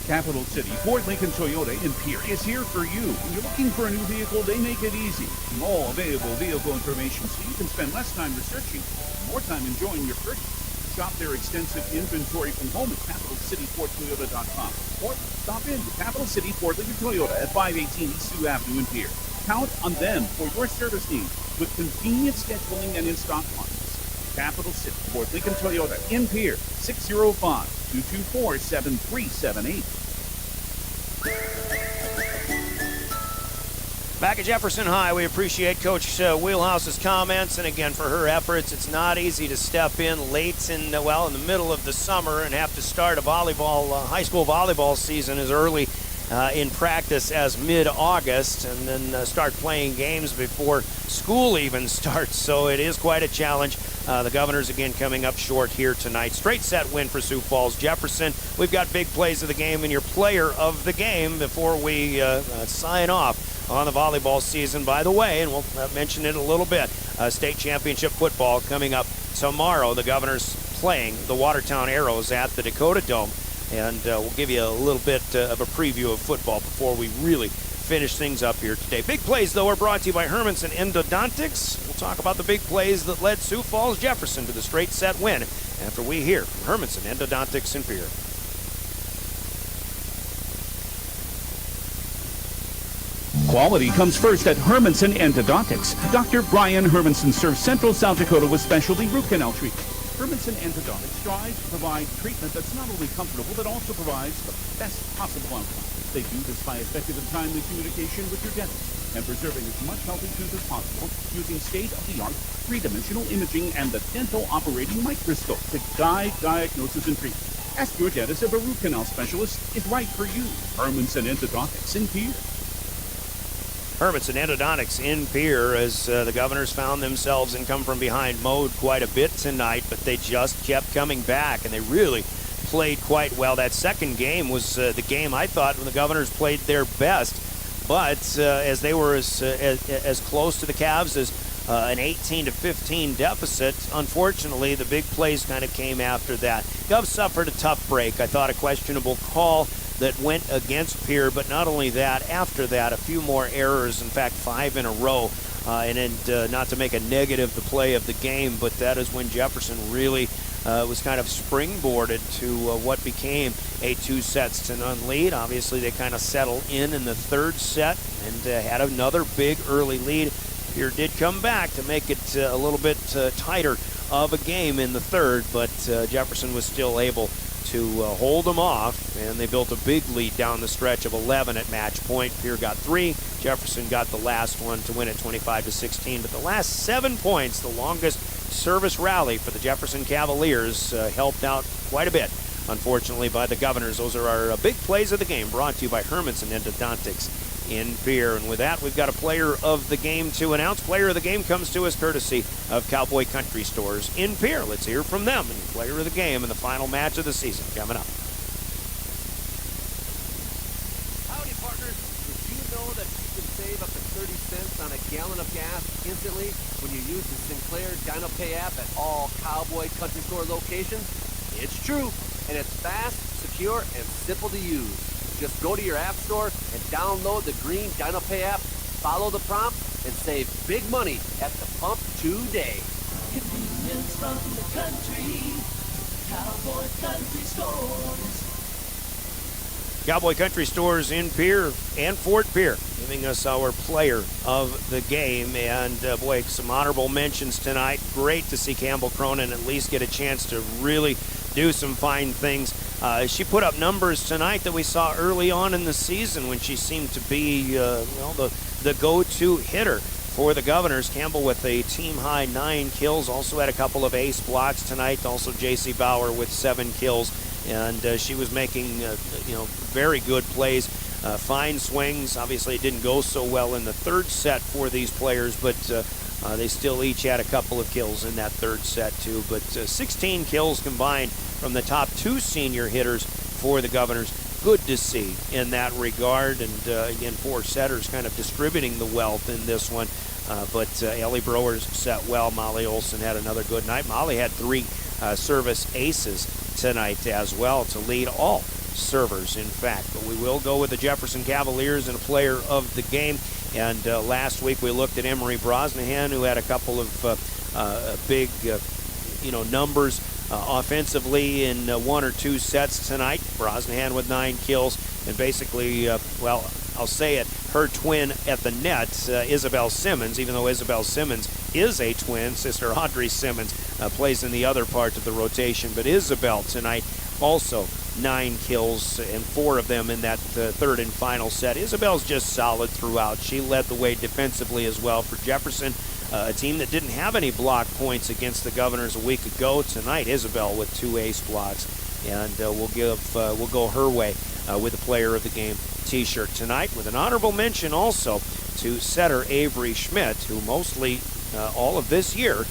Capital City Ford Lincoln Toyota in Pierre is here for you. When you're looking for a new vehicle, they make it easy. All available vehicle information so you can spend less time researching, more time enjoying your purchase. Shop their extensive inventory from home at CapitalCityFordToyota.com or stop in to Capital City Ford Lincoln Toyota at 518 East Sioux Avenue in Pierre. Count on them for your service needs with convenient scheduling and in-stock parts. Capital City Ford Lincoln Toyota in Pierre, 605-224-7378. Back at Jefferson High, we appreciate Coach Wheelhouse's comments, and again, for her efforts. It's not easy to step in late in the middle of the summer and have to start a high school volleyball season as early in practice as mid-August, and then start playing games before school even starts. So it is quite a challenge. The Governors again coming up short here tonight. Straight set win for Sioux Falls Jefferson. We've got big plays of the game and your player of the game before we sign off on the volleyball season, by the way, and we'll mention it a little bit. State championship football coming up tomorrow. The Governors playing the Watertown Arrows at the Dakota Dome, and we'll give you a little bit of a preview of football before we really finish things up here today. Big plays, though, are brought to you by Hermanson Endodontics. We'll talk about the big plays that led Sioux Falls Jefferson to the straight set win after we hear from Hermanson Endodontics in Pierre. Quality comes first at Hermanson Endodontics. Dr. Brian Hermanson serves Central South Dakota with specialty root canal treatment. Hermanson Endodontics strives to provide treatment that's not only comfortable, but also provides the best possible outcome. They do this by effective and timely communication with your dentist and preserving as much healthy tooth as possible using state-of-the-art three-dimensional imaging and the dental operating microscope to guide diagnosis and treatment. Ask your dentist if a root canal specialist is right for you. Hermanson Endodontics in Pierre. Hermanson Endodontics in Pierre as the Governors found themselves in come-from-behind mode quite a bit tonight, but they just kept coming back, and they really played quite well. That second game was the game I thought when the Governors played their best, but as they were as close to the Cavs as an 18-15 deficit, unfortunately, the big plays kind of came after that. Govs suffered a tough break. I thought a questionable call that went against Pierre, but not only that, after that, a few more errors, in fact, 5 in a row. And not to make a negative the play of the game, but that is when Jefferson really was kind of springboarded to what became a 2-0 lead. Obviously, they kind of settled in the third set and had another big early lead. Pierre did come back to make it a little bit tighter of a game in the third, but Jefferson was still able to hold them off, and they built a big lead down the stretch of 11 at match point. Pierre got 3. Jefferson got the last one to win at 25-16. But the last 7 points, the longest service rally for the Jefferson Cavaliers, helped out quite a bit, unfortunately, by the Governors. Those are our big plays of the game, brought to you by Hermanson Endodontics in Pierre. And with that, we've got a player of the game to announce. Player of the game comes to us courtesy of Cowboy Country Stores in Pierre. Let's hear from them. And player of the game in the final match of the season coming up. Howdy, partners. Did you know that you can save up to 30 cents on a gallon of gas instantly when you use the Sinclair DynoPay app at all Cowboy Country Store locations? It's true, and it's fast, secure, and simple to use. Just go to your app store and download the green DynoPay app, follow the prompts, and save big money at the pump today. Convenience from the country, Cowboy Country Stores. Cowboy Country Stores in Pierre and Fort Pierre, giving us our player of the game. And boy, some honorable mentions tonight. Great to see Campbell Cronin at least get a chance to really do some fine things. She put up numbers tonight that we saw early on in the season when she seemed to be the go-to hitter for the Governors. Campbell with a team-high 9 kills, also had a couple of ace blocks tonight. Also J.C. Bauer with 7 kills, and she was making very good plays, fine swings. Obviously, it didn't go so well in the third set for these players, but they still each had a couple of kills in that third set too. But 16 kills combined from the top 2 senior hitters for the Governors. Good to see in that regard. And again, 4 setters kind of distributing the wealth in this one. But Ellie Browers set well. Molly Olson had another good night. Molly had 3 service aces tonight as well to lead all servers, in fact. But we will go with the Jefferson Cavaliers and a player of the game. And last week we looked at Emery Brosnahan, who had a couple of big numbers offensively in 1 or 2 sets tonight. Brosnahan with 9 kills, and basically, I'll say it, her twin at the net, Isabel Simmons, even though Isabel Simmons is a twin, sister Audrey Simmons plays in the other part of the rotation. But Isabel tonight also 9 kills, and 4 of them in that third and final set. Isabel's just solid throughout. She led the way defensively as well for Jefferson, a team that didn't have any block points against the Governors a week ago. Tonight, Isabel with 2 ace blocks, and we'll go her way with the player of the game t-shirt tonight, with an honorable mention also to setter Avery Schmidt, who mostly all of this year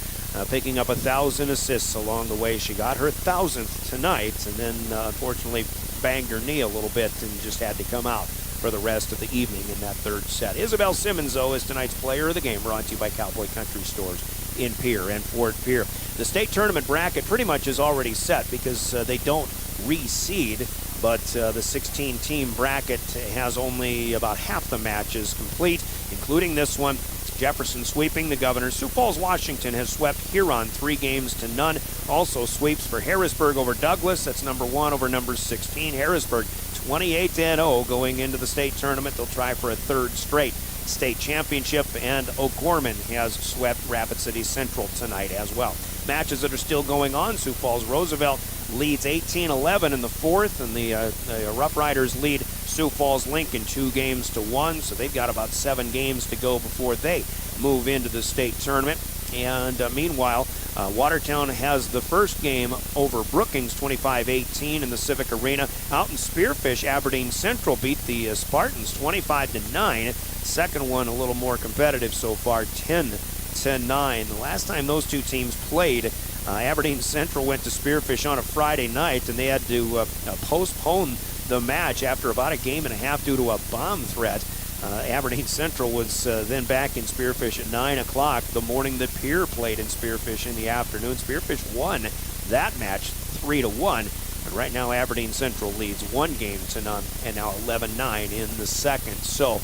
picking up 1,000 assists along the way. She got her 1,000th tonight, and then unfortunately banged her knee a little bit and just had to come out for the rest of the evening in that third set. Isabel Simmons, though, is tonight's player of the game, brought to you by Cowboy Country Stores in Pierre and Fort Pierre. The state tournament bracket pretty much is already set because they don't reseed, but the 16-team bracket has only about half the matches complete, including this one. Jefferson sweeping the Governors. Sioux Falls, Washington has swept Huron 3-0. Also sweeps for Harrisburg over Douglas. That's number 1 over number 16. Harrisburg 28-0 going into the state tournament. They'll try for a 3rd straight state championship. And O'Gorman has swept Rapid City Central tonight as well. Matches that are still going on. Sioux Falls Roosevelt leads 18-11 in the 4th, and the Rough Riders lead Sioux Falls Lincoln 2-1, so they've got about 7 games to go before they move into the state tournament. And meanwhile, Watertown has the first game over Brookings 25-18 in the Civic Arena. Out in Spearfish, Aberdeen Central beat the Spartans 25-9. Second one a little more competitive so far, 10-9. The last time those two teams played, Aberdeen Central went to Spearfish on a Friday night, and they had to postpone the match after about a game and a half due to a bomb threat. Aberdeen Central was then back in Spearfish at 9 o'clock the morning that Pierre played in Spearfish in the afternoon. Spearfish won that match 3-1, but right now Aberdeen Central leads 1-0 and now 11-9 in the second. So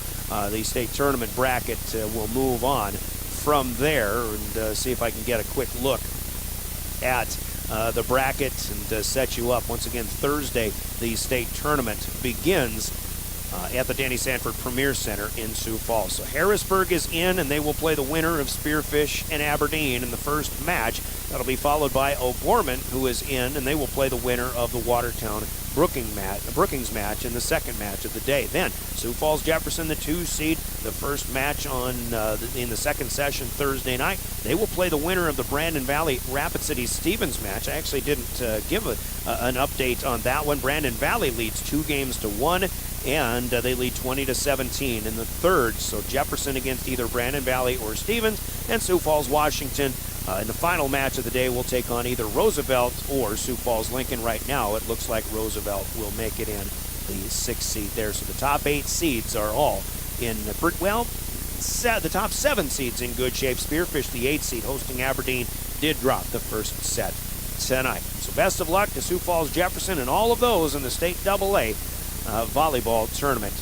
the state tournament bracket will move on from there, and see if I can get a quick look at the bracket and set you up. Once again, Thursday the state tournament begins at the Danny Sanford Premier Center in Sioux Falls. So Harrisburg is in, and they will play the winner of Spearfish and Aberdeen in the first match. That'll be followed by O'Gorman, who is in, and they will play the winner of the Watertown Brookings match in the second match of the day. Then Sioux Falls Jefferson, the 2 seed, the first match in the second session Thursday night. They will play the winner of the Brandon Valley Rapid City Stevens match. I actually didn't give an update on that one. Brandon Valley leads 2-1, and they lead 20-17 in the third. So Jefferson against either Brandon Valley or Stevens, and Sioux Falls Washington in the final match of the day will take on either Roosevelt or Sioux Falls Lincoln. Right now it looks like Roosevelt will make it in the 6th seed there. So the top 8 seeds are all in, well, the top 7 seeds in good shape. Spearfish, the 8th seed, hosting Aberdeen, did drop the first set tonight. So best of luck to Sioux Falls Jefferson and all of those in the state AA volleyball tournament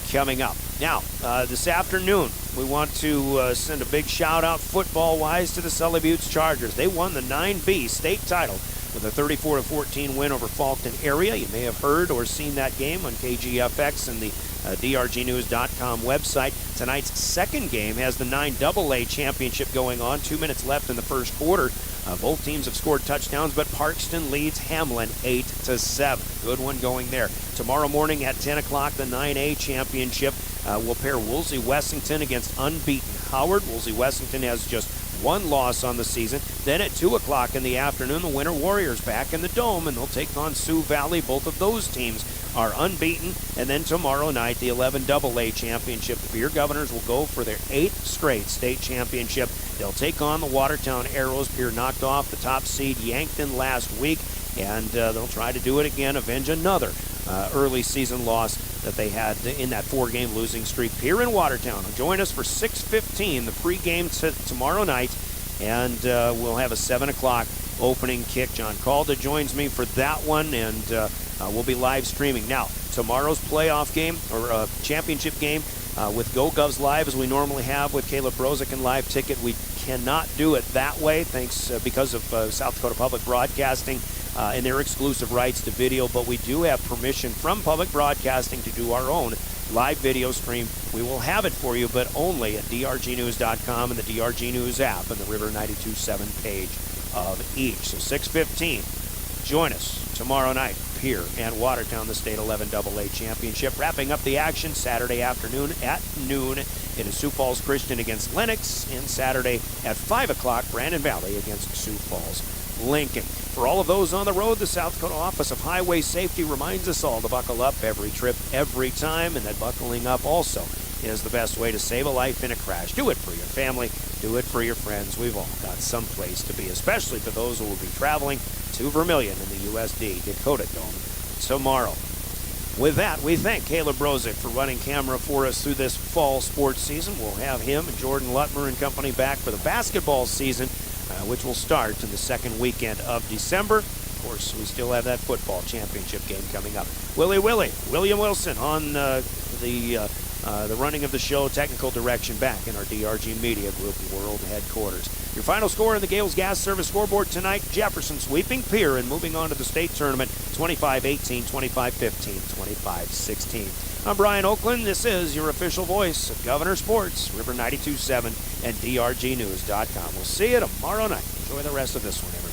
coming up. Now, this afternoon, we want to send a big shout-out football-wise to the Sully Buttes Chargers. They won the 9B state title with a 34-14 win over Faulkton area. You may have heard or seen that game on KGFX and the drgnews.com website. Tonight's second game has the 9AA championship going on. 2 minutes left in the first quarter. Both teams have scored touchdowns, but Parkston leads Hamlin 8-7. Good one going there. Tomorrow morning at 10 o'clock, the 9A championship will pair Woolsey Wessington against unbeaten Howard. Woolsey Wessington has just 1 loss on the season. Then at 2 o'clock in the afternoon, the Winter Warriors back in the Dome, and they'll take on Sioux Valley. Both of those teams are unbeaten. And then tomorrow night, the 11AA championship. The Pierre Governors will go for their 8th straight state championship. They'll take on the Watertown Arrows. Pierre knocked off the top seed Yankton last week, and they'll try to do it again, avenge another early season loss that they had in that 4-game losing streak. Pierre and Watertown will join us for 6:15, the pregame tomorrow night, and we'll have a 7 o'clock opening kick. John Calda joins me for that one, and we'll be live streaming. Now, tomorrow's playoff game, or championship game, with GoGovs Live, as we normally have with Caleb Brozick and Live Ticket, we cannot do it that way, thanks because of South Dakota Public Broadcasting and their exclusive rights to video, but we do have permission from Public Broadcasting to do our own live video stream. We will have it for you, but only at drgnews.com and the DRG News app and the River 92.7 page of each. So 6:15, join us tomorrow night, Pierre and Watertown, the state 11AA championship. Wrapping up the action Saturday afternoon at noon, it is Sioux Falls Christian against Lennox, and Saturday at 5 o'clock, Brandon Valley against Sioux Falls Lincoln. For all of those on the road, the South Dakota Office of Highway Safety reminds us all to buckle up every trip, every time, and that buckling up also is the best way to save a life in a crash. Do it for your family. Do it for your friends. We've all got some place to be, especially for those who will be traveling to Vermilion in the USD Dakota Dome tomorrow. With that, we thank Caleb Brozick for running camera for us through this fall sports season. We'll have him and Jordan Lutmer and company back for the basketball season, which will start in the second weekend of December. Of course, we still have that football championship game coming up. William Wilson on the running of the show, technical direction back in our DRG Media Group World Headquarters. Your final score in the Gales Gas Service scoreboard tonight, Jefferson sweeping Pierre and moving on to the state tournament, 25-18, 25-15, 25-16. I'm Brian Oakland. This is your official voice of Governor Sports, River 92.7 and DRGnews.com. We'll see you tomorrow night. Enjoy the rest of this one, everyone.